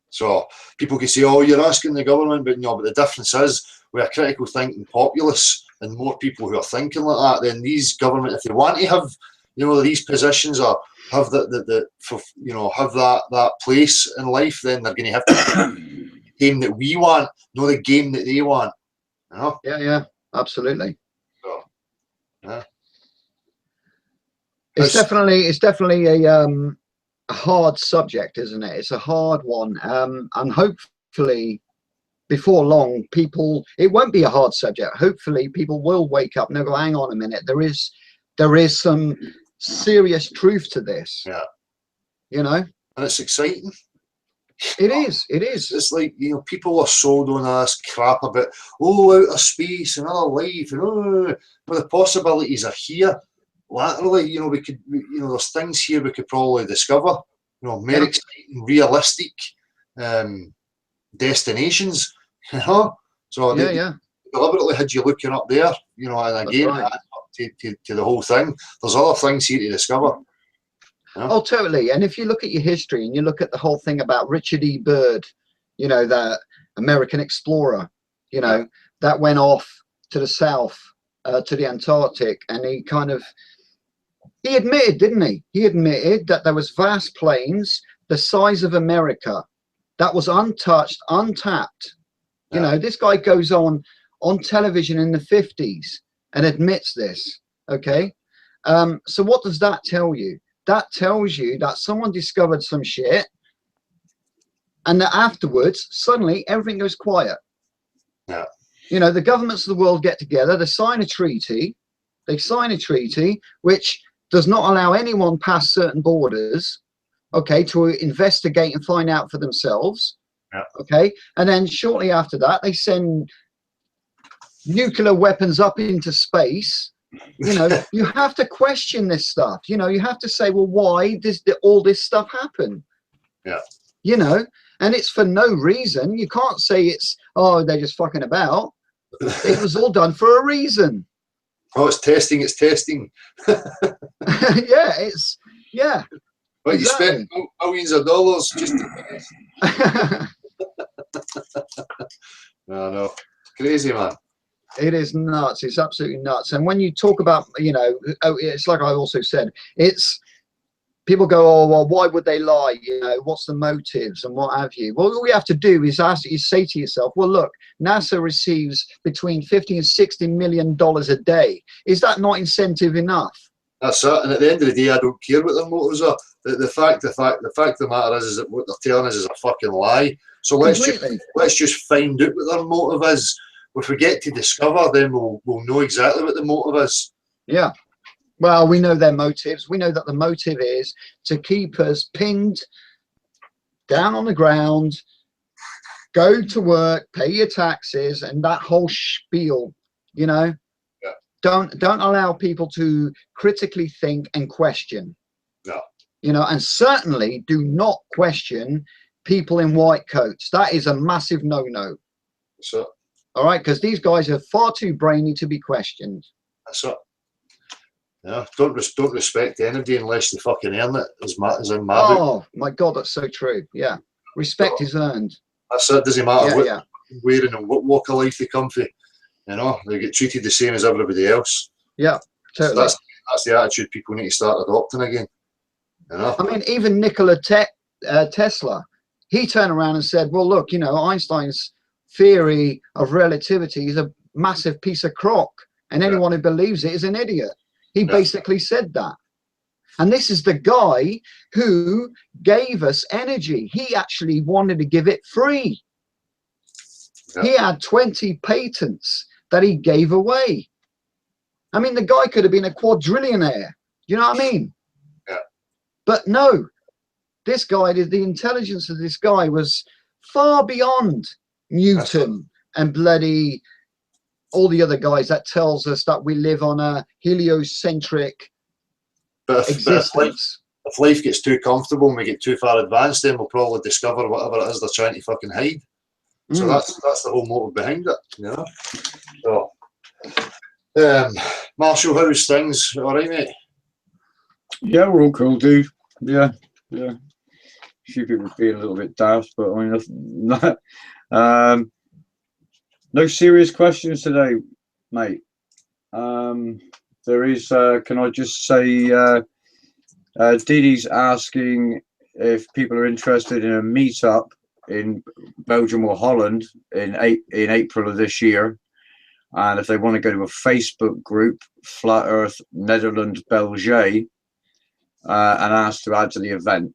So people can say, oh, you're asking the government, but no, but the difference is we're a critical thinking populace and more people who are thinking like that, then these government, if they want to have, you know, these positions or have have that place in life, then they're going to have to play the game that we want, not the game that they want. You know? Yeah, absolutely. So, yeah. It's definitely a hard subject, isn't it? It's a hard one, and hopefully before long it won't be a hard subject. Hopefully people will wake up and they'll go, hang on a minute, there is some serious truth to this. Yeah. You know? And it's exciting. It is. It's like, you know, people are sold on this crap about, outer space and other life, and but the possibilities are here. Laterally, you know, there's things here we could probably discover, you know, more exciting, realistic destinations, you know. So they deliberately had you looking up there, you know, and again, right. to the whole thing, there's other things here to discover. You know? Oh, totally. And if you look at your history and you look at the whole thing about Richard E. Byrd, you know, that American explorer, you know, that went off to the south, to the Antarctic, and he admitted, didn't he? He admitted that there was vast plains the size of America that was untouched, untapped. You know, this guy goes on television in the 50s and admits this. Okay. So what does that tell you? That tells you that someone discovered some shit and that afterwards, suddenly everything goes quiet. Yeah. You know, the governments of the world get together, they sign a treaty which does not allow anyone past certain borders, okay, to investigate and find out for themselves. Yeah. Okay. And then shortly after that, they send nuclear weapons up into space. You know, you have to question this stuff. You know, you have to say, well, why does all this stuff happen? Yeah. You know, and it's for no reason. You can't say it's, oh, they're just fucking about. It was all done for a reason. Oh, it's testing. Yeah. But exactly. You spend millions of dollars just to test. No. Crazy, man. It is nuts. It's absolutely nuts. And when you talk about, you know, it's like I also said, it's people go, oh, well, why would they lie? You know, what's the motives and what have you? Well, all you have to do is say to yourself, well, look, NASA receives between $50 and $60 million a day. Is that not incentive enough? That's it. And at the end of the day, I don't care what their motives are. The fact of the matter is that what they're telling us is a fucking lie. So let's just find out what their motive is. if we get to discover, then we'll know exactly what the motive is. Yeah. Well, we know their motives. We know that the motive is to keep us pinned down on the ground, go to work, pay your taxes, and that whole spiel, you know. Yeah. Don't allow people to critically think and question. Yeah. You know, and certainly do not question people in white coats. That is a massive no-no. So, all right, because these guys are far too brainy to be questioned. That's it. Yeah, don't respect anybody unless they fucking earn it. As in my book. Oh my God, that's so true. Yeah, respect is earned. That's it. Doesn't matter what yeah. wearing and what walk of life they come from. You know, they get treated the same as everybody else. Yeah, totally. So that's the attitude people need to start adopting again. You know? I mean, even Nikola Tesla, he turned around and said, well, look, you know, Einstein's theory of relativity is a massive piece of crock, and anyone who believes it is an idiot. He basically said that. And this is the guy who gave us energy. He actually wanted to give it free. Yeah. He had 20 patents that he gave away. I mean, the guy could have been a quadrillionaire. You know what I mean? Yeah. But no, this guy, the intelligence of this guy was far beyond Newton and bloody all the other guys that tells us that we live on a heliocentric existence. If life gets too comfortable and we get too far advanced, then we'll probably discover whatever it is they're trying to fucking hide. So that's the whole motive behind it, you know. So, Marshall, how's things? All right, mate? Yeah, we're all cool, dude. Yeah. A few people being a little bit daft, but I mean, no serious questions today, mate. There is, can I just say, Dee Dee's asking if people are interested in a meetup in Belgium or Holland in April of this year, and if they want to go to a Facebook group, Flat Earth Netherlands België, and ask to add to the event.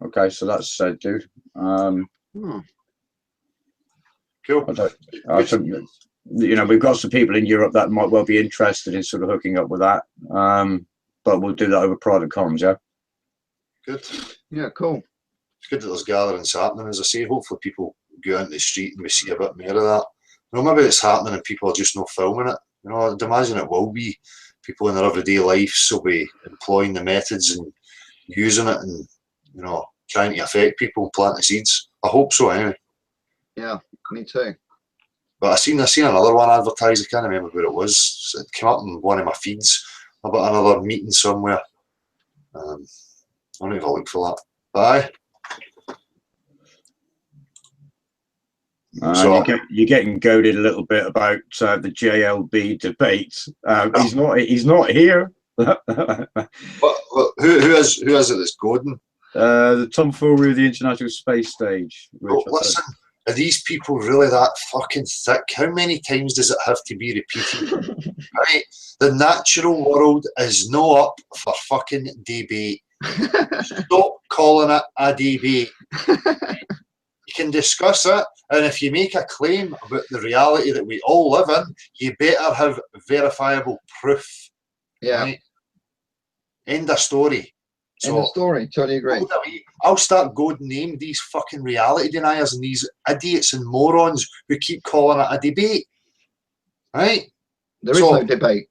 Okay, so that's said, dude. Cool. I think, you know, we've got some people in Europe that might well be interested in sort of hooking up with that. But we'll do that over private comms, yeah? Good. Yeah, cool. It's good that there's gatherings happening. As I say, hopefully people go out in the street and we see a bit more of that. You know, maybe it's happening and people are just not filming it. You know, I'd imagine it will be. People in their everyday lives will be employing the methods and using it and, you know, trying to affect people and plant the seeds. I hope so, anyway. Yeah, me too. But I seen another one advertised. I can't remember where it was. It came up in one of my feeds about another meeting somewhere. I'll not even look for that. Bye. So you're getting goaded a little bit about the JLB debate. He's not here. Who is it that's goading? The tomfoolery of the International Space Stage. Listen, are these people really that fucking thick? How many times does it have to be repeated? Right? The natural world is no up for fucking debate. Stop calling it a debate. You can discuss it, and if you make a claim about the reality that we all live in, you better have verifiable proof. Yeah. Right? End of story. End of story. Totally agree. I'll start goading name these fucking reality deniers and these idiots and morons who keep calling it a debate. Right? There is no debate.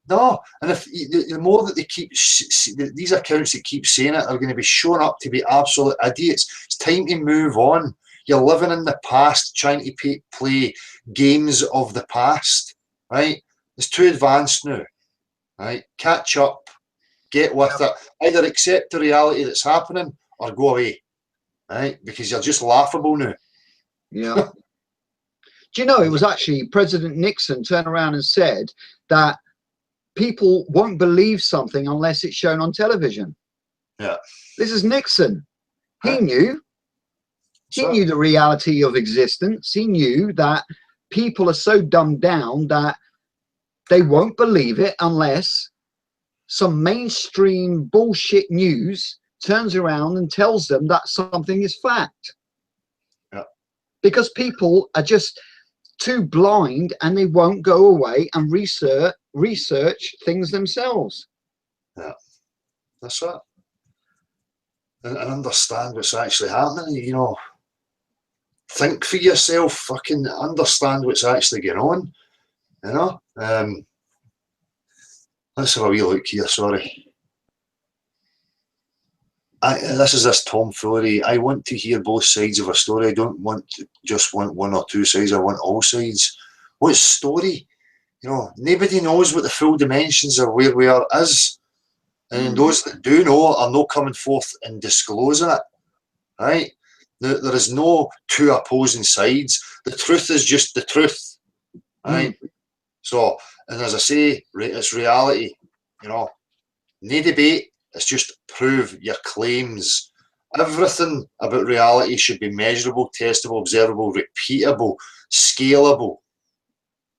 No, and if the more that they keep these accounts that keep saying it are going to be shown up to be absolute idiots. It's time to move on. You're living in the past, trying to play games of the past, right? It's too advanced now, right? Catch up, get with it. Either accept the reality that's happening or go away, right? Because you're just laughable now. Yeah. Do you know, it was actually President Nixon turned around and said that people won't believe something unless it's shown on television. Yeah. This is Nixon. He knew. He knew the reality of existence. He knew that people are so dumbed down that they won't believe it unless some mainstream bullshit news turns around and tells them that something is fact. Yeah. Because people are just too blind, and they won't go away and research things themselves. Yeah, that's it. And understand what's actually happening. You know, think for yourself. Fucking understand what's actually going on. You know. Let's have a wee look here. Sorry. This is this tomfoolery. I want to hear both sides of a story. I don't want to just want one or two sides. I want all sides. What story? You know, nobody knows what the full dimensions of where we are is. And those that do know are not coming forth and disclosing it. Right? There is no two opposing sides. The truth is just the truth. Right? So, and as I say, it's reality. You know, no debate. It's just prove your claims. Everything about reality should be measurable, testable, observable, repeatable, scalable.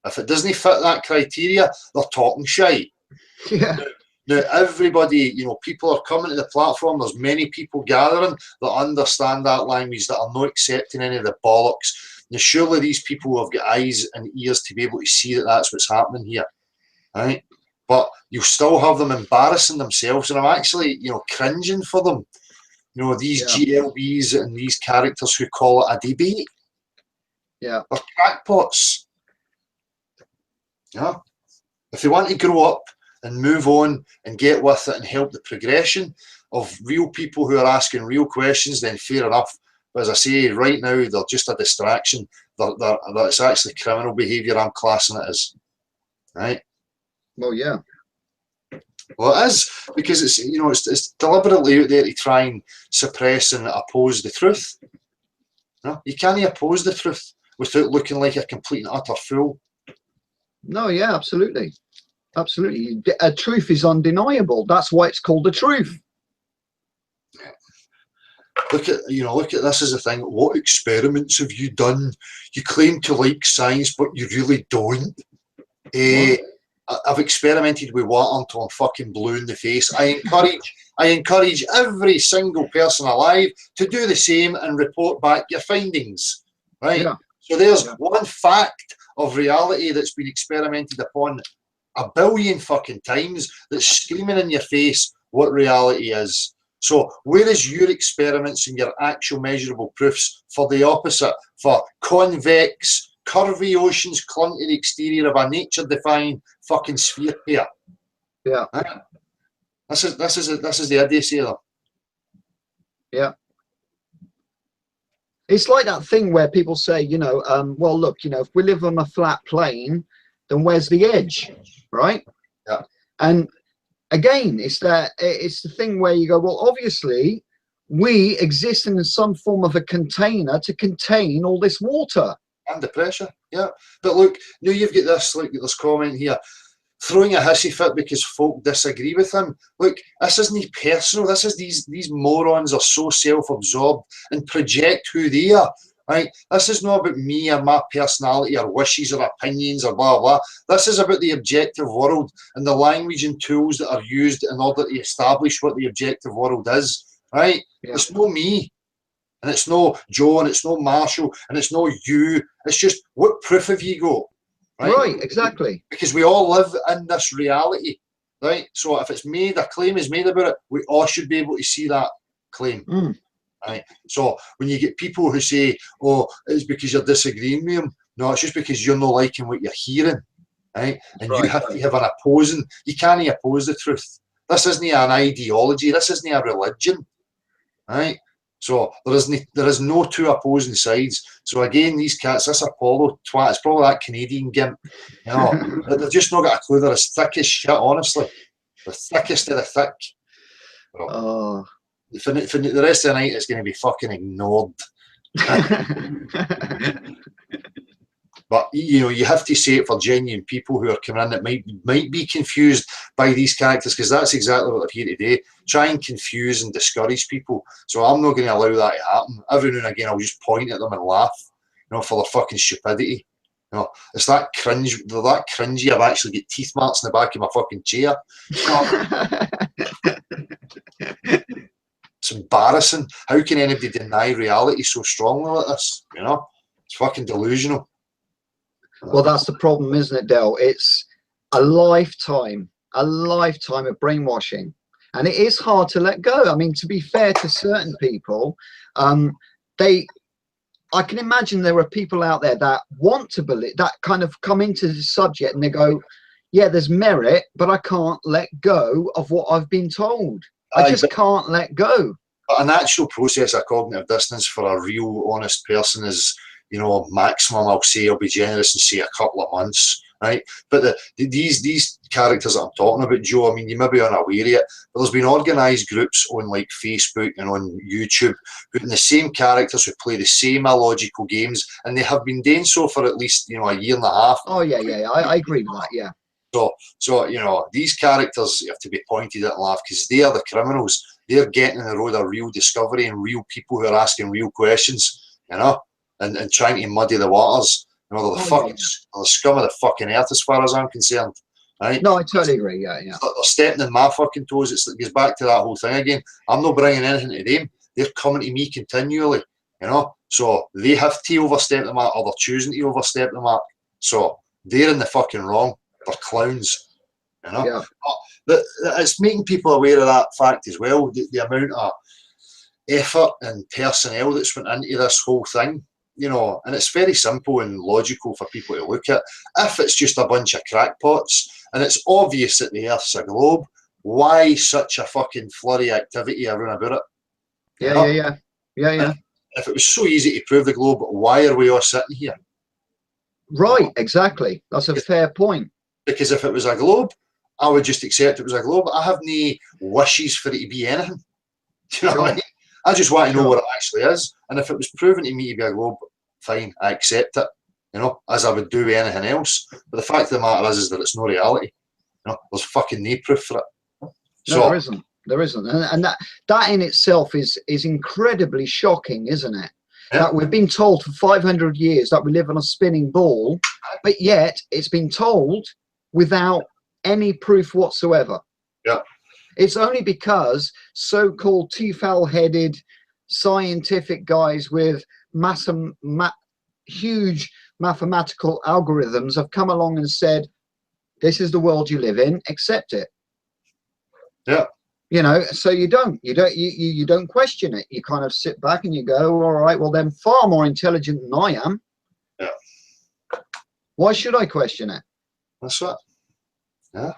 If it doesn't fit that criteria, they're talking shite. Yeah. Now, everybody, you know, people are coming to the platform. There's many people gathering that understand that language, that are not accepting any of the bollocks. Now, surely these people have got eyes and ears to be able to see that that's what's happening here, right? But you still have them embarrassing themselves, and I'm actually, you know, cringing for them. You know, these GLBs and these characters who call it a debate. Yeah. They're crackpots. Yeah. If they want to grow up and move on and get with it and help the progression of real people who are asking real questions, then fair enough. But as I say, right now, they're just a distraction. It's actually criminal behaviour I'm classing it as. Right? Well, yeah. Well, it is, because it's, you know, it's deliberately out there to try and suppress and oppose the truth. No, you can't oppose the truth without looking like a complete and utter fool. No, yeah, absolutely. Absolutely. A truth is undeniable. That's why it's called the truth. Look at this as a thing. What experiments have you done? You claim to like science, but you really don't. I've experimented with water until I'm fucking blue in the face. I encourage every single person alive to do the same and report back your findings. Right? Yeah. So there's one fact of reality that's been experimented upon a billion fucking times that's screaming in your face what reality is. So where is your experiments and your actual measurable proofs for the opposite, for convex, curvy oceans clung to the exterior of a nature-defying fucking sphere here? Yeah. Right? This is the idea there. Yeah. It's like that thing where people say, you know, well, look, you know, if we live on a flat plane, then where's the edge, right? Yeah. And again, it's the thing where you go, well, obviously, we exist in some form of a container to contain all this water. And the pressure, yeah. But look, now you've got this, like this comment here, throwing a hissy fit because folk disagree with him. Look, this isn't personal. This is these morons are so self-absorbed and project who they are. Right? This is not about me or my personality or wishes or opinions or blah blah. This is about the objective world and the language and tools that are used in order to establish what the objective world is. Right? Yeah. It's no me. And it's no Joe, and it's no Marshall, and it's no you. It's just, what proof have you got? Right, exactly. Because we all live in this reality, right? So if it's made, a claim is made about it, we all should be able to see that claim. Right? So when you get people who say, oh, it's because you're disagreeing with them, no, it's just because you're not liking what you're hearing, right? And you have to have an opposing, you can't oppose the truth. This isn't an ideology, this isn't a religion, right? So there is no two opposing sides. So again, these cats, this Apollo twat, it's probably that Canadian gimp. You know, they've just not got a clue. They're as thick as shit, honestly. The thickest of the thick. Oh. For the rest of the night, it's going to be fucking ignored. But you know, you have to say it for genuine people who are coming in that might be confused by these characters, because that's exactly what they're here today. Try and confuse and discourage people. So I'm not going to allow that to happen. Every now and again, I'll just point at them and laugh, you know, for their fucking stupidity. You know, it's that cringe. They're that cringy. I've actually got teeth marks in the back of my fucking chair. It's embarrassing. How can anybody deny reality so strongly like this? You know, it's fucking delusional. Well, that's the problem, isn't it, Del? It's a lifetime of brainwashing, and it is hard to let go. I mean, to be fair to certain people, I can imagine there are people out there that want to believe, that kind of come into the subject and they go, yeah, there's merit, but I can't let go of what I've been told. I just can't let go. But a natural process of cognitive dissonance for a real honest person is, you know, maximum, I'll be generous and say a couple of months, right? But these characters that I'm talking about, Joe, I mean, you may be unaware of it, but there's been organised groups on like Facebook and on YouTube putting the same characters who play the same illogical games, and they have been doing so for at least, you know, a year and a half. Oh yeah, I agree with that. Yeah. So you know, these characters have to be pointed at and laughed, because they are the criminals. They're getting on the road of real discovery and real people who are asking real questions, you know, and trying to muddy the waters. You know, they're the scum of the fucking earth as far as I'm concerned. Right? No, I totally agree. Yeah. They're stepping in my fucking toes. It goes back to that whole thing again. I'm not bringing anything to them. They're coming to me continually, you know. So they have to overstep the mark, or they're choosing to overstep the mark. So they're in the fucking wrong. They're clowns, you know. Yeah. But it's making people aware of that fact as well. The amount of effort and personnel that's went into this whole thing, you know, and it's very simple and logical for people to look at. If it's just a bunch of crackpots and it's obvious that the Earth's a globe, why such a fucking flurry of activity around about it? Yeah. If it was so easy to prove the globe, why are we all sitting here? Right, exactly. That's a fair point. Because if it was a globe, I would just accept it was a globe. I have no wishes for it to be anything. Do you know what I mean? I just want to know what it actually is. And if it was proven to me to be a globe, fine, I accept it, you know, as I would do with anything else. But the fact of the matter is that it's no reality. You know, there's fucking no proof for it. So, no, there isn't. And that in itself is incredibly shocking, isn't it? Yeah. That we've been told for 500 years that we live on a spinning ball, but yet it's been told without any proof whatsoever. Yeah. It's only because so-called two-fowl-headed scientific guys with huge mathematical algorithms have come along and said, this is the world you live in, accept it. Yeah. You know, so you don't question it. You kind of sit back and you go, all right, well, they're far more intelligent than I am. Yeah. Why should I question it? That's right. Yeah.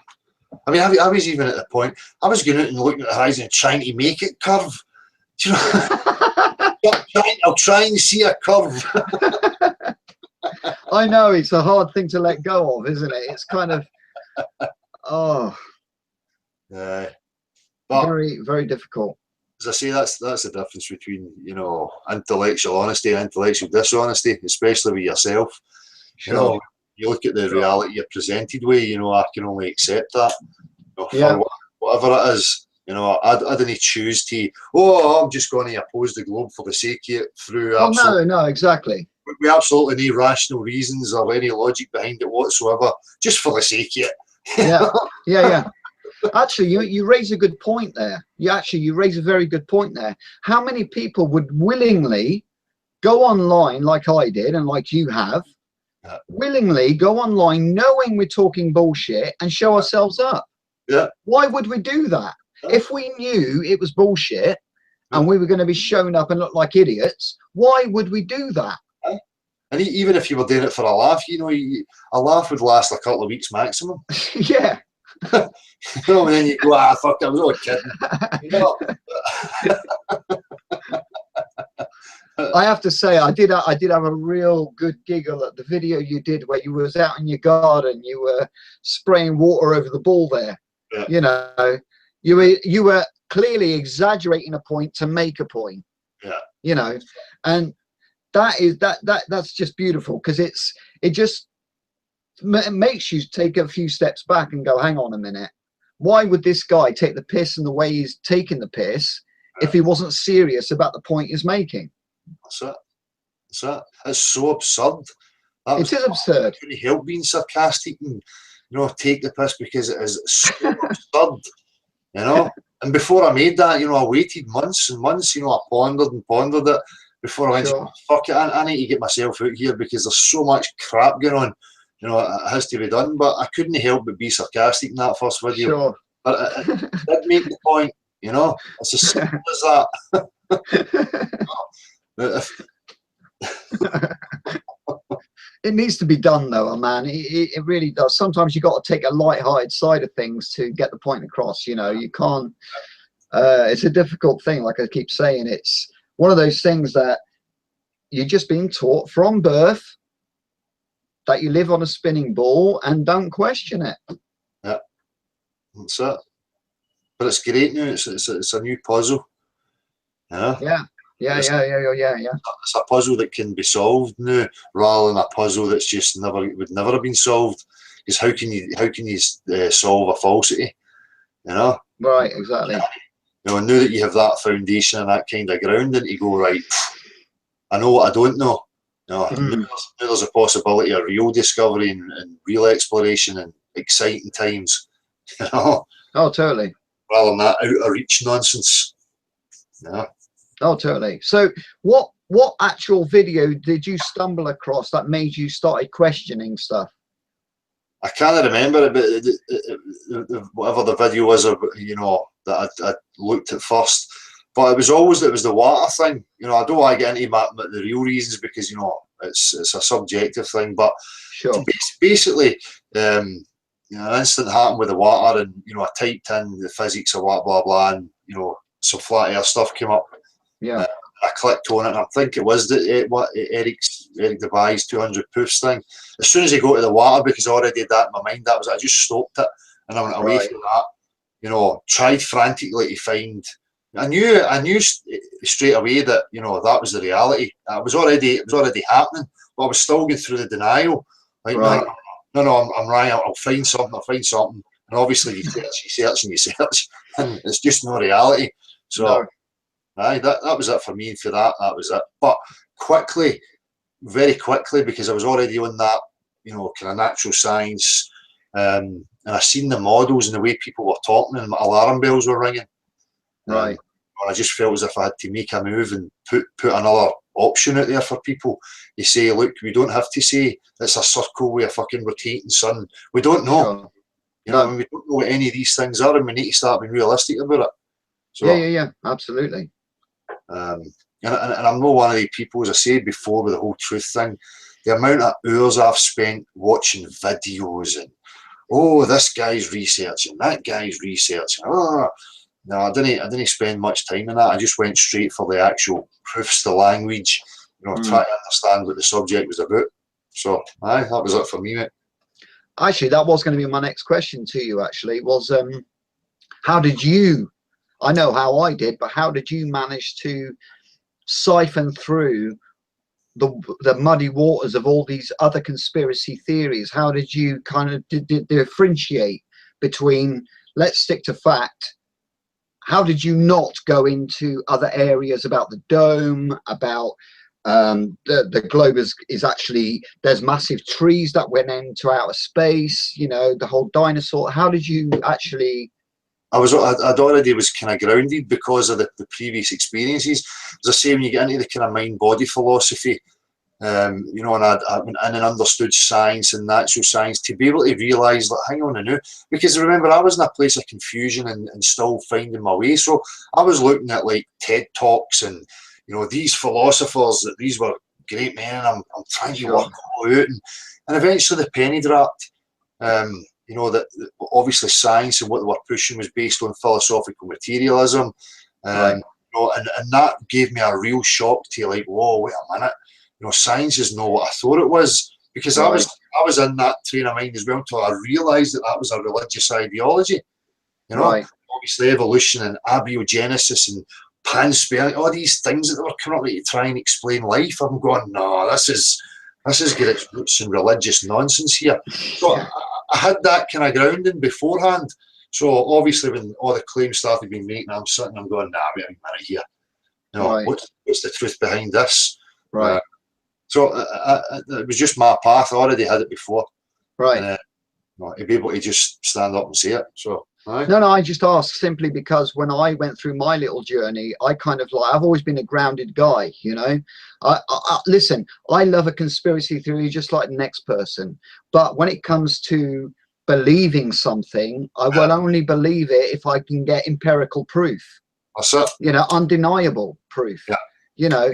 I mean, I was even at the point, I was going out and looking at the horizon and trying to make it curve. Do you know? I'll try and see a curve. I know, it's a hard thing to let go of, isn't it? It's kind of, oh. Yeah. Very, very difficult. As I say, that's the difference between, you know, intellectual honesty and intellectual dishonesty, especially with yourself. Sure. You know, you look at the reality you're presented with, you know, I can only accept that. You know, for whatever it is, you know, I didn't choose to, I'm just going to oppose the globe for the sake of it through. No, exactly. We absolutely no rational reasons or any logic behind it whatsoever, just for the sake of it. Yeah. Actually, you raise a good point there. You raise a very good point there. How many people would willingly go online like I did and like you have, willingly go online knowing we're talking bullshit and show ourselves up? Yeah. Why would we do that? If we knew it was bullshit and we were going to be shown up and look like idiots, why would we do that? And even if you were doing it for a laugh, you know, a laugh would last a couple of weeks maximum. Yeah. You know, and then you go, fuck, I was only kidding. You know? I have to say, I did have a real good giggle at the video you did where you was out in your garden, you were spraying water over the ball there. Yeah. You know, you were clearly exaggerating a point to make a point. Yeah. You know, and that's just beautiful, because it just makes you take a few steps back and go, hang on a minute, why would this guy take the piss in the way he's taking the piss if he wasn't serious about the point he's making? That's it. It's so absurd. It is absurd. I couldn't help being sarcastic and, you know, take the piss, because it is so absurd, you know. And before I made that, you know, I waited months and months, you know, I pondered it before I went, fuck it, I need to get myself out here, because there's so much crap going on. you know, it has to be done. But I couldn't help but be sarcastic in that first video. Sure. But it did make the point, you know. It's as simple as that. It needs to be done, though, man. It really does. Sometimes you got to take a light-hearted side of things to get the point across. You know, you can't. It's a difficult thing. Like I keep saying, it's one of those things that you're just being taught from birth that you live on a spinning ball and don't question it. Yeah, that's it. But it's great now. It's a new puzzle. Yeah. Yeah. Yeah. It's a puzzle that can be solved now, rather than a puzzle that's just would never have been solved. Because how can you solve a falsity? You know. Right. Exactly. You know, now that you have that foundation and that kind of grounding, to go right. I know what I don't know. You know, now there's a possibility of real discovery and real exploration and exciting times. You know. Oh, totally. Rather than that out of reach nonsense. Yeah. Oh, totally. So what actual video did you stumble across that made you started questioning stuff? I can't remember it, but whatever the video was, you know, that I looked at first. But it was the water thing. You know, I don't want to get into the real reasons because, you know, it's a subjective thing. But sure, basically, you know, an incident happened with the water, and you know, I typed in the physics of blah blah blah, and you know, some flat earth stuff came up. Yeah. I clicked on it, and I think it was Eric Dubai's 200 poofs thing. As soon as he got to the water, because I already had that in my mind, I just stopped it, and I went away from that. You know, tried frantically to find. I knew straight away that, you know, that was the reality. It was already happening, but I was still going through the denial. Like, no, I'm right. I'll find something. And obviously, you search, and it's just no reality. So, aye, that was it for me. And for that was it. But very quickly, because I was already on that, you know, kind of natural science, and I seen the models and the way people were talking, and my alarm bells were ringing. Right. And I just felt as if I had to make a move and put another option out there for people. You say, look, we don't have to say it's a circle with a fucking rotating sun. We don't know. Sure. You know, we don't know what any of these things are, and we need to start being realistic about it. So, yeah, absolutely. And I'm not one of the people, as I said before, with the whole truth thing. The amount of hours I've spent watching videos and, oh, this guy's researching, that guy's researching. Oh, no, I didn't spend much time in that. I just went straight for the actual proofs, the language, you know, try to understand what the subject was about. So, aye, that was it for me, mate. Actually, that was going to be my next question to you, actually, was how did you, I know how I did, but how did you manage to siphon through the muddy waters of all these other conspiracy theories? How did you kind of differentiate between, let's stick to fact? How did you not go into other areas about the dome, about the globe is actually, there's massive trees that went into outer space, you know, the whole dinosaur? How did you actually? I'd already was kind of grounded because of the previous experiences. As I say, when you get into the kind of mind-body philosophy, you know, and I went in and understood science and natural science to be able to realise, like, hang on a minute, because remember, I was in a place of confusion and still finding my way. So I was looking at like TED Talks and, you know, these philosophers, that these were great men, and I'm trying to work all out, and eventually the penny dropped. You know, that obviously science and what they were pushing was based on philosophical materialism, you know, and that gave me a real shock to, like, whoa, wait a minute. You know, science is not what I thought it was, because I was in that train of mind as well until I realised that was a religious ideology. You know, obviously evolution and abiogenesis and panspecific, all these things that they were coming up with to try and explain life. I'm going, no, this is get its roots in religious nonsense here. So I had that kind of grounding beforehand. So obviously when all the claims started being made, I'm sitting, I'm going, nah, wait a minute here. You know, what's the truth behind this? Right. So it was just my path. I already had it before. Right. And, you know, to be able to just stand up and say it. So No, I just asked simply because when I went through my little journey, I kind of like, I've always been a grounded guy, you know. Listen, I love a conspiracy theory just like the next person, but when it comes to believing something, I will only believe it if I can get empirical proof. That's it. You know, undeniable proof. Yeah. You know,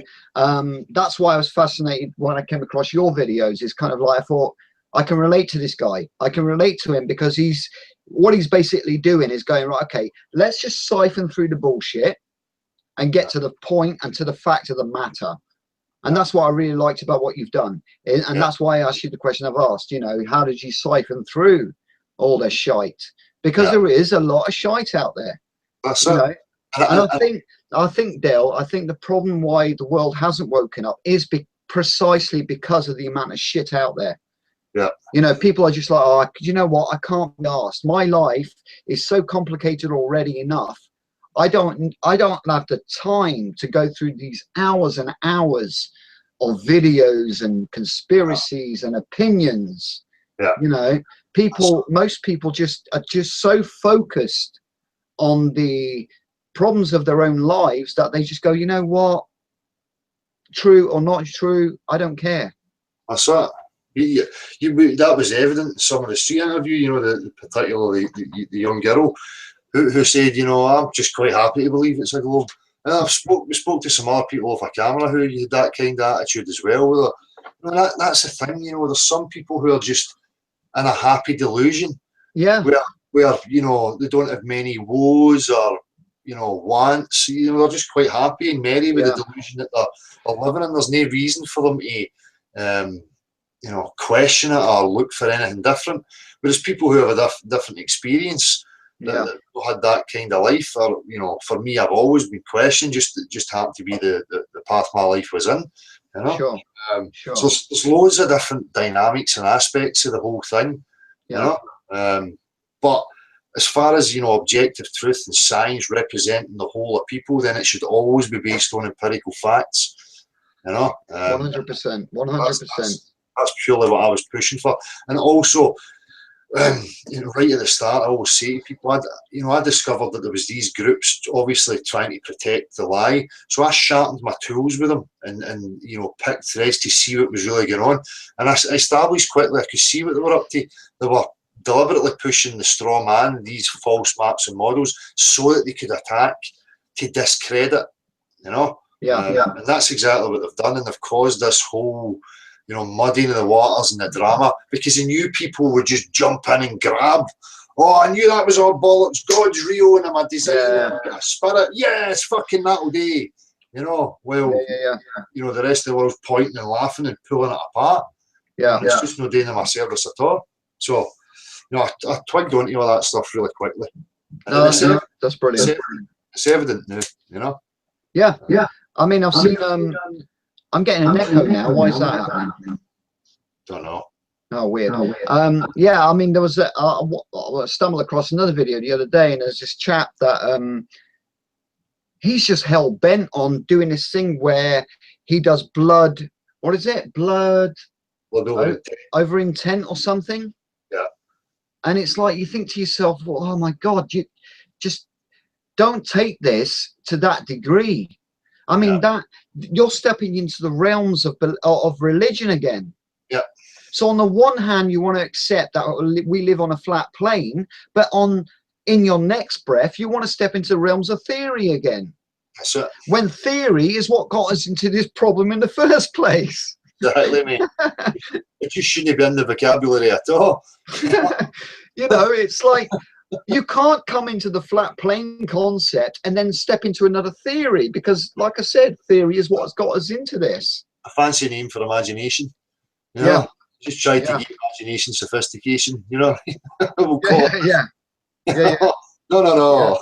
that's why I was fascinated when I came across your videos. It's kind of like I thought, I can relate to this guy. I can relate to him because what he's basically doing is going, right, okay, let's just siphon through the bullshit and get to the point and to the fact of the matter. And that's what I really liked about what you've done. And that's why I asked you the question I've asked, you know, how did you siphon through all this shite? Because there is a lot of shite out there. That's you it. know? And I think, Dale, I think the problem why the world hasn't woken up is precisely because of the amount of shit out there. Yeah. You know, people are just like, oh, you know what? I can't be asked. My life is so complicated already enough. I don't have the time to go through these hours and hours of videos and conspiracies and opinions. Yeah. You know, most people are just so focused on the problems of their own lives that they just go, you know what? True or not true, I don't care. That's it. That was evident in some of the street interview, you know, particularly the young girl who said, you know, I'm just quite happy to believe it's a globe. And we spoke to some other people off a camera who had that kind of attitude as well. With you know, that's the thing, you know, there's some people who are just in a happy delusion. Yeah. Where you know, they don't have many woes or, you know, wants. You know, they're just quite happy and merry with the delusion that they're living in. There's no reason for them to you know, question it or look for anything different. Whereas people who have a different experience that had that kind of life, or, you know, for me, I've always been questioned, just happened to be the path my life was in, you know. Sure. Sure. So there's loads of different dynamics and aspects of the whole thing, you know. But as far as, you know, objective truth and science representing the whole of people, then it should always be based on empirical facts, you know. 100%. 100%. That's purely what I was pushing for. And also, you know, right at the start, I always say to people, I discovered that there was these groups obviously trying to protect the lie. So I sharpened my tools with them and you know, picked threads to see what was really going on. And I established quickly I could see what they were up to. They were deliberately pushing the straw man, these false maps and models, so that they could attack, to discredit, you know. And that's exactly what they've done, and they've caused this whole, you know, muddying of the waters and the drama, because they knew people would just jump in and grab. Oh, I knew that was all bollocks. God's real and I'm a designer, a spirit. Yes, fucking that'll do. You know, well, you know, the rest of the world's pointing and laughing and pulling it apart. And it's just no doing them a service at all. So, you know, I twigged onto all that stuff really quickly. That's brilliant. It's evident now, you know. Yeah. I mean, I've seen. I'm getting an echo now. Why is that happening? Don't know. Oh, weird. Yeah, I mean, there was I stumbled across another video the other day, and there's this chap that he's just hell bent on doing this thing where he does blood. What is it? Blood over intent or something. Yeah. And it's like you think to yourself, well, oh my God, you just don't take this to that degree. I mean, that you're stepping into the realms of religion again. Yeah. So on the one hand, you want to accept that we live on a flat plane, but in your next breath, you want to step into the realms of theory again. That's it. When theory is what got us into this problem in the first place. Exactly, mate. It just shouldn't be in the vocabulary at all. You know, it's like you can't come into the flat plane concept and then step into another theory, because, like I said, theory is what's got us into this. A fancy name for imagination. You know? Just try to get imagination sophistication, you know. We'll call it. No.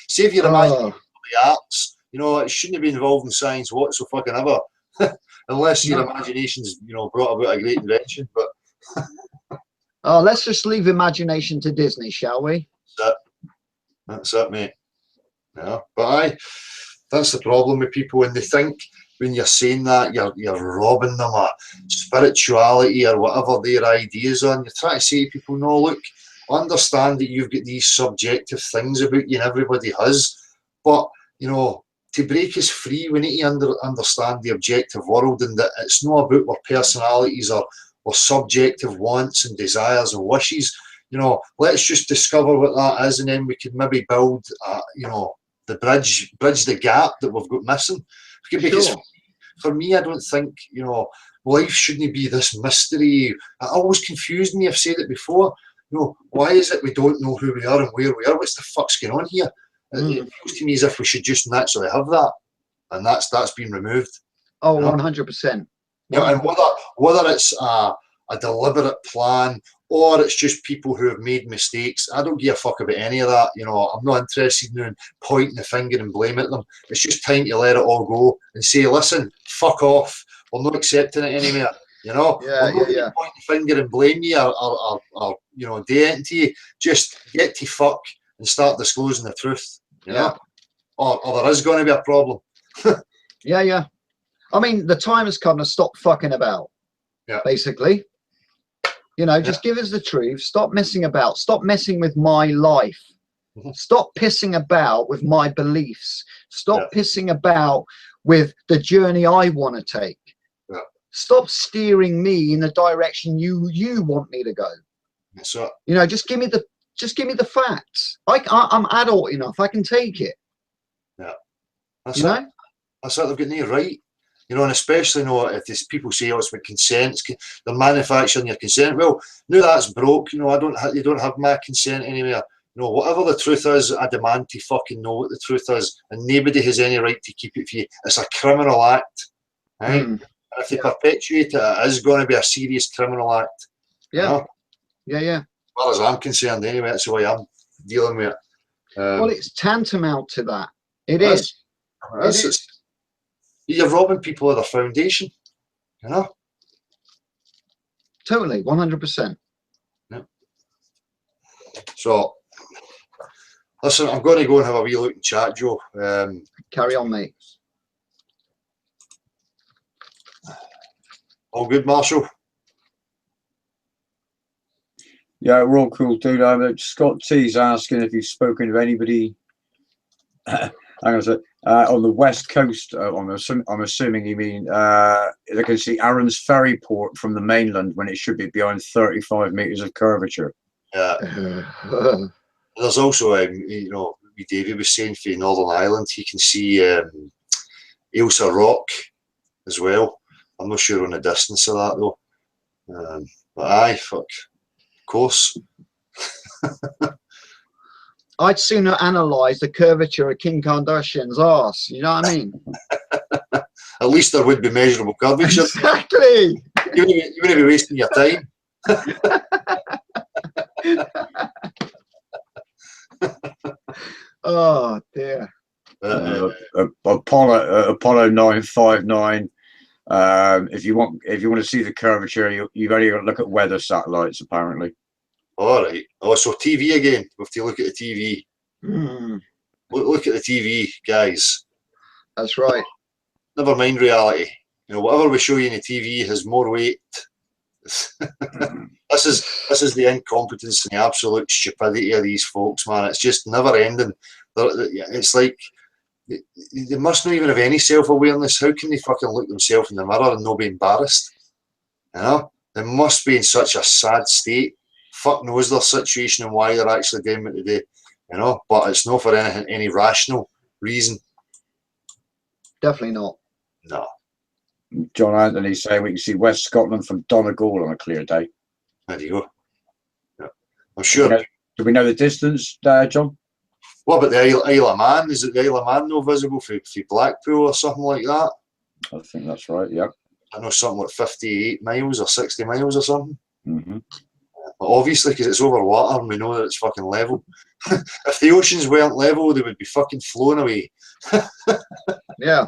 Save your imagination for the arts. You know, it shouldn't be involved in science whatsoever. Unless your imagination's, you know, brought about a great invention. But let's just leave imagination to Disney, shall we? That's it, mate. Yeah, but that's the problem with people when they think when you're saying that you're robbing them of spirituality or whatever their ideas are. And you're trying to say to people, no, look, understand that you've got these subjective things about you, and everybody has. But you know, to break us free, we need to understand the objective world, and that it's not about our personalities or subjective wants and desires and wishes. You know, let's just discover what that is, and then we could maybe build, you know, the bridge the gap that we've got missing. Because Sure. for me, I don't think, you know, life shouldn't be this mystery. It always confused me. I've said it before. You know, why is it we don't know who we are and where we are? What's the fuck's going on here? It feels to me as if we should just naturally have that, and that's been removed. Oh, You know? 100%. You know, and whether it's a deliberate plan or it's just people who have made mistakes, I don't give a fuck about any of that. You know, I'm not interested in pointing the finger and blaming them. It's just time to let it all go and say, listen, fuck off. We're not accepting it anymore. You know, Yeah, we're not yeah, going to point the finger and blame you or you know, do it to you. Just get to fuck and start disclosing the truth. You know, or there is going to be a problem. Yeah. I mean, the time has come to stop fucking about. Yeah. Basically. You know, just give us the truth. Stop messing about. Stop messing with my life. Stop pissing about with my beliefs. Stop pissing about with the journey I want to take. Yeah. Stop steering me in the direction you want me to go. So, you know, just give me the facts. I'm adult enough. I can take it. yeah. That's You it. know? That's it. They've got no right. You know, and especially, you know, if these people say, oh, it's with consent, they're manufacturing your consent. Well, now that's broke. You know, you don't have my consent anywhere. You know, whatever the truth is, I demand to fucking know what the truth is, and nobody has any right to keep it for you. It's a criminal act, right? And if they perpetuate it, it is going to be a serious criminal act. Yeah. You know? Yeah. As far as I'm concerned, anyway, that's the way I'm dealing with it. Well, it's tantamount to that. It is. You're robbing people of their foundation, you know? Totally, 100%. Yeah. So, listen, I'm going to go and have a wee look and chat, Joe. Carry on, mate. All good, Marshall? Yeah, we're all cool, dude. Scott T's asking if you've spoken to anybody. Hang on a sec. On the west coast, I'm assuming you mean they can see Aaron's Ferry port from the mainland when it should be behind 35 meters of curvature. Yeah. There's also, you know, David was saying for Northern Ireland, he can see Ailsa Rock as well. I'm not sure on the distance of that though. But aye, fuck, of course. I'd sooner analyse the curvature of Kim Kardashian's arse. You know what I mean? At least there would be measurable curvature. Exactly. You wouldn't be wasting your time. Oh dear. Apollo 959. If you want to see the curvature, you've only got to look at weather satellites, apparently. All right. Oh, so TV again. We have to look at the TV. Look at the TV, guys. That's right. Never mind reality. You know, whatever we show you in the TV has more weight. This is the incompetence and the absolute stupidity of these folks, man. It's just never ending. It's like they must not even have any self-awareness. How can they fucking look themselves in the mirror and not be embarrassed? You know, they must be in such a sad state. Fuck knows their situation and why they're actually doing what they do. You know, but it's not for any rational reason. Definitely not. No. John Anthony saying we can see West Scotland from Donegal on a clear day. There you go. Yeah. I'm sure. Do we know the distance, John? What about the Isle of Man? Is it the Isle of Man no visible for Blackpool or something like that? I think that's right, yeah. I know something like 58 miles or 60 miles or something. Mm-hmm. But obviously, because it's over water and we know that it's fucking level. If the oceans weren't level, they would be fucking flown away. Yeah.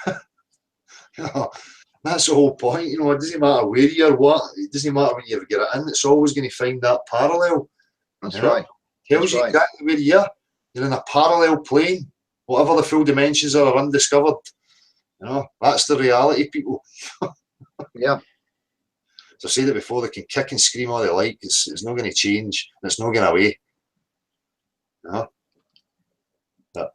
You know, that's the whole point. You know, it doesn't matter where you're, what. It doesn't matter when you get it in. It's always going to find that parallel. That's you know? right. Tells you exactly where you are. You're in a parallel plane. Whatever the full dimensions are undiscovered. You know, that's the reality, people. Yeah. As I said it before, they can kick and scream all they like. It's not going to change, and it's not going away. You know? But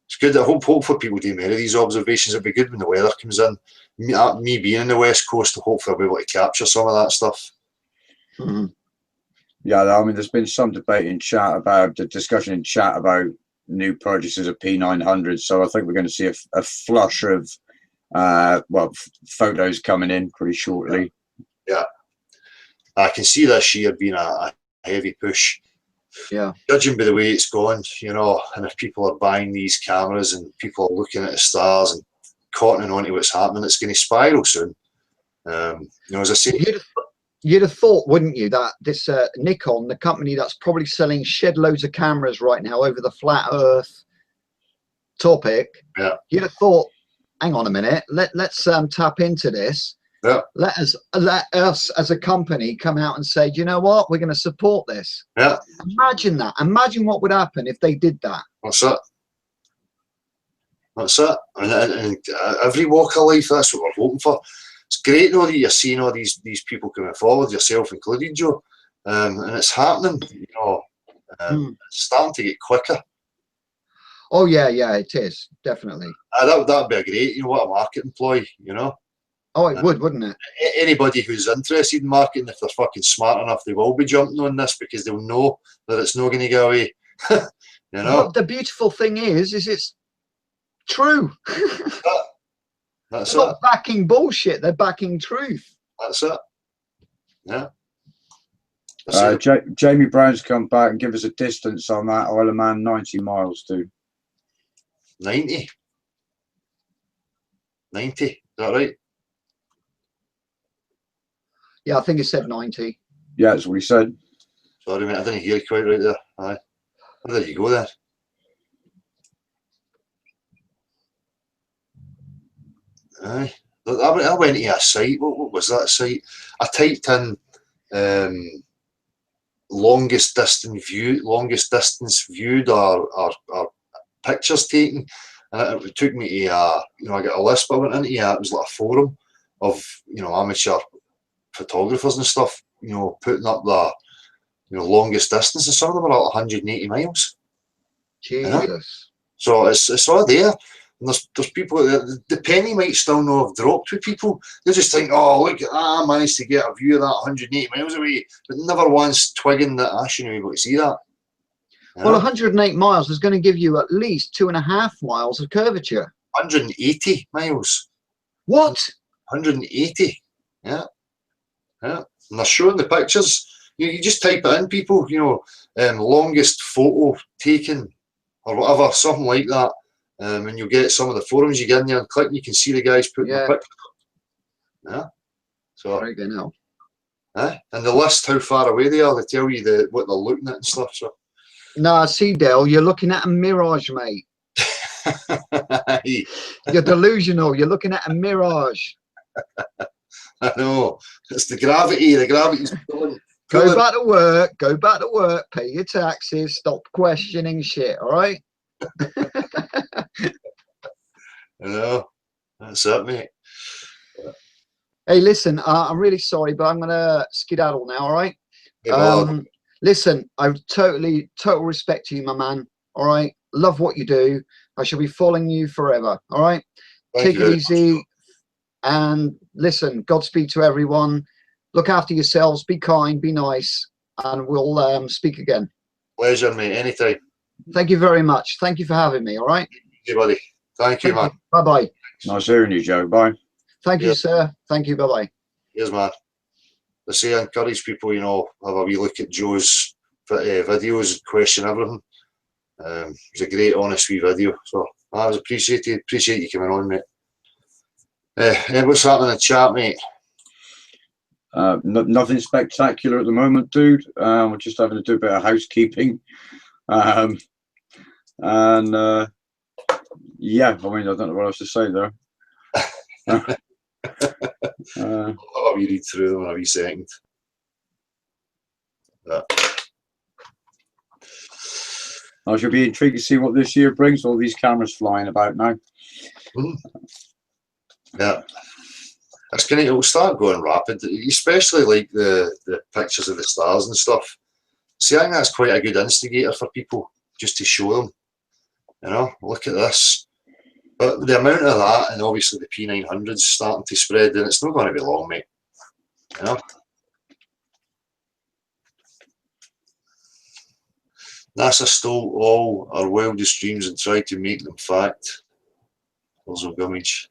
it's good. I hope for people doing many of these observations. It'd be good when the weather comes in. Me being in the West Coast, hopefully I'll be able to capture some of that stuff. Mm-hmm. Yeah, I mean, there's been some debate in chat about the discussion in chat about new purchases of P900. So I think we're going to see a flush of photos coming in pretty shortly. Yeah, I can see this year being a heavy push. Yeah, judging by the way it's gone, you know, and if people are buying these cameras and people are looking at the stars and cottoning onto what's happening, it's going to spiral soon. You know, as I say, you'd have thought, wouldn't you, that this Nikon, the company that's probably selling shed loads of cameras right now over the flat Earth topic, yeah, you'd have thought, hang on a minute, let's tap into this. Yeah. Let us as a company come out and say, do you know what, we're going to support this. Yeah. Imagine that. Imagine what would happen if they did that. That's it. That's it. And every walk of life, that's what we're hoping for. It's great though that you're seeing all these people coming forward, yourself included, Joe. And it's happening, you know. It's starting to get quicker. Oh yeah, it is, definitely. That'd be a great, you know, what a marketing ploy, you know. Oh, it would, wouldn't it? Anybody who's interested in marketing, if they're fucking smart enough, they will be jumping on this because they'll know that it's not going to go away. You know. But the beautiful thing is it's true. That's they're it. not backing bullshit. They're backing truth. That's it. Yeah. Jamie Brown's come back and give us a distance on that Isle of Man, 90 miles, dude. 90. 90. Is that right? Yeah, I think it said 90. Yeah, that's what he said. Sorry, mate, I didn't hear you quite right there. Aye. Where did you go there? Aye. I went to a site. What was that site? I typed in longest distance viewed or pictures taken, and it took me to you know, I got a list, but I went into it was like a forum of, you know, amateur photographers and stuff, you know, putting up the, you know, longest distance, and some of them are like 180 miles. Jesus. You know? So it's all there. And there's people, the penny might still not have dropped with people. They just think, oh, look, I managed to get a view of that 180 miles away, but never once twigging that I shouldn't be able to see that. You know? Well, 108 miles is going to give you at least 2.5 miles of curvature. 180 miles. What? 180. Yeah. Yeah. And they're showing the pictures. You just type it in, people, you know, longest photo taken or whatever, something like that. And you'll get some of the forums. You get in there and click, and you can see the guys putting the picture. Yeah. So. Right now. And the list, how far away they are, they tell you what they're looking at and stuff. So. No, see, Dale, you're looking at a mirage, mate. You're delusional. You're looking at a mirage. I know. It's the gravity. The gravity's pulling. Go back to work. Go back to work. Pay your taxes. Stop questioning shit. All right. I know. That's it, mate. Hey, listen. I'm really sorry, but I'm gonna skedaddle now. All right. Listen, I've total respect to you, my man. All right. Love what you do. I shall be following you forever. All right. Take it easy. And listen, Godspeed to everyone. Look after yourselves. Be kind. Be nice. And we'll speak again. Pleasure, mate. Anytime. Thank you very much. Thank you for having me. All right. Hey, buddy. Thank you, man. Bye-bye. Nice hearing you, Joe. Bye. Thank you, sir. Thank you. Bye-bye. Yes, man. I say I encourage people, you know, have a wee look at Joe's videos and question everything. It's a great, honest wee video. So I was appreciate you coming on, mate. What's happening in the chat, mate? Nothing spectacular at the moment, dude. We're just having to do a bit of housekeeping. Yeah, I mean, I don't know what else to say there. I'll read through them in a wee second. I should be intrigued to see what this year brings. All these cameras flying about now. Yeah. it's going to, it'll start going rapid, especially like the pictures of the stars and stuff. See, I think that's quite a good instigator for people, just to show them, you know, look at this. But the amount of that, and obviously the P900s starting to spread, then it's not going to be long, mate. You know? NASA stole all our wildest dreams and tried to make them fact. There's a gummage.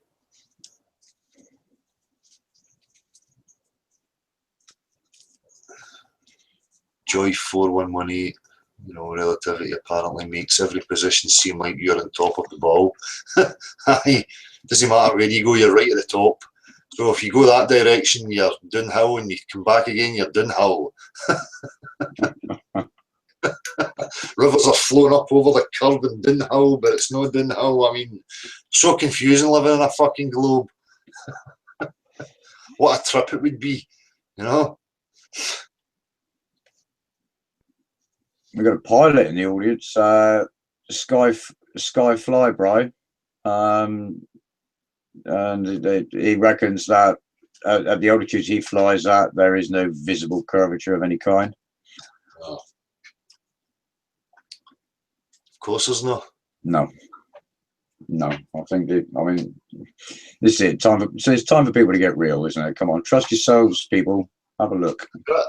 Joy 4118, you know, relativity apparently makes every position seem like you're on top of the ball. Doesn't matter where you go, you're right at the top. So if you go that direction, you're downhill, and you come back again, you're downhill. Rivers are flowing up over the curve and downhill, but it's not downhill. I mean, so confusing living in a fucking globe. What a trip it would be, you know? We got a pilot in the audience, Sky Flyby, and he reckons that at the altitudes he flies at, there is no visible curvature of any kind. Oh. Of course, there's no. No. I think I mean, this is it. So it's time for people to get real, isn't it? Come on, trust yourselves, people. Have a look. But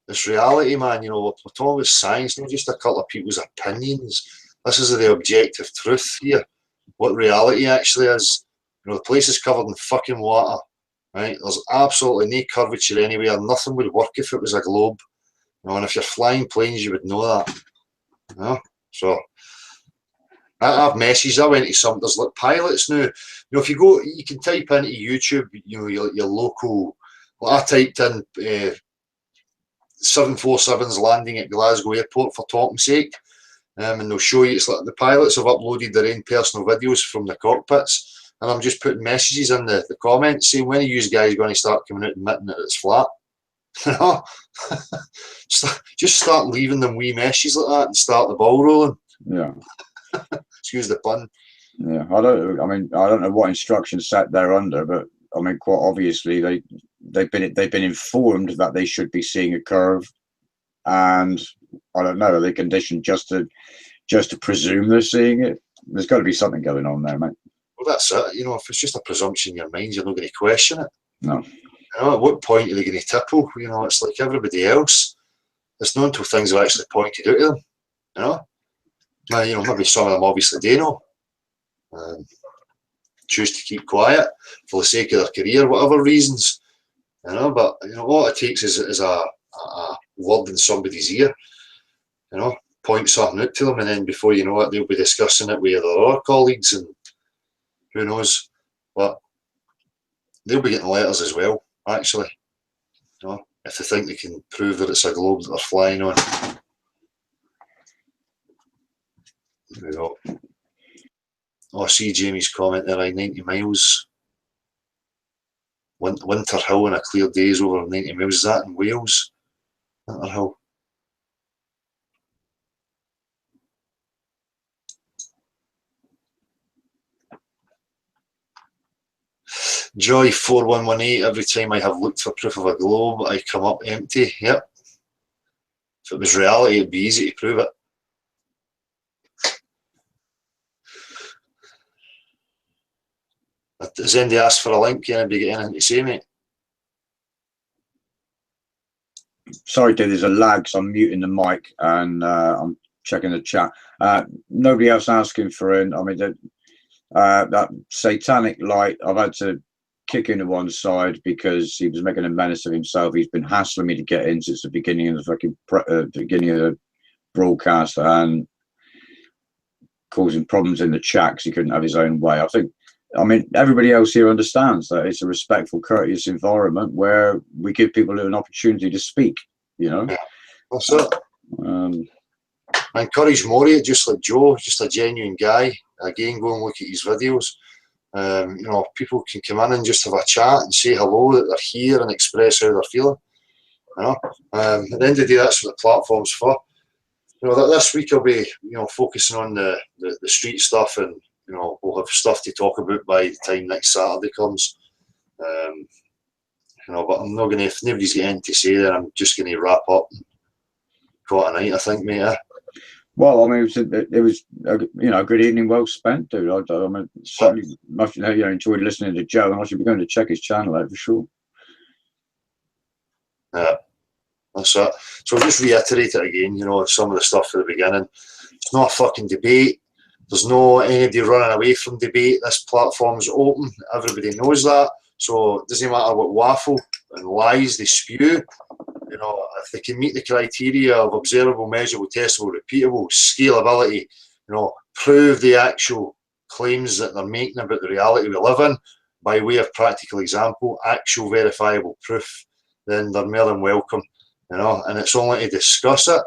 it's reality, man. You know, we're talking about science, not just a couple of people's opinions. This is the objective truth here. What reality actually is. You know, the place is covered in fucking water, right? There's absolutely no curvature anywhere. Nothing would work if it was a globe. You know, and if you're flying planes, you would know that. You know? So I have messages. I went to some, there's like pilots now. You know, if you go, you can type into YouTube, you know, your local. Well, I typed in 747s landing at Glasgow Airport for talking's sake, and they'll show you. It's like the pilots have uploaded their own personal videos from the cockpits, and I'm just putting messages in the comments saying, when are you guys going to start coming out and admitting that it's flat? You know, just start leaving them wee messages like that and start the ball rolling. Yeah. Excuse the pun. Yeah, I don't know what instructions set they're under, but I mean, quite obviously they've been informed that they should be seeing a curve, and I don't know, are they conditioned just to presume they're seeing it? There's got to be something going on there, mate. Well, that's it. You know, if it's just a presumption in your mind, you're not going to question it. No. You know, at what point are they going to tipple? You know, it's like everybody else. It's not until things are actually pointed out to them. You know, now, you know, maybe some of them obviously do know. Choose to keep quiet for the sake of their career, whatever reasons. You know, but you know, all it takes is a word in somebody's ear. You know, point something out to them, and then before you know it, they'll be discussing it with their other colleagues, and who knows. But they'll be getting letters as well, actually. You know, if they think they can prove that it's a globe that they're flying on. There we go. Oh, I see Jamie's comment there, 90 miles. Winter Hill on a clear day is over 90 miles. Is that in Wales? Winter Hill. Joy 4118, every time I have looked for proof of a globe, I come up empty. Yep. If it was reality, it'd be easy to prove it. Does anybody ask for a link? Anybody get anything to say, mate? Sorry, dude, there's a lag, so I'm muting the mic and I'm checking the chat. Nobody else asking for it. I mean, that satanic light, I've had to kick him to one side because he was making a menace of himself. He's been hassling me to get in since the beginning of the fucking beginning of the broadcast and causing problems in the chat because he couldn't have his own way. I mean, everybody else here understands that it's a respectful, courteous environment where we give people an opportunity to speak, you know? Yeah, that's it. I encourage Maury, just like Joe, just a genuine guy. Again, go and look at his videos. You know, people can come in and just have a chat and say hello, that they're here and express how they're feeling. You know, at the end of the day, that's what the platform's for. You know, this week I'll be, you know, focusing on the street stuff, and you know, we'll have stuff to talk about by the time next Saturday comes. You know, but I'm not going to, if nobody's got anything to say there, I'm just going to wrap up and call it a night, I think, mate. Well, I mean, it was a good evening, well spent, dude. I mean, certainly much, enjoyed listening to Joe, and I should be going to check his channel out for sure. Yeah, that's it. So I'll just reiterate it again, you know, some of the stuff at the beginning. It's not a fucking debate. There's no anybody running away from debate. This platform's open. Everybody knows that. So it doesn't matter what waffle and lies they spew. You know, if they can meet the criteria of observable, measurable, testable, repeatable, scalability, you know, prove the actual claims that they're making about the reality we live in by way of practical example, actual verifiable proof, then they're more than welcome, you know, and it's only to discuss it.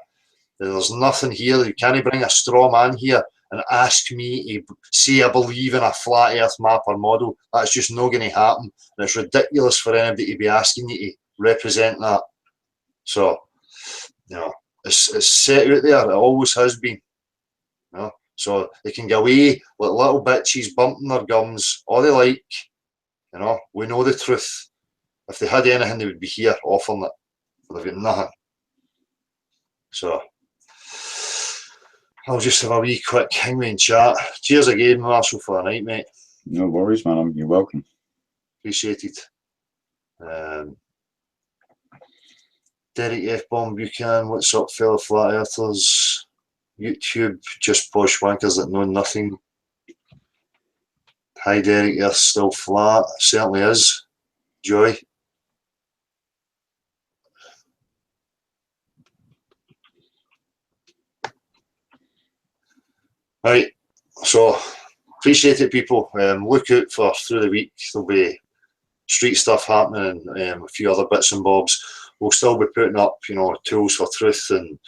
There's nothing here. You can't bring a straw man here and ask me to say I believe in a flat earth map or model. That's just not going to happen. And it's ridiculous for anybody to be asking you to represent that. So, you know, it's set out there. It always has been. You know? So they can go away with little bitches bumping their gums, all they like. You know, we know the truth. If they had anything, they would be here offering it. But they've got nothing. So I'll just have a wee quick hangman chat. Cheers again, Marshall, for the night, mate. No worries, man. You're welcome. Appreciate it. Derek F. Bomb Buchanan, what's up, fellow flat earthers? YouTube, just posh wankers that know nothing. Hi, Derek, Earth's still flat. Certainly is. Joy. Right, so appreciate it, people. Look out for through the week. There'll be street stuff happening and a few other bits and bobs. We'll still be putting up, you know, tools for truth and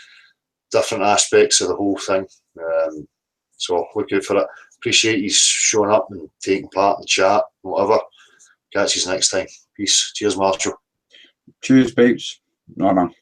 different aspects of the whole thing. So look out for it. Appreciate you showing up and taking part in the chat, whatever. Catch you next time. Peace. Cheers, Marshall. Cheers, babes. No, man.